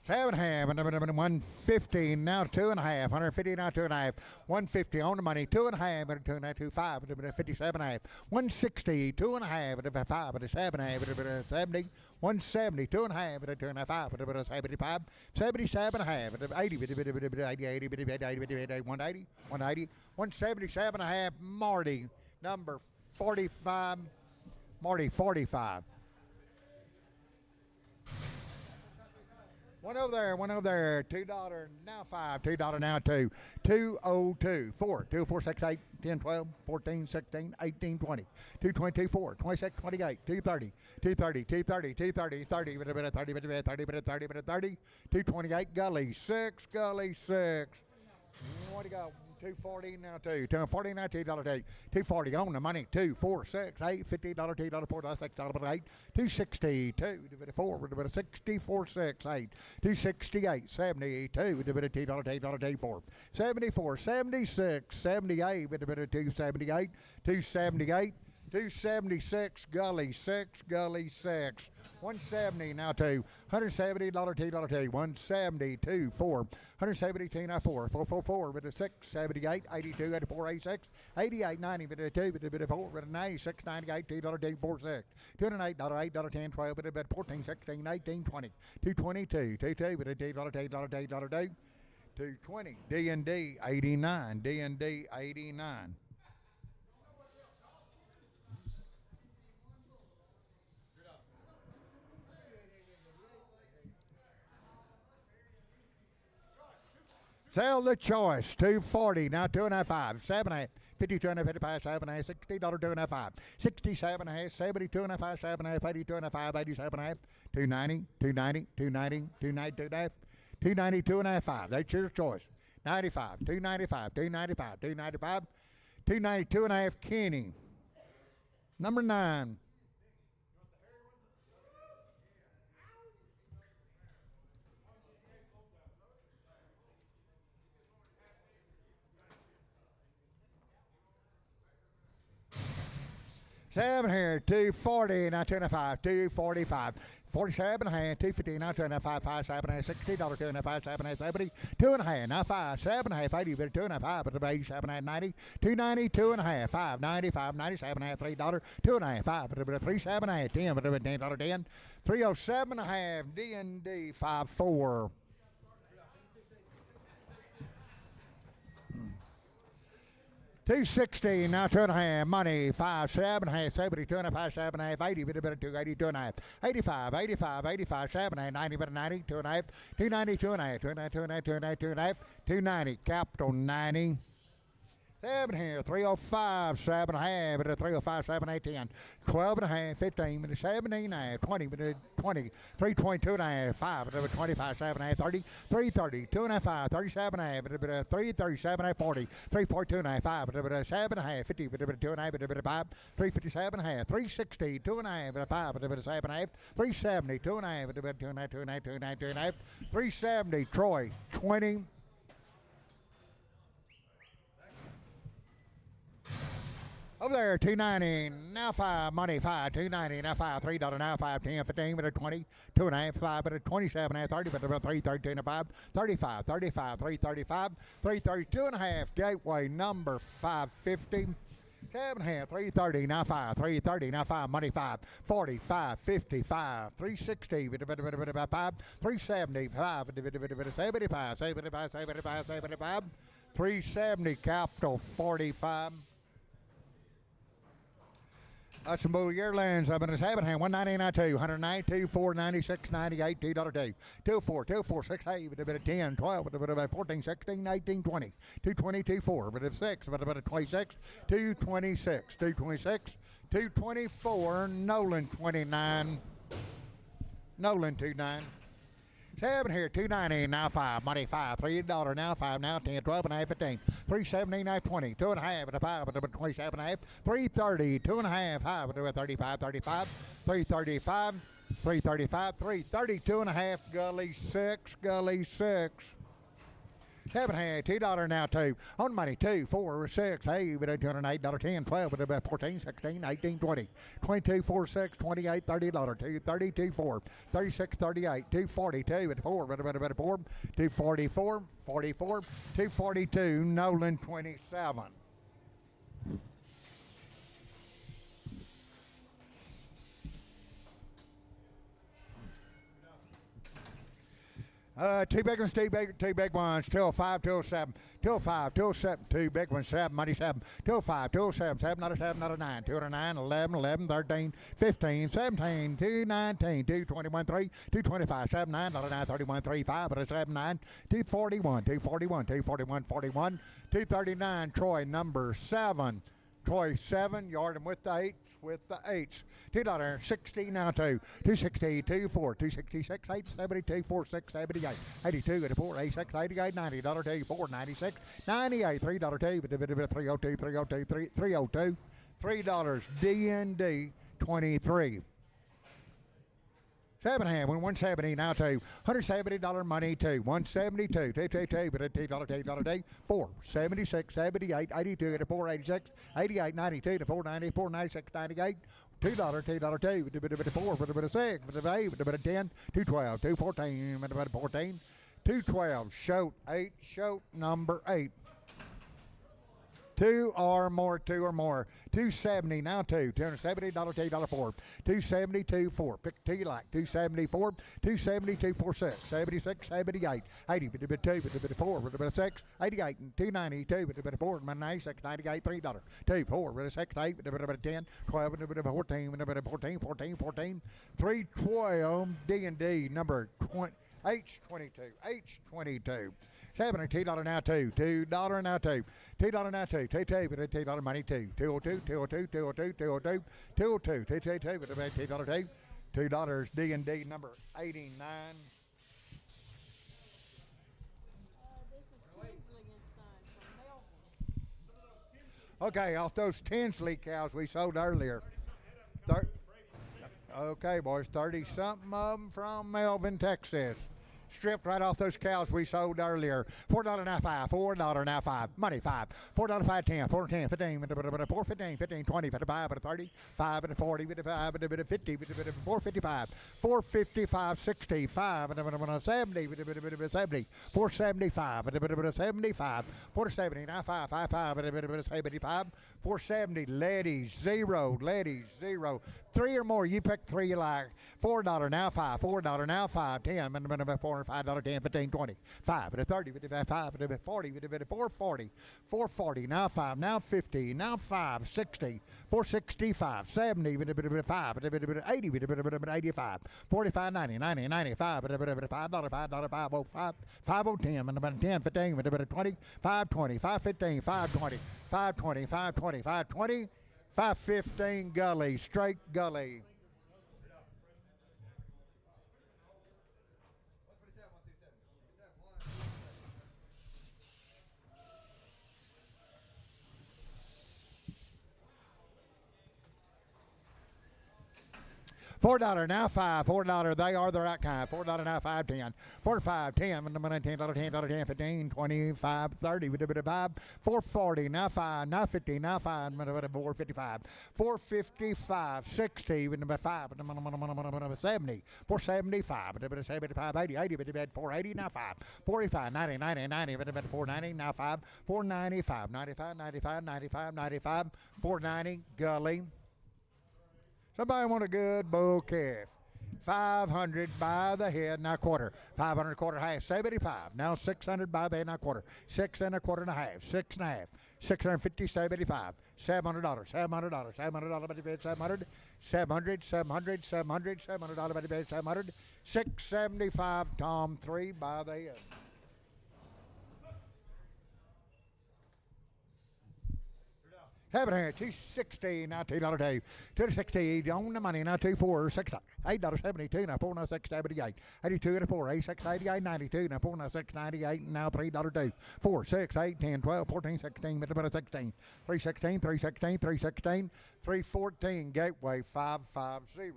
7.5, and 150, now 2.5, 150, now 2.5, 150 on the money, 2.5, and 2.5, 57.5, 160, 2.5, and 5, and 7.5, 70, 170, 2.5, and 2.5, and 75, 77.5, and 80, 180, 177.5, Marty, number 45, Marty, 45. One over there, $2 now 5, $2 now 2, 202, 4, 2, 4, 6, 8, 10, 12, 14, 16, 18, 20, 222, 4, 26, 28, 230, 230, 230, 230, 30, 30, 30, 30, 228, Gully 6, Gully 6. What do you got? 240 now 2, 240 now $2, 240 on the money, 2, 4, 6, 8, $50, $2, $4, $6, 8, 260, 2, 4, 64, 6, 8, 268, 72, $2, 4, 74, 76, 78, 278, 278, 276, Gully 6, Gully 6. 170 now 2, $170, $2, 2, 172, 4, 172 now 4, 444 with a 6, 78, 82, 84, 86, 88, 90 with a 2, with a 4, with a 96, 98, $2, 2, 4, 6, $208, $8, 10, 12, with a 14, 16, 18, 20, 222, 22 with a $2, 2, 220, D&D 89, D&D 89. Sell the choice, 240, now 2.5, 7.5, 52 and a 55, 7.5, $60, 2.5, 67 and a half, 72 and a half, 7.5, 82 and a half, 87 and a half, 290, 290, 290, 290, 2.5, 292 and a half, 5. That's your choice. 95, 295, 295, 295, 292 and a half, Kenny. Number 9. Seven here, 240, now 2.5, 245, 47 and a half, 250, now 2.5, 5, 7 and a half, $60, 2.5, 7 and a half, 70, 2.5, now 5, 7 and a half, 80, 2.5, but 87 and a half, 90, 290, 2.5, 5, 95, 97 and a half, $3, 2.5, 5, but 37 and a half, 10, but $10, 10, 307 and a half, D&D 5-4. 260, now 2.5, money, 5, 7.5, 70, 2.5, 7.5, 80, bit of 280, 2.5, 85, 85, 85, 7.5, 90, bit of 90, 2.5, 290, 2.5, 290, 290, 2.5, 290, capital 90. 7 here, 305, 7.5, bit of 305, 7.8, 10, 12.5, 15, bit of 17.5, 20, bit of 20, 322.5, 5, bit of 25, 7.5, 30, 330, 2.5, 37.5, bit of 337.5, 40, 342.5, 5, bit of 7.5, 50, bit of 2.5, bit of 5, 357.5, 360, 2.5, bit of 5, bit of 7.5, 370, 2.5, bit of 2.5, 2.5, 2.5, 2.5, 370, Troy, 20. Over there, 290, now 5, money 5, 290, now 5, $3, now 5, 10, 15, bit of 20, 2.5, 5, bit of 27, 30, bit of 330, 5, 35, 35, 335, 332.5, gateway number 550. 7.5, 330, now 5, 330, now 5, money 5, 45, 55, 360, 5, 375, 75, 75, 75, 75, 370, capital 45. That's some bull yearlings. I've been a 7.5, 199, 2, 192, 4, 96, 98, $2, 2, 4, 2, 4, 6, 8, a bit of 10, 12, a bit of 14, 16, 18, 20, 220, 2, 4, a bit of 6, a bit of 26, 226, 226, 224, Nolan 29, Nolan 29. 7 here, 290, now 5, money 5, $3, now 5, now 10, 12.5, 15, 370, now 20, 2.5, and a 5, and a 27.5, 330, 2.5, 5, and a 35, 35, 335, 335, 332.5, gully 6, gully 6. 7.5, $2 now 2. On money 2, 4, 6, 8, but $208, 10, 12, but about 14, 16, 18, 20, 22, 4, 6, 28, $30, 230, 2, 4, 36, 38, 242, but 4, but about 4, 244, 44, 242, Nolan 27. Two big ones, two big ones, 205, 207, 205, 207, two big ones, 7, money 7, 205, 207, 7, not a 7, not a 9, 209, 11, 11, 13, 15, 17, 219, 221, 3, 225, 7, 9, not a 9, 31, 3, 5, but a 7, 9, 241, 241, 241, 41, 239, Troy number 7. Troy 7, yard him with the 8s, $2, 60 now 2, 260, 2, 4, 266, 8, 72, 4, 6, 78, 82, 84, 86, 88, $90, 2, 4, 96, 98, $3, 2, 302, 302, 302, $3, D&D 23. 7.5, 170 now 2, $170 money 2, 172, 222, but $2, 4, 76, 78, 82, 84, 86, 88, 92, 4, 94, 96, 98, $2, 2, 4, but a 6, but a 8, but a 10, 212, 214, but a 14, 212, shoat 8, shoat number 8. 2 or more, 270 now 2, $270, $2, 4, 272, 4, pick 2 you like, 274, 272, 4, 6, 76, 78, 80, but a 2, but a 4, but a 6, 88, 292, but a 4, 96, 98, $3, 2, 4, but a 6, 8, but a 10, 12, but a 14, but a 14, 14, 14, 312, D&D number 20, H22, H22. $7, now 2, $2 now 2, $2 now 2, but $2 money 2, 202, 202, 202, 202, 202, 222, but $2, $2, D&D number 89. This is Tinsley and Son from Melvin. Okay, off those Tinsley cows we sold earlier. Okay, boys, 30-something of them from Melvin, Texas. Stripped right off those cows we sold earlier. $4 now 5, $4 now 5, money 5, $4 5, 10, 4, 10, 15, 4, 15, 15, 20, 55, 30, 5, 40, 55, 50, 455, 455, 65, 70, 70, 475, 75, 470, now 5, 55, 75, 470, ladies 0, 3 or more, you pick 3 you like. $4 now 5, $4 now 5, 10, 4 $4, $5, $10, $15, $20, $5, $30, $55, $40, $440, $440, now $5, now $50, now $5, $60, $465, $70, $5, $80, $85, $45, $90, $95, $5, $5, $5, $10, $10, $15, $20, $520, $515, $520, $520, $520, $520, $515 gully, straight gully. $4 now $4 they are the right kind. $4 now $5.10. $4 $5 $10 $10 $15 $25 $30 $5 $4.40 now $5 now $50 now $5 $4.55 $4.55 $60 $5 $70 $4.75 $75 $80 $80 $4.80 now $5 $45 $90 $90 $4.90 now $5 $4.95 $95 $95 $95 $95 $4.90 gully. Somebody want a good bull calf. 500 by the head, now quarter. 500 quarter half, 75. Now 600 by the head, now quarter. 6 and a quarter and a half, 6 and a half. 650, 75. $700, $700, $700 by the bed, 700, 700, 700, 700, $700 by the bed, 700. 675, Tom, 3 by the head. Have it here, 260 now $2 Dave. 260 on the money now 24 $6 $8.72 now 4 now 678 82 and 4 86 88 92 now 4 now 698 now $3 Dave 4 6 8 10 12 14 16 16 316 316 316 314 Gateway 550.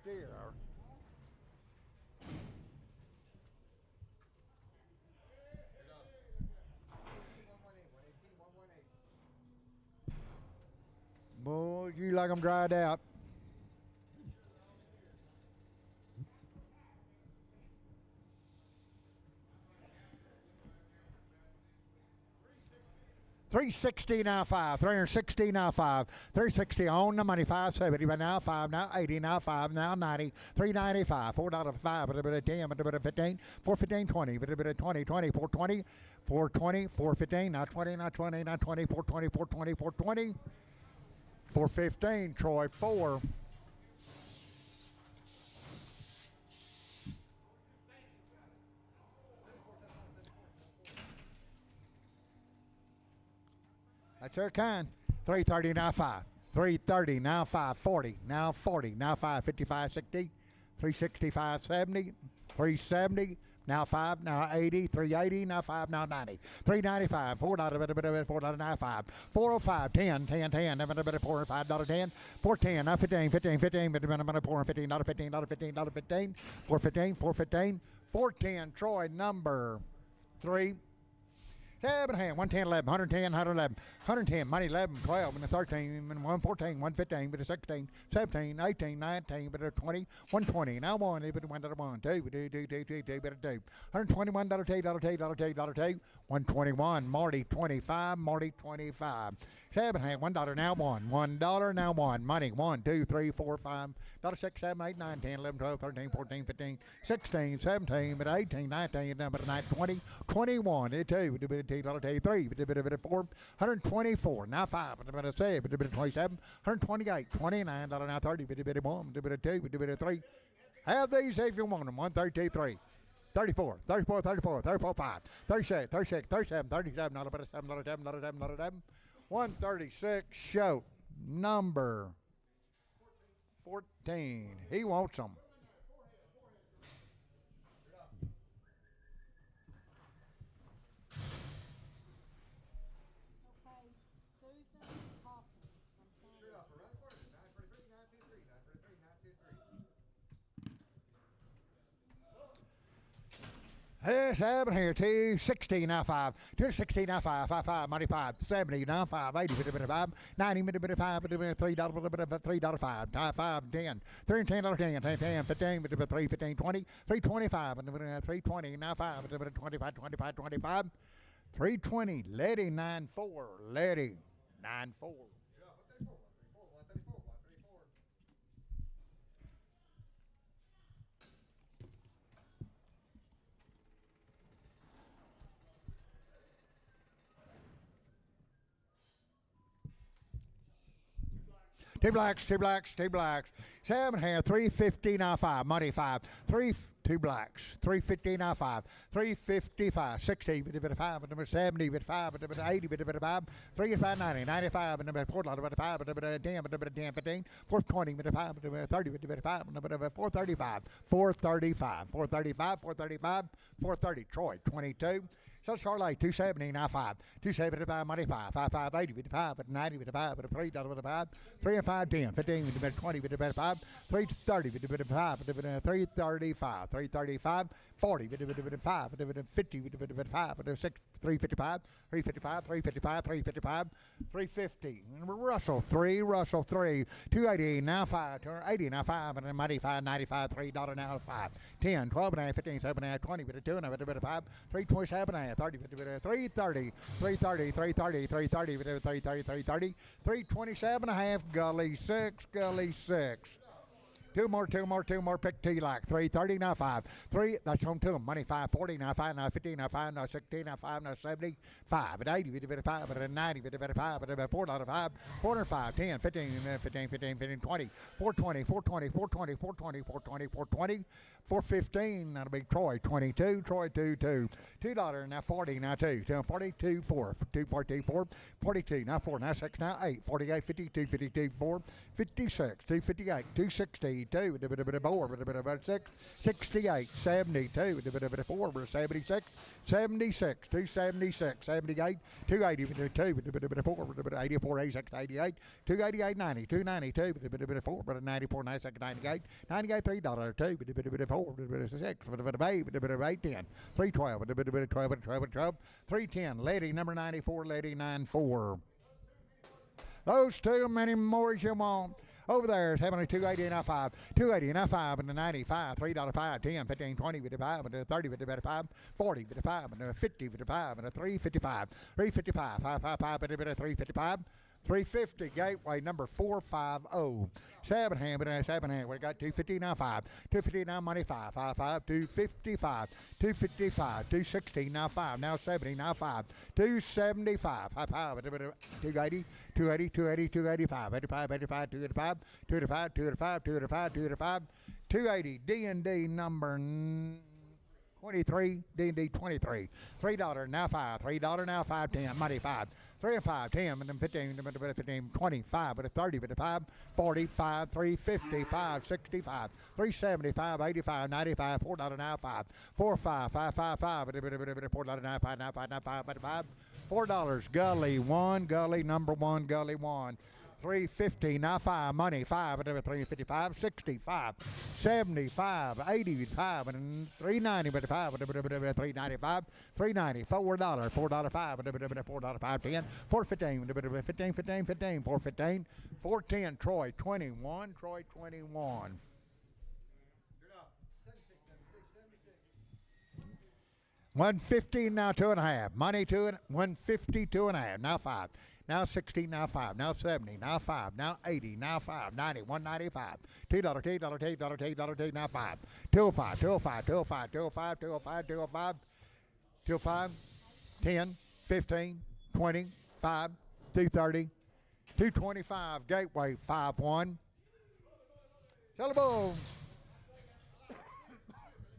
Steer. Boy, you like them dried out. $360 now $5, $360 now $5, $360 on the money, $570 but now $5, now $80, now $5, now $90, $395, $4 $5, but a bit of $10, but a bit of $15, $415, $20, but a bit of $20, $20, $420, $420, $415, now $20, now $20, now $20, $420, $420, $420, $415, Troy 4. That's her kind. $330 now $5. $330 now $5. $40 now $40 now $5. $55 $60. $365 $70. $370 now $5 now $80. $380 now $5 now $90. $395 $4 now $5. $405 $10 $10 $10 $4 $5 $10. $410 now $15 $15 $15 $4 $15 $15 $15 $15 $415 $415 $410 Troy number 3. 7 hand, 110, 11, 110, 111, 110, money 11, 12, and a 13, 114, 115, but a 16, 17, 18, 19, but a 20, 120, now 1, but a 1, 2, but a 2, but a 2, $121, $2, 121, Marty 25, Marty 25. 7 hand, $1 now $1 now 1, money 1, 2, 3, 4, 5, $6, 7, 8, 9, 10, 11, 12, 13, 14, 15, 16, 17, but 18, 19, but 9, 20, 21, 2, $3, 4, 124, now 5, 7, 27, 128, 29, now 30, 1, 2, 3. Have these if you want them. 1, 32, 3. 34, 34, 34, 34, 5, 36, 36, 37, 37, not about a 7, not a 7, not a 7, not a 7. 136, show number 14. He wants them. Okay, Susan Hoffman from San Yes, having here 260 now 5, 260 now 5, 5, 5, 95, 70 now 5, 80, 5, 90, $5, $3, 5, 5, 10, $310, 10, 10, 15, 3, 15, 20, 325, 320 now 5, 25, 25, 25, 320, Letty 94, Letty 9-4. Straight up. 134. 134. 134. Two blacks, two blacks, two blacks. 7 hand, 350 now 5. Money 5. 2 blacks. 350 now 5. 355. 60 bit of 5. Number 70 bit 5. Number 80 bit of 5. 35 90. 95 number 4 bit 5. Number 10 bit 10 15. 420 bit 5. Number 30 bit 5. Number 435. 435. 435. 435. 430. Troy 22. So Charlotte 270 now 5. 275 money 5. 5 80 bit 5. 90 bit 5. $3 bit 5. 3 and 5 10. 15 bit 20 bit 5. 330 bit 5. 335. 335. 40 bit 5. 50 bit 5. 6 355. 355. 355. 355. 350. Russell 3. Russell 3. 280 now 5. 280 now 5. And then money 5. 95. $3 now 5. 10. 12 and a half. 15. 7 and a half. 20 bit 2 and a bit 5. 327 and a half. 30 bit 330. 330. 330. 330 bit 330. 330. 327 and a half. Gully 6. Gully 6. Two more. Pick T like 330 now 5. 3. That's home to them. Money 540 now 5 now 15 now 5 now 16 now 5 now 70 5 at 80 bit 5 at 90 bit 5 at $4 5 405 10 15 15 15 15 20 420 420 420 420 420 420 415. That'll be Troy 22. Troy 22. $2 now 40 now 2 42 4 2 42 4 42 now 4 now 6 now 8 48 52 52 4 56 258 260 2 4 6 68 72 4 76 76 276 78 280 2 4 84 86 88 288 90 292 4 94 96 98 98 $3 2 4 6 8 10 312 12 310 lady number 94 lady 94. Those two, many more as you want. Over there is having a 280 and a 5. 280 and a 5 and a 95. $3 5, 10, 15, 20 with a 5 and a 30 with a 5. 40 with a 5 and a 50 with a 5 and a 355. 355. 555 with a 355. 350 gateway number 450. 7 hand, but 7 hand. We got 250 now 5. 250 now money 5. 55. 255. 255. 260 now 5. Now 70 now 5. 275. 55. 280. 280. 280. 285. 85. 85. 285. 285. 285. 285. 285. 280. D&D number 23, D&D 23. $3 now 5. $3 now 5, 10. Money 5. 3 and 5, 10, and then 15, 15, 25, but a 30, but a 5, 45, 355, 65, 375, 85, 95, $4 now 5, 4 5, 5 5 5, $4 now 5, now 5, now 5, $5, $4. Gully 1, Gully number 1, Gully 1. 350 now 5 money 5 and 355 65 75 85 and 390 but 5 and 395 390 $4 5 and $4 5 10 415 15 15 15 415 410 Troy 21 Troy 21. 115 now 2.5 money 2 and 150 2.5 now 5 now 60 now 5 now 70 now 5 now 80 now 5 90 195 $2 now 5 205 205 205 205 205 205 205 10 15 20 5 230 225 gateway 51 Bull.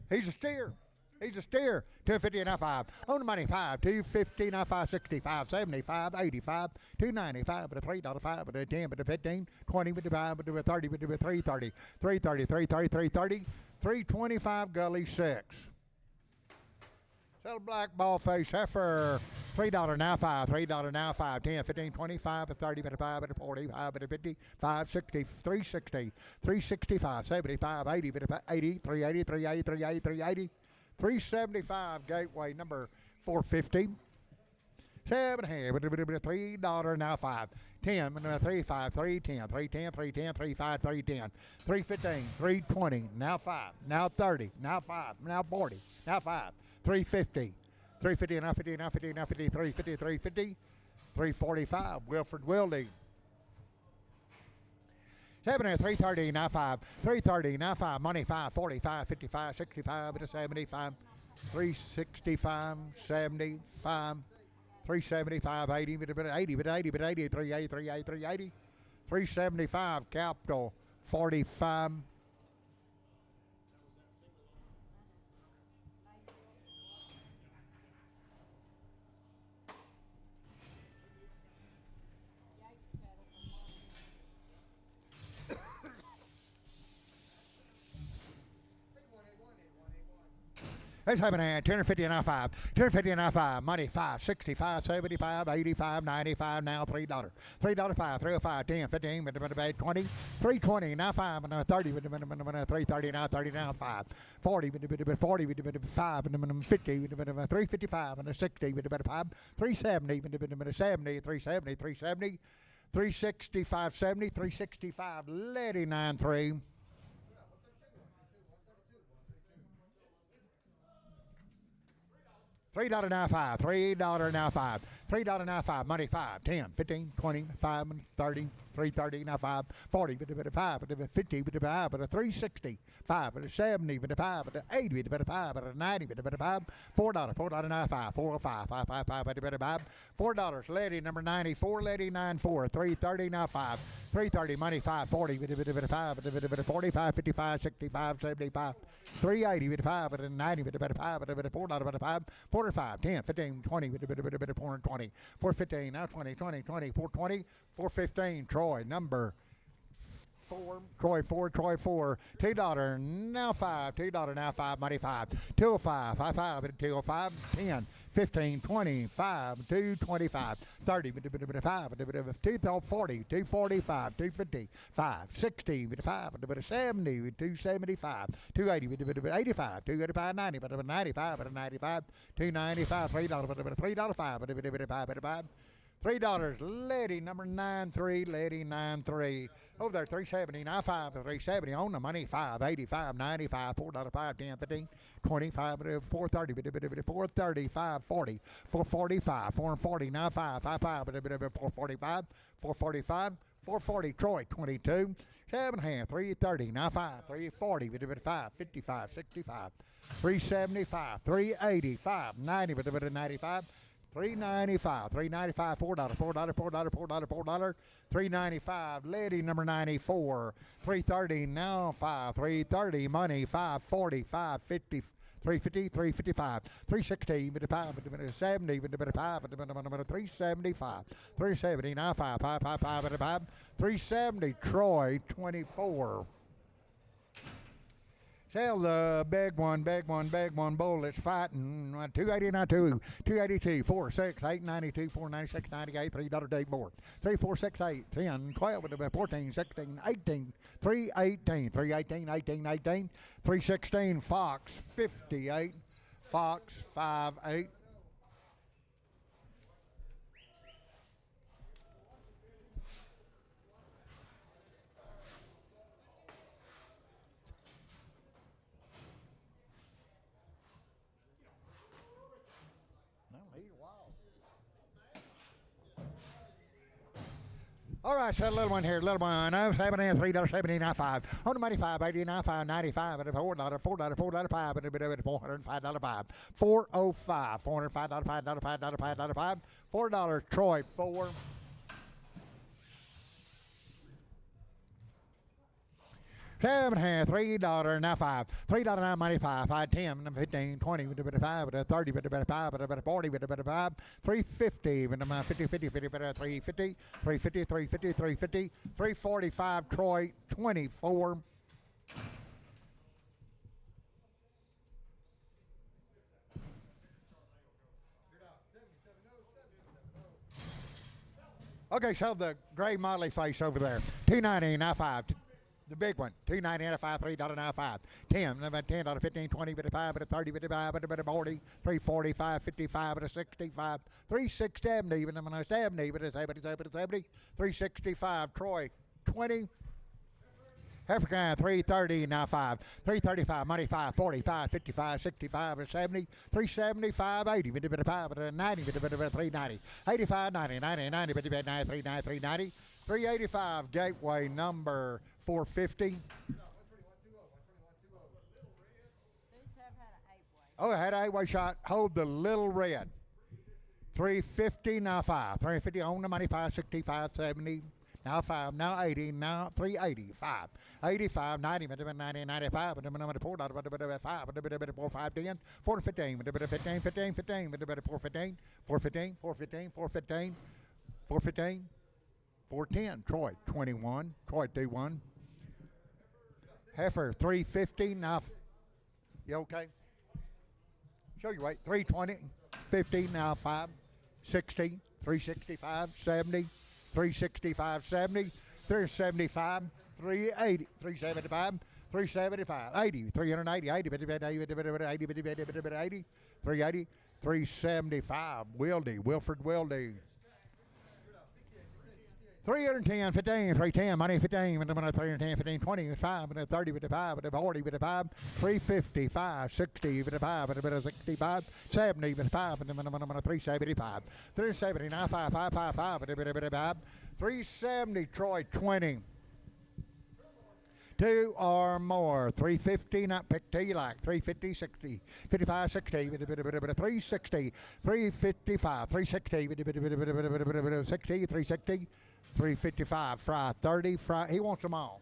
He's a steer. He's a steer. 250 and 5. On the money 5. 250 and 5. 65, 75, 85, 295 but a $3 5 but a 10 but a 15, 20 but a 5 but a 30 but a 330, 330, 330, 330, 325 Gully 6. Sell black ball face heifer. $3 now 5. $3 now 5. 10, 15, 25, 30, 5, 45, 50, 5, 60, 360, 365, 75, 80, 80, 380, 380, 380, 380. 375 gateway number 450. 7 hand, $3 now 5. 10, 3 5, 310, 310, 310, 35, 310, 315, 320, now 5, now 30, now 5, now 40, now 5, 350, 350, now 50, now 50, now 50, 350, 350, 345, Wilford Wildy. 330, 95, 330, 95, money 545, 55, 65, to 75, 365, 75, 375, 80, 80, 80, 80, 380, 380, 380, 375, capital 45. Let's have an hand. 250 and 5. 250 and 5. Money 5, 65, 75, 85, 95. Now $3. $3 5, 305, 10, 15, 20, 320, now 5, and 30, 330, now 30, now 5, 40, 40, 5, 50, 355, and 60, 5, 370, 70, 370, 370, 365, 70, 365, Lady 93. $3.95, $3.95, $3.95, money 5, 10, 15, 20, 5, 30, 330, now 5, 40, 5, 50, 5, 360, 5, 70, 5, 80, 5, 90, 5, $4, $4.95, 405, 5, 5, $4, lady number 94, lady 94, 330, now 5, 330, money 5, 40, 5, 45, 55, 65, 75, 380, 5, 90, 5, $4, 45, 10, 15, 20, 420, 415, now 20, 20, 20, 420, 415, Troy, number 4, Troy 4, Troy 4, $2, now 5, $2, now 5, money 5, 205, 55, 205, 10, 15, 25, 225, 30, 5, 240, 245, 250, 5, 60, 5, 70, 275, 280, 85, 285, 90, 95, 95, 295, $3, $5, $3, lady number 93, lady 93. Over there, 370, 95, 370 on the money, 585, 95, $4, 5, 10, 15, 25, 430, 430, 540, 445, 440, 95, 55, 445, 445, 440, Troy, 22, 7.5, 330, 95, 340, 5, 55, 65, 375, 385, 90, 95, $3.95, $3.95, $4, $4, $4, $4, $4, $3.95, lady number 94, 330, now 5, 330, money 540, 550, 350, 355, 360, 70, 375, 370, now 5, 5, 5, 5, 5, 370, Troy, 24. Sell the big one, bull that's fighting. 289, 282, 4, 6, 8, 92, 4, 96, 98, $3, 4, 3, 4, 6, 8, 10, 12, 14, 16, 18, 318, 318, 18, 18, 316, Fox, 58, Fox, 58. All right, so a little one here, little one. $3.79, on the money 5, 89, 5, 95, $4, $4, $4, 5, $405, 5, 405, $405, $5, $5, $4, Troy, 4. $7.5, $3, now 5, $3, now money 5, 5, 10, 15, 20, 5, 30, 5, 40, 5, 350, 50, 50, 50, 350, 350, 350, 350, 345, Troy, 24. Okay, so the gray motley face over there, 290, now 5. The big one, $2.95, $3.95, 10, $10, 15, 20, 5, 30, 55, 40, 345, 55, 65, 370, 70, 70, 365, Troy, 20. African 330 now 5. 335 money 5 45 55 65 and 70 375 80 50 5 90 50 390 85 90 90 90 50 90 390 390 385 gateway number 450. These have had an 8-way. Oh, I had an 8-way shot. Hold the little red. 350 now 5. 350 on the money 5 65 70. Now 5, now 80, now 385, 85, 90, 90, 95, 4, 5, 10, 4 15, 15, 15, 15, 4 15, 4 15, 4 15, 4 15, 4 15, 4 10, Troy 21, Troy 21, Heifer 350, now, you okay? Show your weight, 320, 50, now 5, 60, 365, 70, 365, 70, 375, 380, 375, 375, 80, 380, 80, 80, 380, 375, Wilford Wildy. 310, 15, 310, money 15, 310, 15, 20, 5, 30, 55, 40, 55, 355, 60, 55, 65, 70, 5, 375, 370, 95, 555, 370, Troy 20. 2 or more, 350, not pick till you like, 350, 60, 55, 60, 360, 355, 360, 60, 360, 355, fry 30, fry, he wants them all.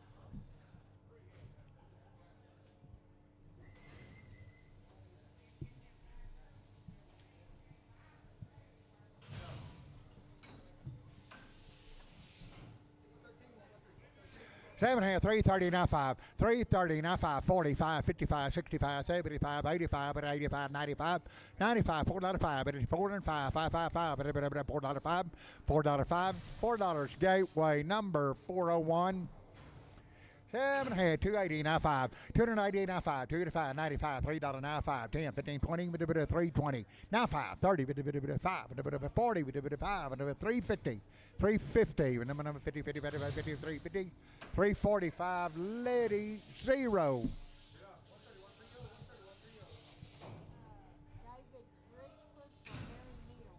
Seven here, 330, now 5, 330, now 5, 45, 55, 65, 75, 85, 85, 95, 95, $4.05, 84 and 5, 555, $4.05, $4.05, $4 gateway number 401. 7 ahead, 280, now 5, 280, now 5, 285, 95, $3 now 5, 10, 15, 20, 320, now 5, 30, 5, 40, 5, 350, 350, number 50, 50, 55, 50, 350, 345, Liddy, 0. David Richford for Mary Needle.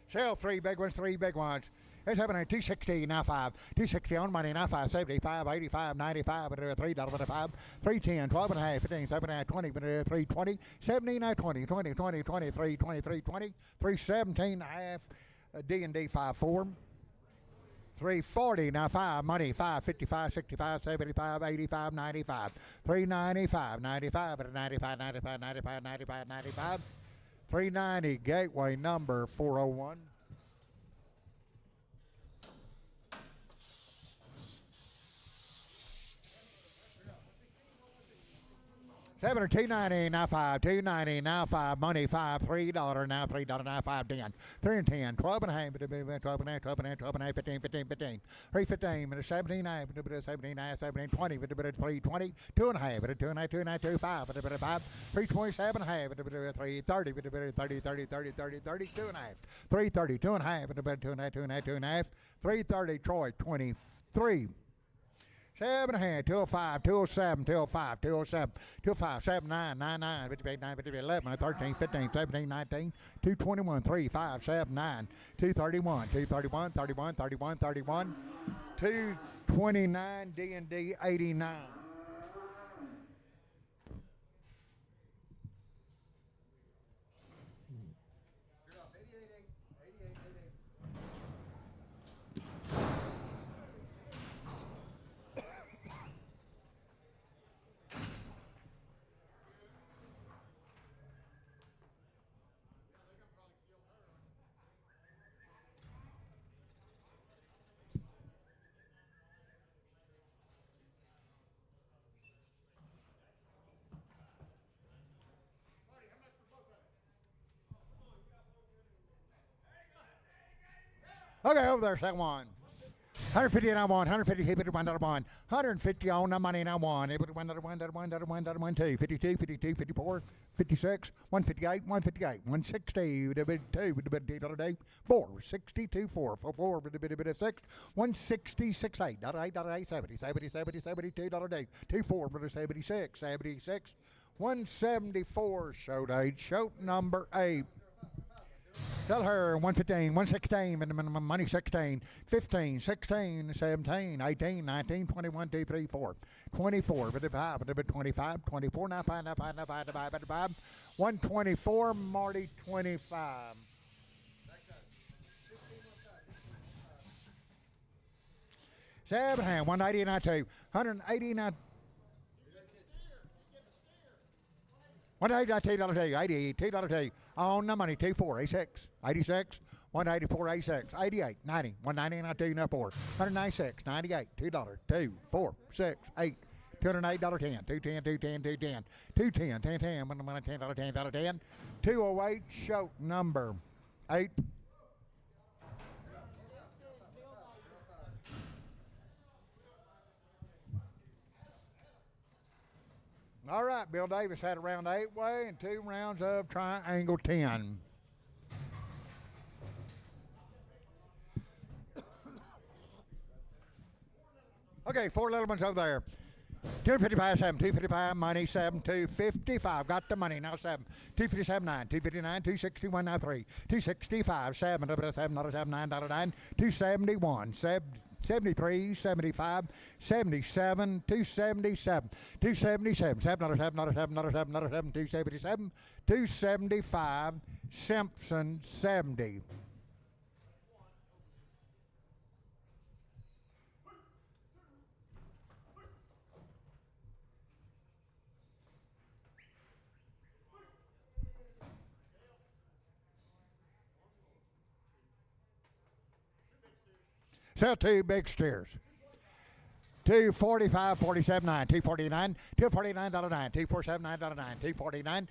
Sell 3 big ones, 3 big ones. It's happening 260, now 5. 260 on money, now 5. 75, 85, 95, $3, 5. 310, 12 and a half, 15, 7 and a half, 20, 320, 70, now 20, 20, 20, 20, 320, 320, 317 and a half, D&D 54. 340, now 5, money, 5, 55, 65, 75, 85, 95, 395, 95, 95, 95, 95, 95, 95, 390, gateway number 401. 7 or 290, now 5, 290, now 5, money 5, $3, now $3, now 5, 10, 3 and 10, 12 and a half, 12 and a half, 12 and a half, 12 and a half, 15, 15, 15, 315, 17, 17, 17, 20, 320, 2 and a half, 2 and a half, 2 and a half, 2, 5, 327 and a half, 330, 30, 30, 30, 30, 30, 2 and a half, 330, 2 and a half, 2 and a half, 2 and a half, 2 and a half, 330, Troy 23. 7 and a half, 205, 207, 205, 207, 205, 79, 99, 58, 9, 58, 11, 13, 15, 17, 19, 221, 3, 5, 7, 9, 231, 231, 31, 31, 31, 229, D&D 89. Okay, over there, second one. 150 and I won. 150, hit it, $1 one. 150 on the money and I won. It was $1, $2. 52, 52, 54, 56, 158, 158, 160, with a bit of 2, with a bit of $2, 4, 62, 4, 4, with a bit of 6, 160, 68, $8, 70, 70, 70, 72, $2, 24, with a 76, 76, 174, show date, show number 8. Tell her 115, 116, minimum money 16, 15, 16, 17, 18, 19, 21, 2, 3, 4, 24, but 25, 24, 95, 95, 95, 95, 124, Marty 25. Seven hand, 189, 2, 189. $182, 88, $2, on the money, 24, 86, 86, 184, 86, 88, 90, 199, 2, 4, 196, 98, $2, 2, 4, 6, 8, $208, 10, 210, 210, 210, 210, 10, 10, $10, $10, 10, 208, show number 8. All right, Bill Davis had a round 8-way and 2 rounds of triangle 10. Okay, 4 little ones over there. 255, 7, 255, money, 7, 255. Got the money, now 7. 257, 9, 259, 261, now 3. 265, 7, $7, $7, $9, $9, 271, 73, 75, 77, 277, 277, $7, $7, $7, $7, $7, 277, 275, Simpson, 70. Sell 2 big steers. 245, 47, 9, 249, $249, 9, 247, $9, 9, 249,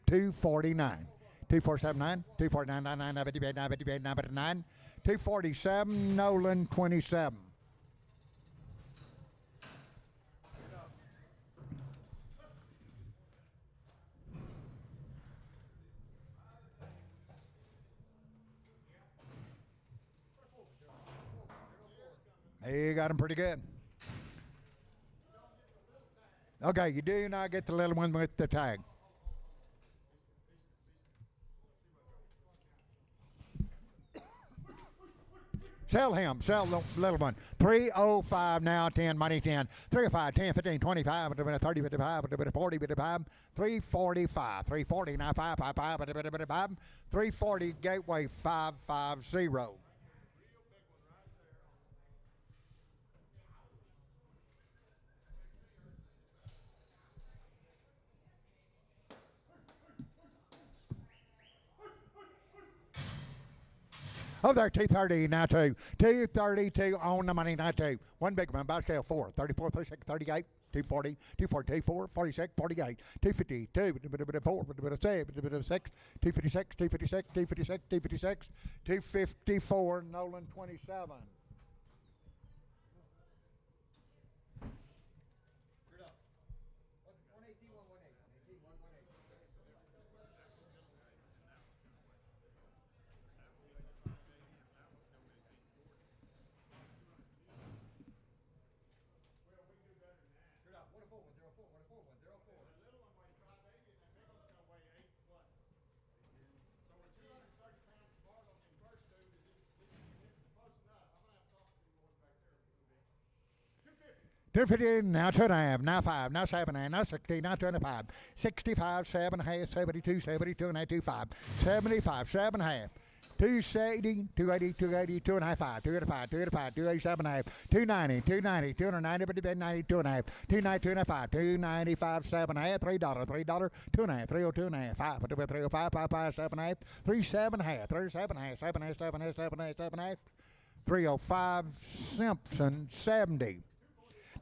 249, 247, 9, 249, 9, 9, 98, 9, 58, 9, 9, 247, Nolan, 27. He got him pretty good. Okay, you do not get the little one with the tag. Sell him. Sell the little one. 305 now, 10, money 10. 305, 10, 15, 25, a bit of 30, bit of 5, a bit of 40, bit of 5. 345, 340, now 5, 5, 5, a bit of 5. 340, Gateway 550. Oh, there, 230 now 2. 232 on the money now 2. One big one, by scale 4. 34, 36, 38, 240, 244, 46, 48, 252, a bit of 4, a bit of 7, a bit of 6, 256, 256, 256, 256, 254, Nolan 27. $250, now 2.5, now 5, now 7.5, now 16, now 25, 65, 7.5, 72, 72 and a half, 25, 75, 7.5, 280, 280, 280, 2.5, 5, 285, 285, 287 and a half, 290, 290, 290, but then 92 and a half, 290, 295, 295, 7.5, $3, $3, 2.5, 302 and a half, 5, 305, 5, 5, 7.5, 37 and a half, 37 and a half, 7.5, 7.5, 7.5, 7.5, 305, Simpson, 70.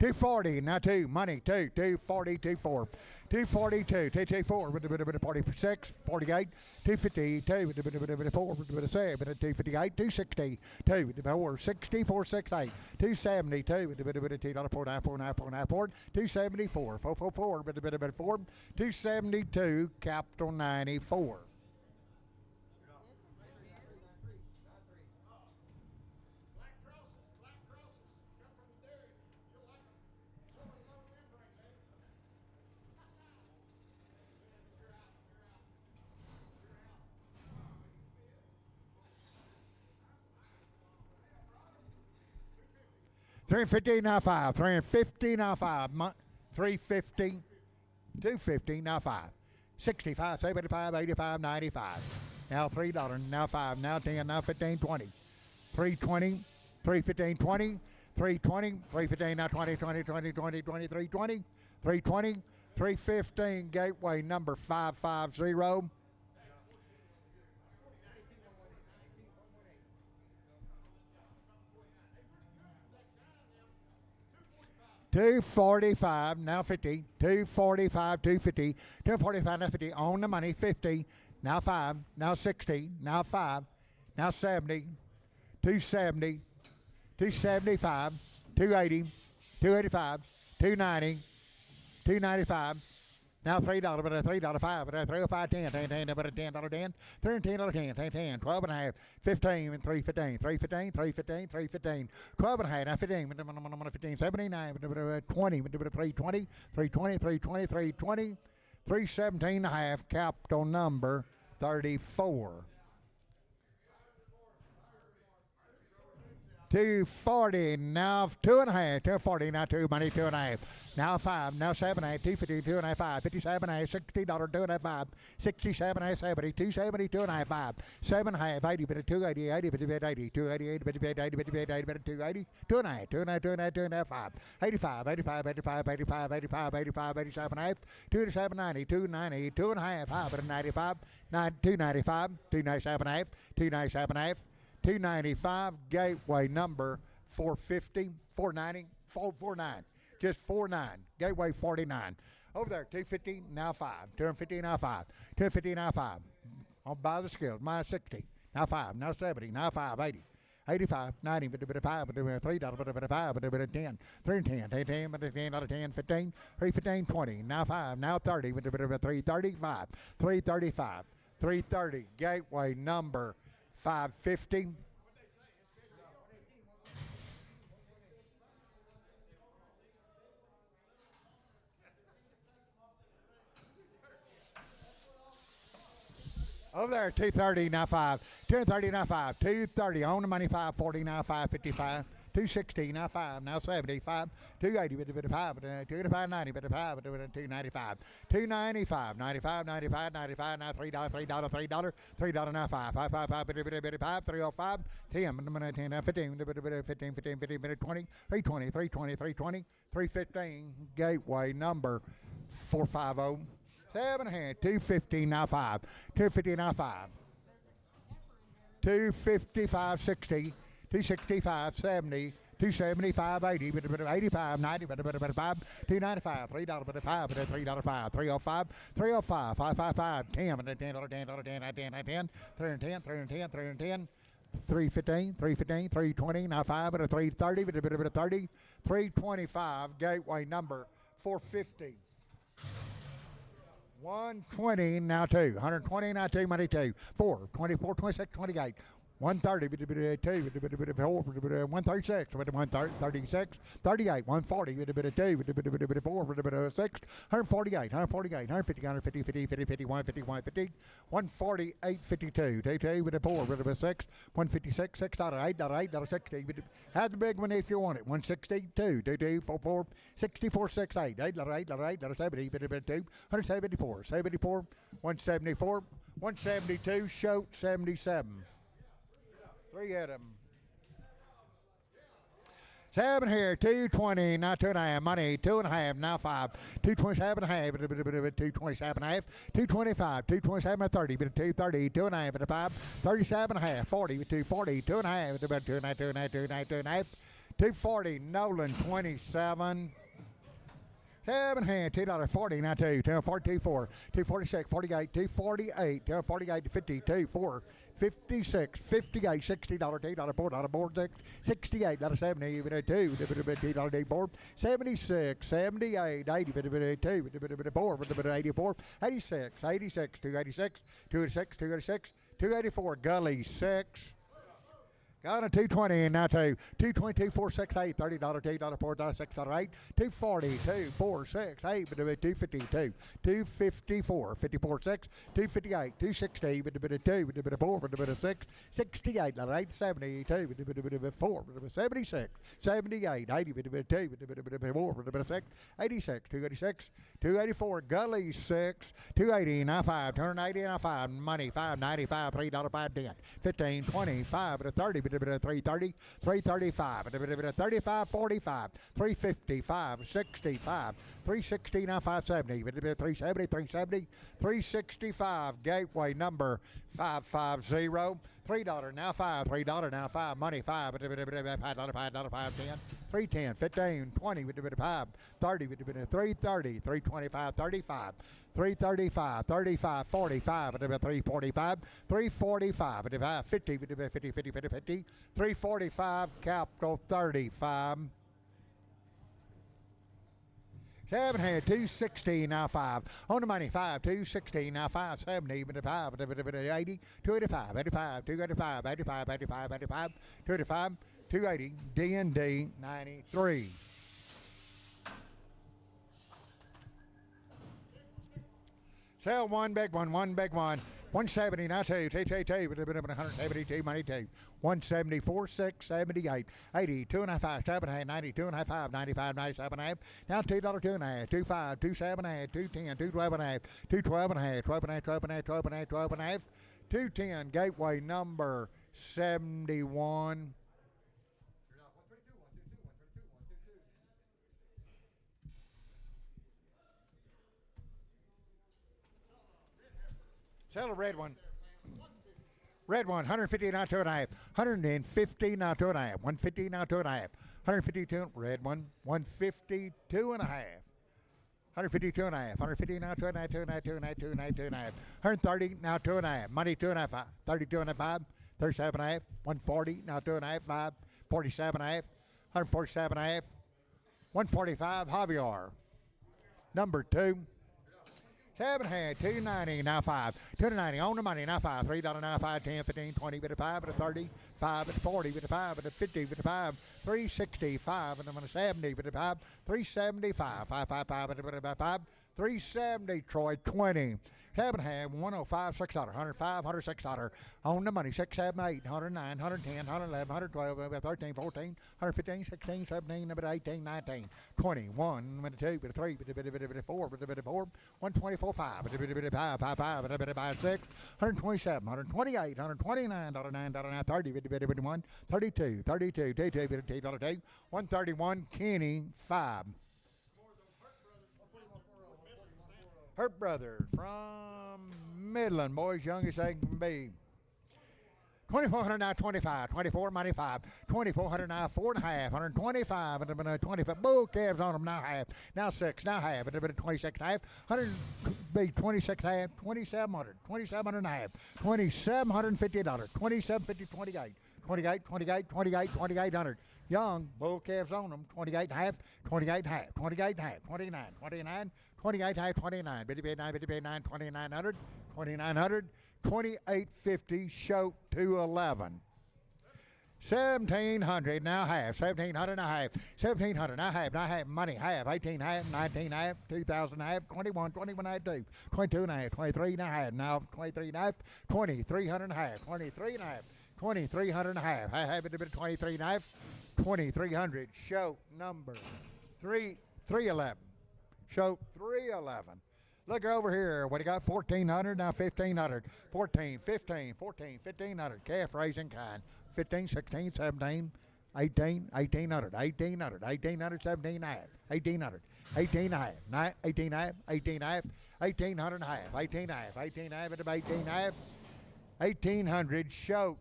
240, now 2, money, 2, 240, 24. 242, 224, with a bit of 46, 48, 252, with a bit of 4, with a bit of 7, with a 258, 260, 2, with a 4, 64, 68, 272, with a bit of $2, 49, 49, 49, 274, 444, with a bit of 4, 272, capital 94. $350 now 5. $350 now 5. $350. $250 now 5. 65, 75, 85, 95. Now $3. Now 5. Now 10. Now 15, 20. 320. 315, 20. 320. 315 now 20, 20, 20, 20, 20, 320. 320. 315 gateway number 550. $245 now 50. $245, $250. $245 now 50. On the money 50. Now 5. Now 60. Now 5. Now 70. 270. 275. 280. 285. 290. 295. Now $3, but a $3, 5, but a $305, 10, 10, 10, but a $10, 10, $310, 10, 10, 10, 12 and a half, 15, and 315, 315, 315, 315, 12 and a half, now 15, 15, 79, 20, 320, 320, 320, 320, 317 and a half, capital number 34. 240, now 2.5, 240, now 2, money 2.5, now 5, now 7, 8, 250, 2.5, 5, 57, $60, 2.5, 67, 70, 270, 2.5, 5, 7.5, 80, but a 280, 80, but a 80, 288, but a 80, but a 80, but a 280, 2.5, 2.5, 2.5, 5, 85, 85, 85, 85, 85, 85, 87, 8, 287, 90, 290, 2.5, 5, but a 95, 295, 297, 8, 297, 8, 295, gateway number 450, 490, 449, just 49, gateway 49. Over there, 250, now 5, 250, now 5, 250, now 5. I'll buy the skills, minus 60, now 5, now 70, now 5, 80, 85, 90, but a bit of 5, but a bit of $3, but a bit of 5, but a bit of 10, 310, 10, but a $10, 10, 15, 315, 20, now 5, now 30, but a bit of a 335, 335, 330, gateway number 550. Over there, 230, now 5. 230, now 5. 230, on the money, 540, now 555. 260, now 5, now 75. 280, but a bit of 5, but 285, 90, but a 5, but a 295. 295, 95, 95, 95, now $3, $3, $3, $3, now 5, 5, 5, 5, but a bit of 5, 305, 10, 10, now 15, 15, 15, 15, 20, 320, 320, 320, 315, gateway number 450. 7 ahead, 250, now 5, 250, now 5, 255, 60, 265, 70, 275, 80, 85, 90, 5, 295, $3, but a 5, but a $3, 5, 305, 305, 555, 10, but a $10, 10, 10, 10, 10, 310, 310, 310, 315, 315, 320, now 5, but a 330, but a bit of 30, 325, gateway number 450. 120, now 2. 120, now 2, money 2. 4, 24, 26, 28. 130, 2, 4, 136, 136, 38, 140, 2, 4, 6, 148, 148, 150, 150, 50, 50, 51, 51, 50, 148, 52, 2, with a 4, with a 6, 156, $6, $8, 60. Have the big one if you want it. 162, 2, 4, 4, 64, 6, 8, $8, 70, 2, 174, 74, 174, 172, show 77. 3 at them. 7 here, 220, now 2.5, money, 2.5, now 5, 227 and a half, 227 and a half, 225, 227 and 30, 230, 2.5 and a 5, 37 and a half, 40, 240, 2.5, 2.5, 2.5, 2.5, 2.5, 240, Nolan 27. 7 hand, $2.40, now 240, 4, 246, 48, 248, 248 to 50, 2, 4, 56, 58, $60, $2, $4, board 6, 68, $70, even a 2, $2, 4, 76, 78, 80, 2, 4, 84, 86, 86, 286, 286, 286, 284, Gully 6. Got a 220 and now 222, 468, $30, $2, $4, $6, 8, 240, 2, 4, 6, 8, 252, 254, 54, 6, 258, 260, 2, 4, 6, 68, 8, 72, 4, 76, 78, 80, 2, 4, 6, 86, 286, 284, Gully 6, 280, now 5, 280, now 5, money 595, $3, 5, 10, 15, 25, 30, 330, 335, 35, 45, 355, 65, 360, now 570, 370, 370, 365, gateway number 550, $3 now 5, $3 now 5, money 5, $5, 5, 10, 310, 15, 20, 5, 30, 330, 325, 35, 335, 35, 45, 345, 345, 50, 50, 50, 50, 50, 345, capital 35. 7 hand, 216, now 5. On the money, 5, 216, now 5, 70, 5, 80, 285, 85, 285, 85, 85, 85, 285, 280, D&D 93. Sell one big one, 170, now 2, 172, money 2, 174, 6, 78, 80, 2.5, 7, 90, 2.5, 95, 97, now $2, 2.5, 25, 27, 210, 212, 212, 12, 12, 12, 210, gateway number 71. Sell a red one. Red one, 150, now 2.5. 150, now 2.5. 150, now 2.5. 152, red one, 152 and a half. 152 and a half. 150, now 2.5, 2.5, 2.5, 2.5, 2.5. 130, now 2.5. Money 2.5. 32 and a half. 37 and a half. 140, now 2.5, 5. 47 and a half. 147 and a half. 145, Javier. Number 2. 7 hand, 290, now 5. 290 on the money, now 5. $3 now 5, 10, 15, 20, bit of 5, bit of 30, 5, bit of 40, bit of 5, bit of 50, bit of 5, 365, and I'm going to 70, bit of 5, 375, 555, bit of 5, 370, Troy 20. 7 hand, 105, $6, 105, $106 on the money, 6, 7, 8, 109, 110, 111, 112, 13, 14, 115, 16, 17, 18, 19, 21, 2, 3, 4, 124, 5, 5, 5, 6, 127, 128, 129, 9, 30, 51, 32, 32, 2, 131, Kenny 5. Hurt Brothers from Midland, boys, young as they can be. 2,400 now 25, 24 95, 2,400 now 4.5, 125, and 25 bull calves on them now half, now 6, now half, and 26 and a half, 100 be 26 and a half, 2,700, 2,700 and a half, $2,750, 2,750, 28. 28, 28, 28, 2,800. Young bull calves on them, 28 and a half, 28 and a half, 28 and a half, 29, 29, 28 and a half, 29, 59, 59, 2,900, 2,900, 2,850, show 211. 1,700 now half, 1,700 now half, 1,700 now half, money half, 18 half, 19 half, 2,000 half, 21, 21 half, 2, 22 and a half, 23 now half, now 23 and a half, 2,300 and a half, 23 and a half, 2,300 and a half. I have it a bit of 23 and a half, 2,300. Show number 311. Show 311. Look over here. What do you got? 1,400, now 1,500. 14, 15, 14, 1,500. Calf raising kind. 15, 16, 17, 18, 1,800, 1,800, 1,800, 17 and a half, 1,800, 18 and a half, 18 and a half, 18 and a half, 1,800 and a half, 18 and a half, 18 and a half, 18 and a half, 1,800, show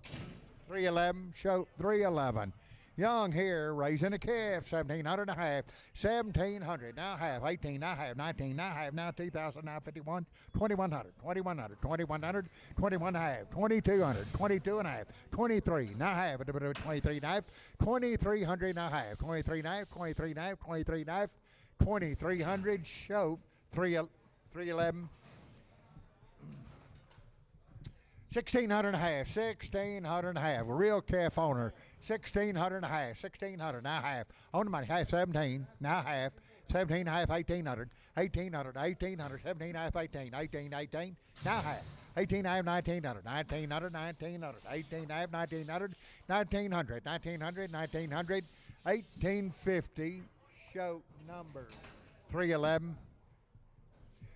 311, show 311. Young here, raising a calf, 1,700 and a half, 1,700, now half, 18, now half, 19, now half, now 2,000, now 51, 2,100, 2,100, 2,100, 21 and a half, 2,200, 22 and a half, 23, now half, 23 and a half, 2,300, now half, 23 and a half, 23 and a half, 23 and a half, 2,300, show, 311. 1,600 and a half, 1,600 and a half, real calf owner, 1,600 and a half, 1,600, now half, on the money, half 17, now half, 17 and a half, 1,800, 1,800, 1,800, 17 and a half, 18, 18, 18, now half, 18 and a half, 1,900, 1,900, 1,900, 18 and a half, 1,900, 1,900, 1,900, 1,900, 1,850, show number 311.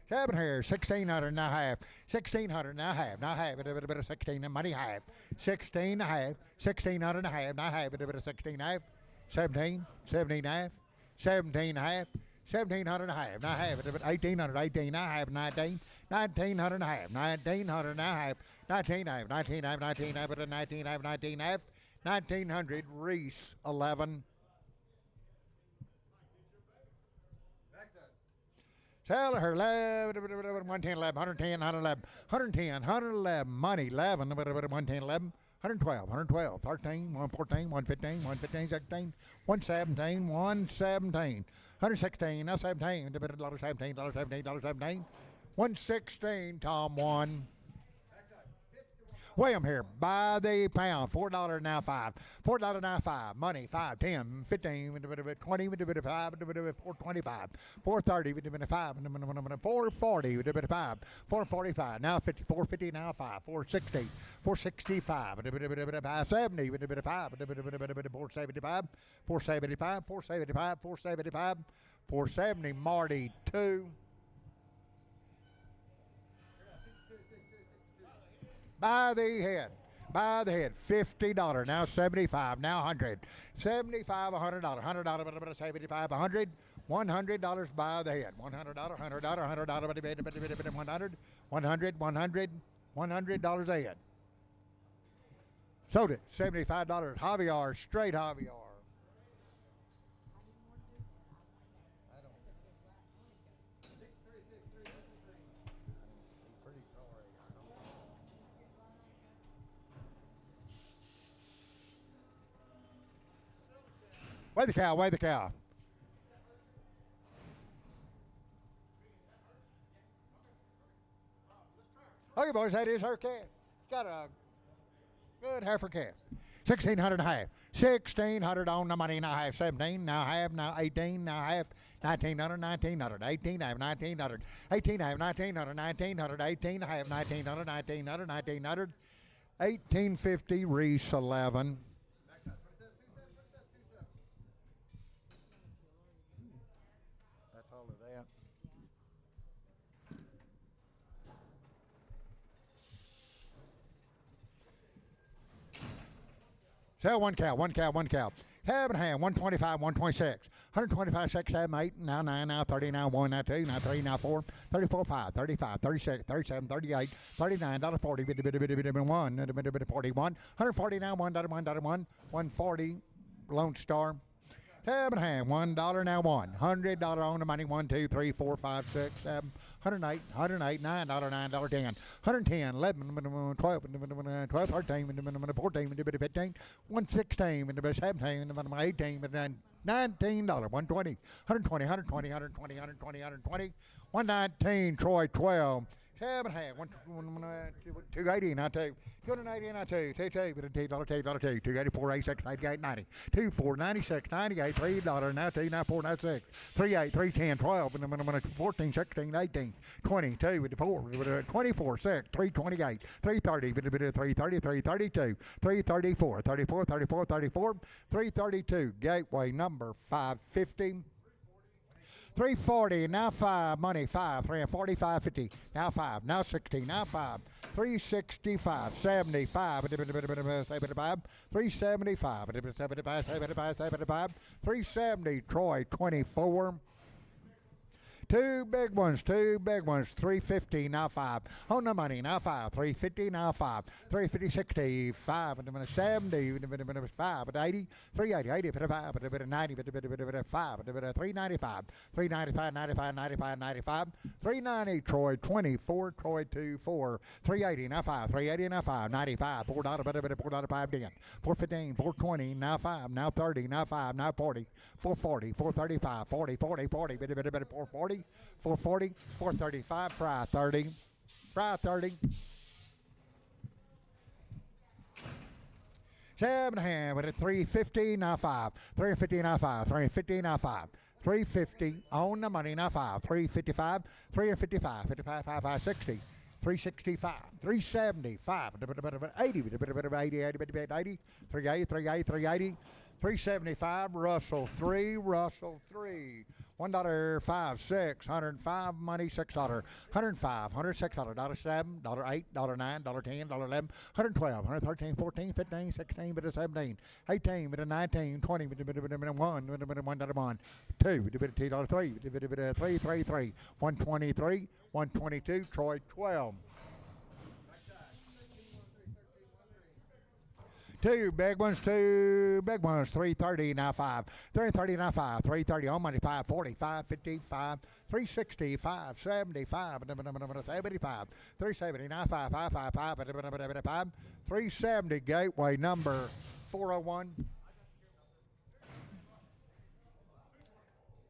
Seven here, 1,600 and a half, 1,600 and a half, now half, a bit of 16 and money half, 16 and a half, 1,600 and a half, now half, a bit of 16 and a half, 17, 17 and a half, 17 and a half, 1,700 and a half, now half, a bit 1,800, 18 and a half, 19, 1,900 and a half, 1,900 and a half, 19 and a half, 19 and a half, 19 and a half, 19 and a half, 19 and a half, 1,900, Reese, 11. Sell her 11, 110, 11, 110, 111, 110, 111, money 11, 110, 11, 112, 112, 13, 114, 115, 115, 16, 117, 117, 116, now 17, $17, $17, $17, $17, 116, Tom 1. William here, by the pound, $4 now 5, $4 now 5, money 5, 10, 15, 20, 5, 425, 430, 5, 440, 5, 445, now 50, 450 now 5, 460, 465, 570, 5, 475, 475, 475, 475, 470, Marty 2. By the head, $50, now 75, now 100, 75, $100, $100, 75, 100, $100 by the head, $100, $100, $100, $100, $100 a head. Sold it, $75, Javier, straight Javier. Weigh the cow, weigh the cow. Okay, boys, that is her calf. Got a good heifer calf. 1,600 and a half. 1,600 on the money, now half. 17, now half, now 18, now half. 1,900, 1,900, 18, half, 1,900, 18, half, 1,900, 1,900, 18, half, 1,900, 1,900, 1,900, 1,850, Reese 11. That's all of that. Sell one cow, one cow, one cow. Half and half, 125, 126, 125, 6, 7, 8, now 9, now 30, now 1, now 2, now 3, now 4, 34, 5, 35, 36, 37, 38, 39, $40, 1, 41, 140, now 1, 1, 140, Lone Star. Half and half, $1 now 1, $100 on the money, 1, 2, 3, 4, 5, 6, 7, 108, $9, $9, 10, 110, 11, 12, 12, 13, 14, 15, 116, 17, 18, $19, 120, 120, 120, 120, 120, 120, 119, Troy 12. 7 half, 280, now 2, 280, now 2, 2, $2, 284, 86, 88, 90, 24, 96, 98, $3, now 2, now 4, now 6, 38, 310, 12, 14, 16, 18, 22, 24, 6, 328, 330, 330, 332, 334, 34, 34, 34, 332, gateway number 550. 340, now 5, money 5, 345, 50, now 5, now 60, now 5, 365, 75, 75, 375, 75, 75, 370, Troy 24, Two big ones, 350, now 5. On the money, now 5. 350, now 5. 350, 65, and a minute 70, and a minute 5, and 80, 380, 80, but a 5, but a bit of 90, but a bit of 5, but a bit of 395, 395, 95, 95, 95, 390, Troy 24, Troy 24, 380, now 5, 380, now 5, 95, $4, but a bit of $4, 5 10, 415, 420, now 5, now 30, now 5, now 40, 440, 435, 40, 40, 40, bit of 440, 440, 435, fry 30, fry 30. 7.5 with a 350, now 5, 350, now 5, 350, now 5, 350 on the money, now 5, 355, 355, 55, 5, 560. 365, 375, 80, 80, 80, 80, 380, 380, 380, 375, Russell 3, Russell 3. $1.56, 105 money, $6, 105, $106, $7, $8, $9, $10, $11, $112, $113, $14, $15, $16, bit of 17, $18, bit of 19, $20, bit of 1, bit of $1, $2, bit of $2, $3, bit of 3, 3, 3, $123, $122, Troy 12. Two big ones, 330, now 5, 330, now 5, 330 on money, 540, 555, 360, 575, 75, 370, now 5, 555, 370, gateway number 401.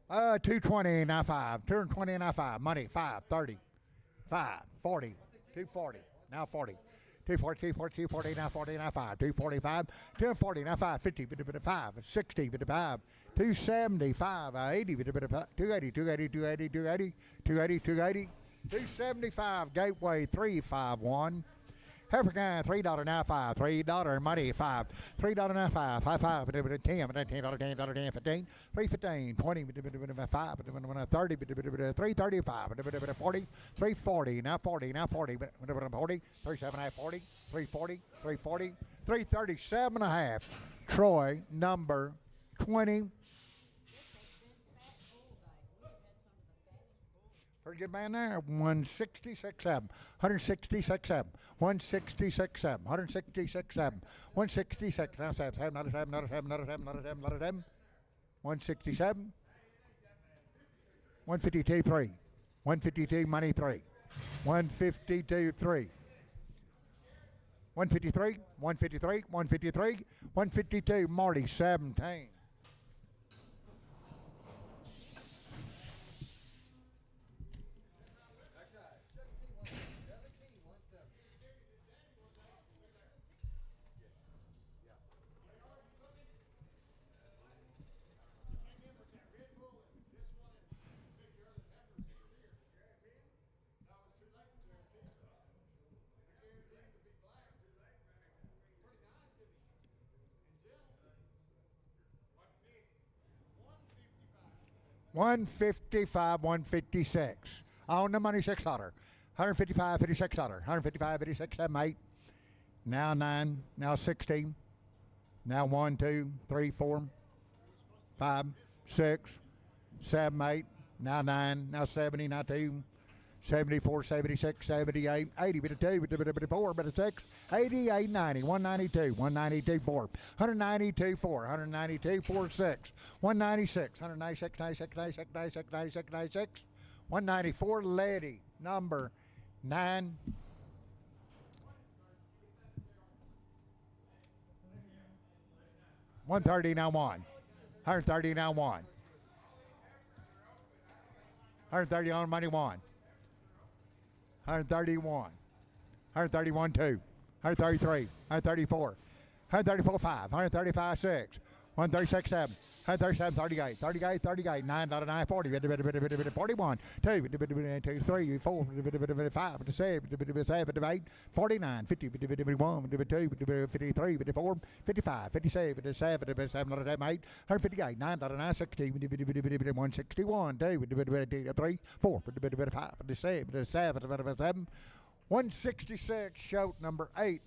220, now 5, 220, now 5, money, 530, 540, 240, now 40. 240, 240, 240, now 40, now 5, 245, 240, now 5, 50, bit of 5, 60, bit of 5, 275, 80, bit of 280, 280, 280, 280, 280, 280, 275, gateway 351. Heifer guy, $3 now 5, $3 money 5, $3 now 5, 5, 10, $10, $10, 15, 315, 20, 5, 30, 335, 40, 340, now 40, now 40, 40, 37 half 40, 340, 340, 337 and a half. Troy number 20. Pretty good man there. 166.7, 166.7, 166.7, 166.7, 166. Now 7, another 7, another 7, another 7, another 7, another 7. 167. 152 3. 152 money 3. 152 3. 153, 153, 153, 152 Marty 17. $155, 156. On the money, $6. $155, $56. $155, $56, 7, 8. Now 9. Now 16. Now 1, 2, 3, 4, 5, 6, 7, 8. Now 9. Now 70. Now 2. 74, 76, 78, 80, bit of 2, bit of 4, bit of 6, 88, 90, 192, 192, 4, 192, 4, 192, 4, 6, 196, 196, 96, 96, 96, 96, 96, 194, Lady, number 9. $130 now 1. $130 now 1. $130 on money 1. 131, 131 2, 133, 134, 134 5, 135 6, 136 7, 137 38, 38, 38, 9, 9, 40, 41, 2, 2, 3, 4, 5, 7, 8, 49, 50, 51, 2, 53, 54, 55, 57, 7, 8, 158, 9, 9, 60, 161, 2, 3, 4, 5, 7, 166, shout number 8.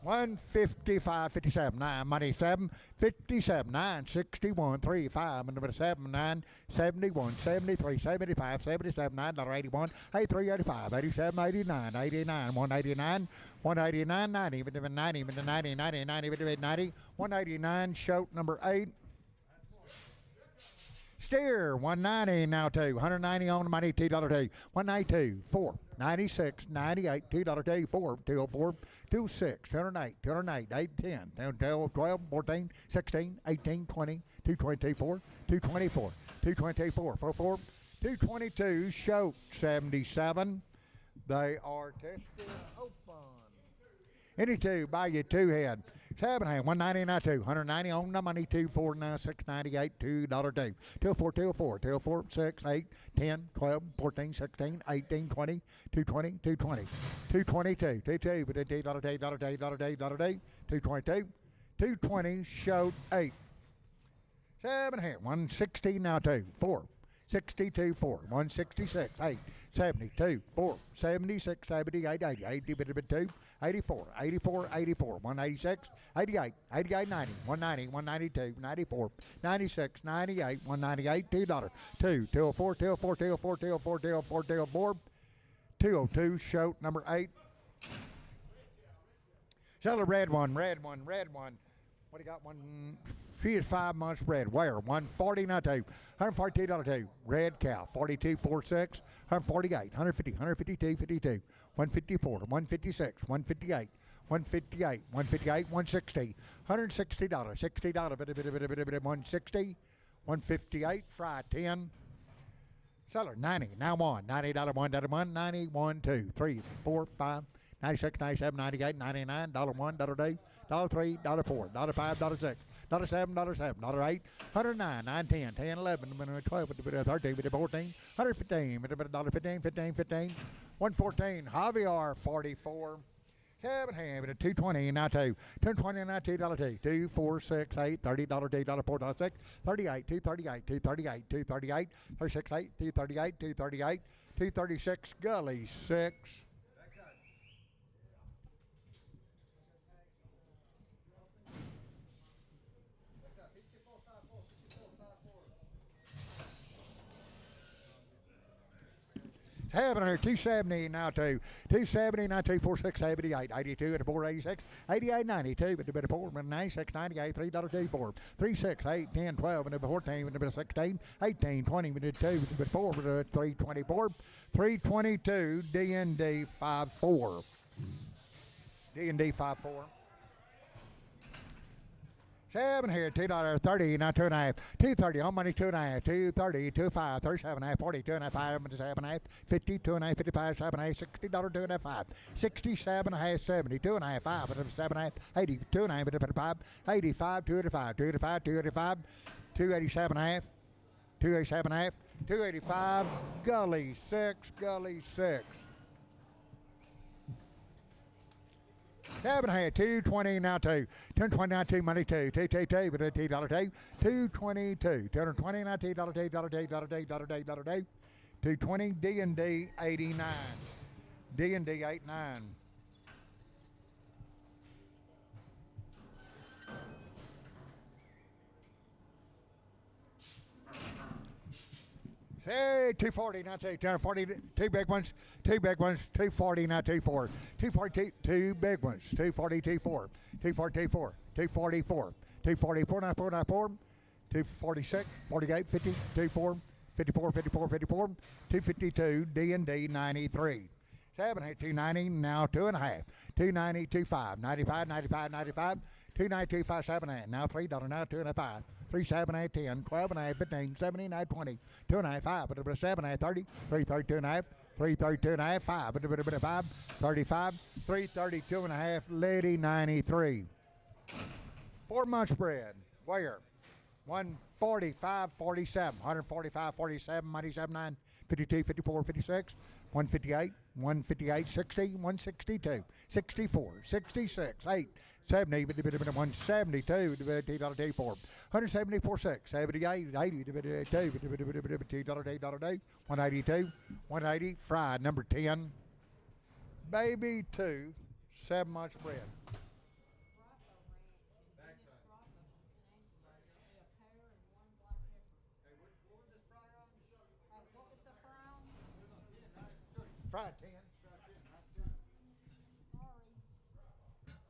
155, 57, 9, money 7, 57, 9, 61, 3, 5, and number 7, 9, 71, 73, 75, 77, 9, $81, 83, 85, 87, 89, 89, 189, 189, 90, 90, 90, 90, 90, 90, 189, shoat number 8. Steer, 190 now two. 190 on the money, $2 two. 192, 4, 96, 98, $2 two, 4, 204, 26, 208, 208, 8, 10, 12, 14, 16, 18, 20, 222, 4, 224, 224, 44, 222, shoat 77. They are tested open. Any two, buy you two head. 7 hand, 199 2, 190 on the money, 249, 698, $2 two. 204, 204, 204, 6, 8, 10, 12, 14, 16, 18, 20, 220, 220, 222, 22, but $2 $2, 222, 220, showed 8. 7 hand, 160 now 2, 4. 62, 4, 166, 8, 72, 4, 76, 78, 80, 80, 2, 84, 84, 84, 186, 88, 88, 90, 190, 192, 94, 96, 98, 198, $2, 2, 204, 204, 204, 204, 204, 204, 202, shoat number 8. Sell a red one, red one, red one. What do you got? One. She is 5 months red. Where? 140 now two. $142 two. Red cow. 42, 46. 148. 150. 152. 52. 154. 156. 158. 158. 158. 160. $160. $60. 160. 158. Fry 10. Seller 90. Now one. $90. $1. 91. 2. 3. 4. 5. 96, 97, 98, 99, $1, $2, $3, $4, $5, $6, $7, $7, $8, 109, 9, 10, 10, 11, 12, 13, 14, 115, 15, 15, 15, 114, Javier 44, 7 hand, 220, now 2, 220, now $2, 2, 4, 6, 8, $30, $2, 4, 6, 38, 238, 238, 238, 36, 8, 238, 238, 236, Gully 6. Having her 270 now 2, 270 now 2, 4, 6, 78, 82, 84, 86, 88, 92, but the bit of 4, 96, 98, $3, 2, 4, 3, 6, 8, 10, 12, and the 14, and the 16, 18, 20, and the 2, but 4, but 324, 322, D&D 54. D&D 54. 7 here, $2, 30, now 2.5, 230 on money, 2.5, 230, 25, 37.5, 40, 2.5, 7.5, 50, 2.5, 55, 7.5, $60, 2.5, 67.5, 70, 2.5, 5, 7.5, 80, 2.5, 55, 85, 285, 285, 285, 287.5, 287.5, 285, Gully 6, Gully 6. 7 hand, 220 now 2, 220 now 2 money 2, 2, 2, 2, but $2, 2, 222, 220 now $2, $2, $2, 220, D&D 89, D&D 89. Hey, 240 now 2, 240, 2 big ones, 2 big ones, 240 now 2, 4, 240, 2 big ones, 240, 2, 4, 240, 2, 4, 244, 244 now 4, now 4, 246, 48, 50, 2, 4, 54, 54, 54, 252, D&D 93. 7, 290, now 2.5, 290, 25, 95, 95, 95, 290, 25, 7, now $3, now 2.5. 3, 7, 8, 10, 12, and a half, 15, 17, 19, 20, 2 and a half, 5, but a 7, 8, 30, 3, 32 and a half, 3, 32 and a half, 5, but a 5, 35, 3, 32 and a half, Lady 93. 4 months spread, where? 145, 47, 145, 47, money 79, 52, 54, 56, 158, 158, 60, 162, 64, 66, 8, 70, 172, $2, 174, 6, 78, 80, $2, 182, 180, fried, number 10, baby 2, 7 months bread. Fried 10. Sorry.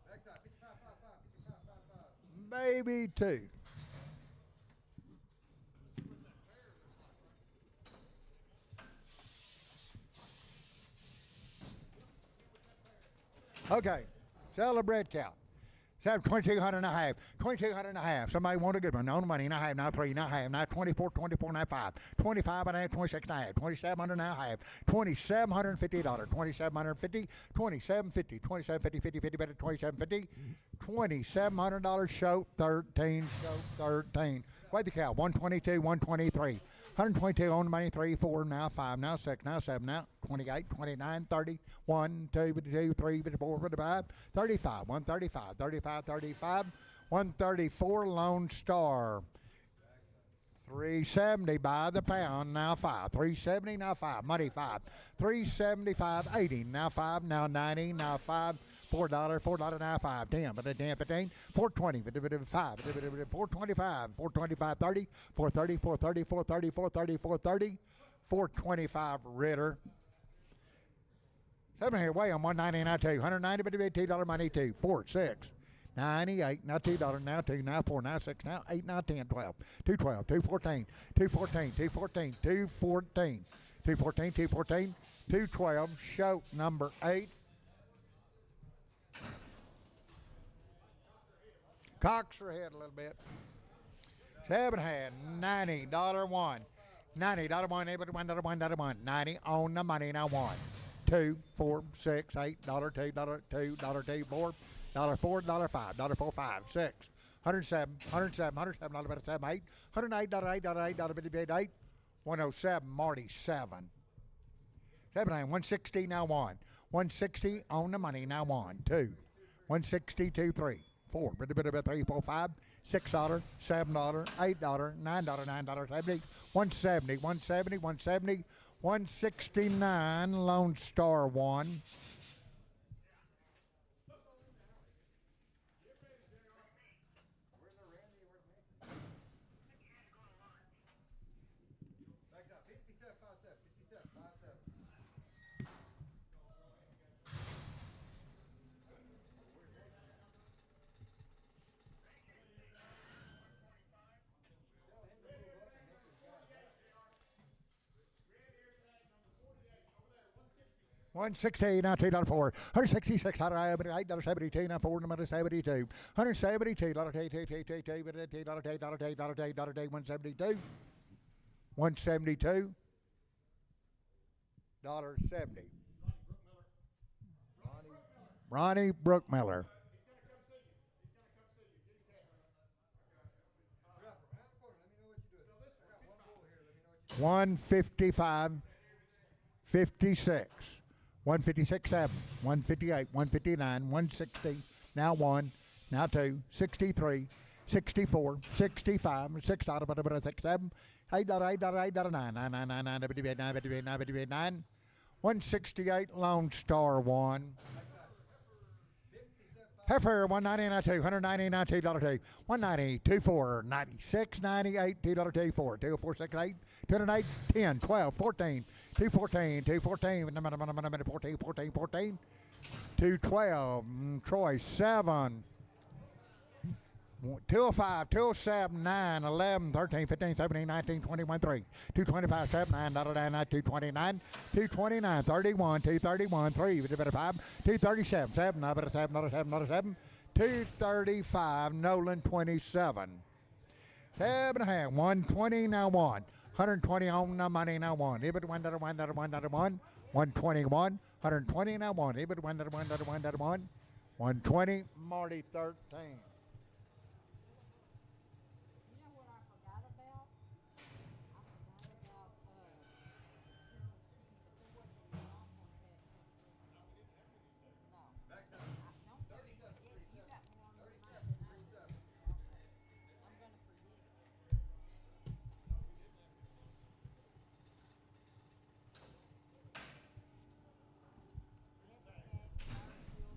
Backside, 55, 5, 5, 55, 5, 5. Maybe 2. Okay, sell a bread cow. Sell 2,200 and a half. 2,200 and a half. Somebody want a good one. No money. Now half. Now 3. Now half. Now 24. 24. Now 5. 25 and a half. 26 and a half. 2,700 now half. $2,750. 2,750. 2,750. 2,750. 50. 50 better. 2,750. $2,700 show 13. Show 13. Weigh the cow. 122. 123. 122 on the money, 3, 4, now 5, now 6, now 7, now 28, 29, 30, 1, 2, 2, 3, 4, 5, 35, 135, 35, 35, 134 Lone Star. 370 by the pound, now 5. 370, now 5. Money 5. 375, 80, now 5, now 90, now 5. $4, $4 now 5, 10, but 10, 15, 420, 5, 425, 425, 30, 430, 430, 430, 430, 430, 425 Ritter. 7 here, weigh on 190, now 2, 190, but $2 money 2, 4, 6, 98, now $2, now 2, now 4, now 6, now 8, now 10, 12, 212, 214, 214, 214, 214, 214, 214, 212, show number 8. Cocks her head a little bit. 7 hand, $90 one. $90 one, $1, 90 on the money, now 1, 2, 4, 6, $8, $2, $2, $2, $4, $4, $5, $4, 5, 6, 107, 107, 107, $7, 7, 8, $108, $8, $8, $8, 107, Marty 7. 7 hand, 160 now 1, 160 on the money, now 1, 2, 160, 2, 3. 4, 3, 4, 5, $6, $7, $8, $9, $9, 70, 170, 170, 170, 169, Lone Star 1. Backside, 57, 5, 7, 57, 5, 7. Tell him to move up and make his guy back. 160, now $2, 4, 166, $8, 72, now 4, number 72, 172, $172, $172, $70. Ronnie Brookmiller. Get off around the corner. Let me know what you're doing. I got one bull here. Let me know what you're doing. 155, 56, 156, 7, 158, 159, 160, now 1, now 2, 63, 64, 65, $6, 6, 7, $8, $8, $8, 9, 9, 9, 9, 9, 9, 168, Lone Star 1. Heifer, 190, 2, 190, $2, 190, 24, 96, 98, $2, 4, 2, 4, 6, 8, 208, 10, 12, 14, 214, 214, 14, 14, 14, 212, Troy 7, 205, 207, 9, 11, 13, 15, 17, 19, 21, 3, 225, 7, 9, 229, 229, 31, 231, 3, 5, 237, 7, 7, 7, 235, Nolan 27. 7.5, 120, now 1, 120 on the money, now 1, even 1, 121, 120, now 1, even 1, 120, Marty 13. You know what I forgot about? I forgot about Carol's chicken, but there wasn't any longhorn calves come through. No. Backside. Don't 37, forget, you 37, got more on your 37, mind than I do. 37. Okay. I'm gonna forget. Epic Ag, Garfield,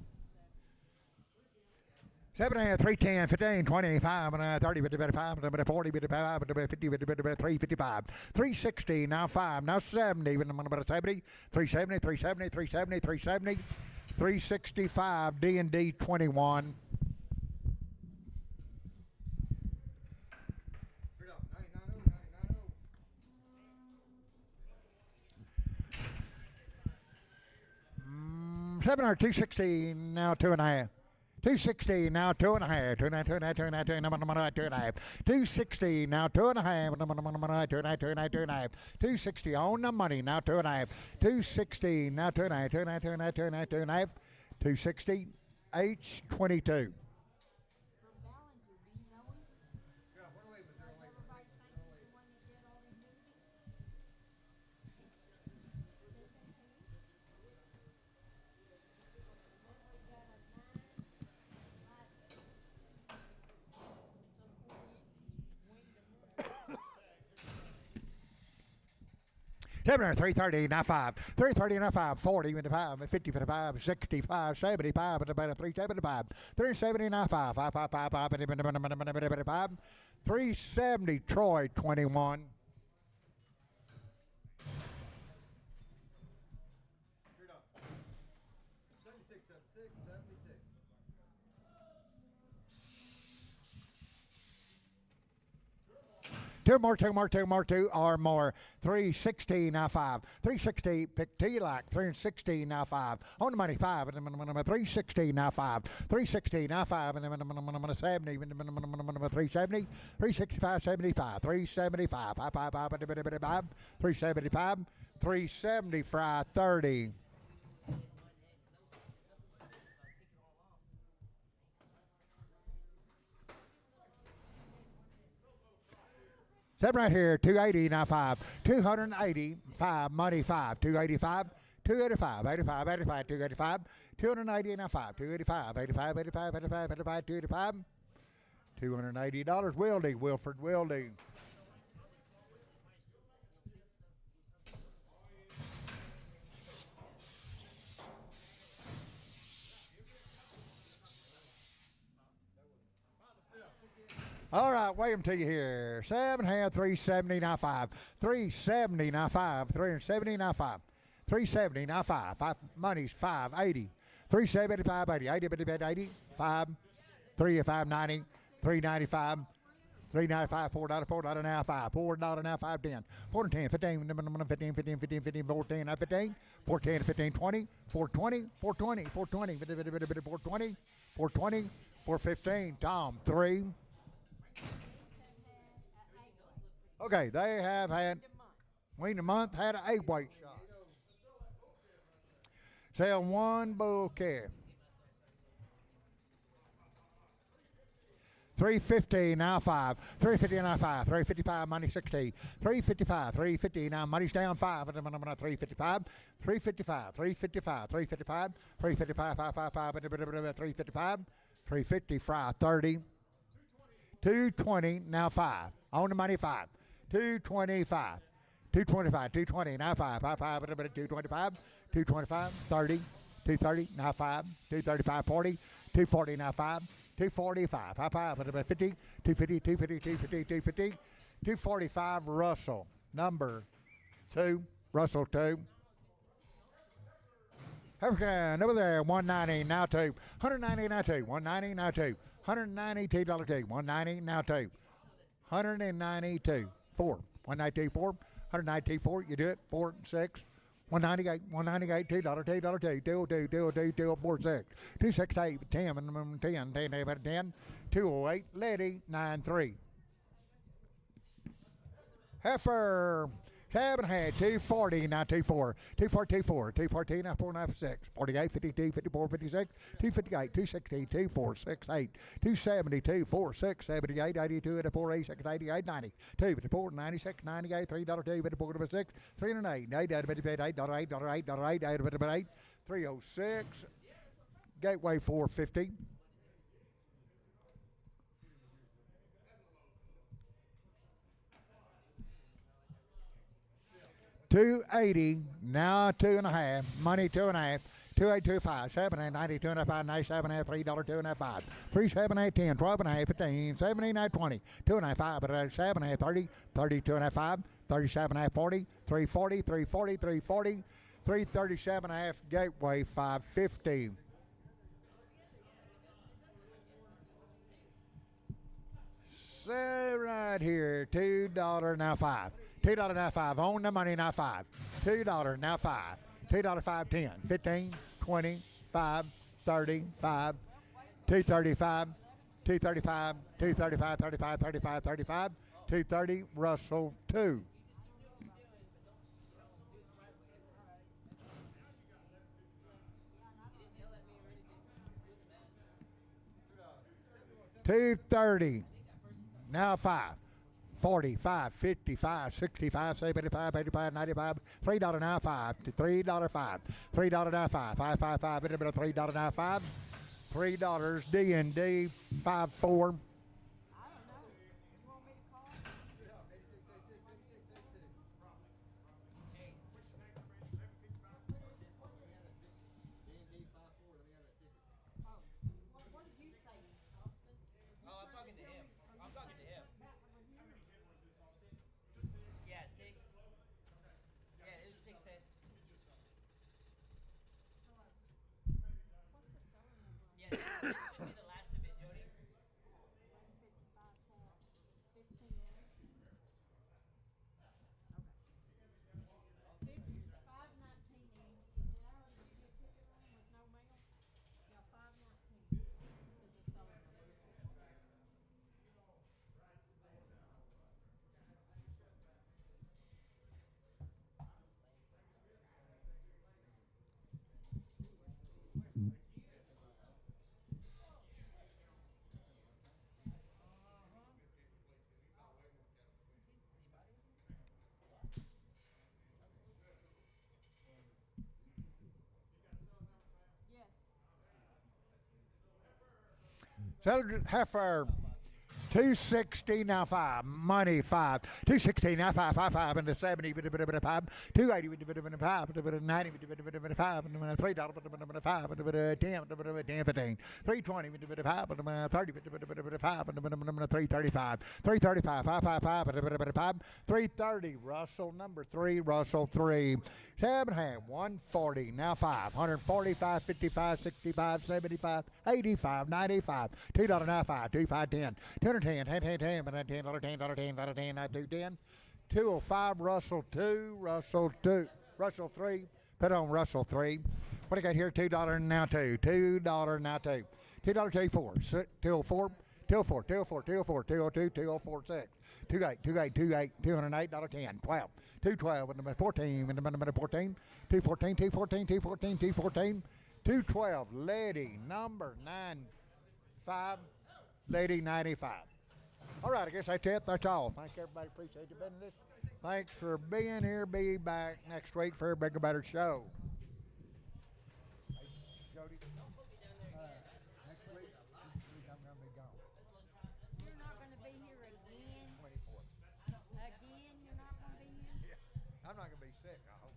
7. 7 and a half, 310, 15, 25, and a 30, 55, and a 40, 55, and a 50, 355, 360, now 5, now 70, even about 70, 370, 370, 370, 370, 365, D&D 21. Straight up, 99.0, 99.0. 7 or 260, now 2.5. 260, now 2.5. 2.5. 260, now 2.5. 2.5. 260 on the money, now 2.5. 260, now 2.5. 2.5. 260, H22. From Ballinger, do you know him? Yeah, one away, but they're away. Everybody think he's the one that did all them movies? Seven, 330, now 5. 330, now 5. 40, 55, 50, 55, 65, 75, and about 375. 370, now 5. 5, 5, 5, 5, 5. 370, Troy 21. Straight up. 76, 76, 76. Two more, or more. 360, now 5. 360, pick two you like. 360, now 5. On the money, 5. 360, now 5. 360, now 5. 70, 370. 365, 75. 375, 5, 5, 5, 375. 370, fry 30. Seven right here, 280, now 5. 285, money 5. 285, 285, 85, 85, 285, 280, now 5. 285, 85, 85, 85, 85, 285. $280, Wildy, Wilford Wildy. All right, wait until you hear. 7 half, 370, now 5. 370, now 5. 370, now 5. 370, now 5. 5 money's 580. 375, 80. 80, 80, 5. 3 5 90. 395. 395, $4 now 5. $4 now 5 10. 4 10, 15, 15, 15, 15, 15, 14, 15, 14, 15, 20, 420, 420, 420, 420, 420, 415. Tom 3. Okay, they have had, Queen a month, had an 8-weight shot. Sell one bull calf. 350, now 5. 350, now 5. 355, money 60. 355, 350, now money's down 5. 355, 355, 355, 355, 355, 555, 355, 350, fry 30. 220, now 5. On the money 5. 225. 225, 220, now 5. 225, 225, 30. 230, now 5. 235, 40. 240, now 5. 245, 50. 250, 250, 250, 250. 245, Russell. Number 2. Russell 2. African over there, 190, now 2. 190, now 2. 190, now 2. $192, 2. 190, now 2. 192, 4. 192, 4. 192, 4. You do it, 4, 6. 198, 198, $2, $2, 2, 4, 6. 268, 10, 10, 10, 10. 208, Letty, 93. Heifer. 7 head, 240, now 24. 240, 214, now 496. 48, 52, 54, 56. 258, 260, 2468. 272, 46, 78, 82, 84, 86, 88, 90. 254, 96, 98, $3, 2, 54, 6. 308, 8, 8, $8, 8, 306. Gateway 450. 280, now 2.5, money 2.5, 2825, 78, 90, 2.5, 97, $3, 2.5, 3, 7, 8, 10, 12 and a half, 15, 17, 9, 20, 2.5, 5, 7, 8, 30, 30, 2.5, 37, 8, 40, 340, 340, 340, 337 and a half, Gateway 550. So right here, $2 now 5. $2 now 5. On the money now 5. $2 now 5. $2 5, 10, 15, 20, 5, 30, 5, 235, 235, 235, 35, 35, 35, 230, Russell 2. $230 now 5. 45, 55, 65, 75, 85, 95, $3 now 5, $3 5, $3 now 5, 555, a bit of $3 now 5, $3 D and D 54. I don't know. You want me to call? Oh, what did you say, Austin? Oh, I'm talking to him. I'm talking to him. Matt over here? Yeah, 6. Yeah, it was 6 cents. Hello. What's the phone number? Yeah, this should be the last of it, Jody. 155 tab 15. Okay. 519. Did I already give you a ticket on with no mail? Yeah, 519 is the seller number. Yes. So heifer 260 now 5, money 5, 260 now 5, 5 into 70, bit of 5, 280 bit of 5, bit of 90 bit of 5, $3 bit of 5, bit of 10, bit of 10, 15, 320 bit of 5, bit of 30 bit of 5, bit of 335, 335, 555 bit of 5, 330, Russell number 3, Russell 3, 7 half, 140 now 5, 145, 55, 65, 75, 85, 95, $2 now 5, 25, 10, 210, 10, 10, but $10, $10, $10, $10, $10, not 210, 205, Russell 2, Russell 2, Russell 3, put on Russell 3. What do you got here? $2 now 2, $2 now 2, $2 2 4, 204, 204, 204, 204, 202, 204 6, 28, 28, 28, $208, 10, 12, 212, and the 14, and the 14, 214, 214, 214, 214, 212, Lady number 95, Lady 95. All right, I guess that's it. That's all. Thank everybody. Appreciate your business. Thanks for being here. Be back next week for a bigger, better show. Hey, Jody. Next week I'm going to be gone. You're not going to be here again? 24th. Again, you're not going to be here? Yeah. I'm not going to be sick, I hope.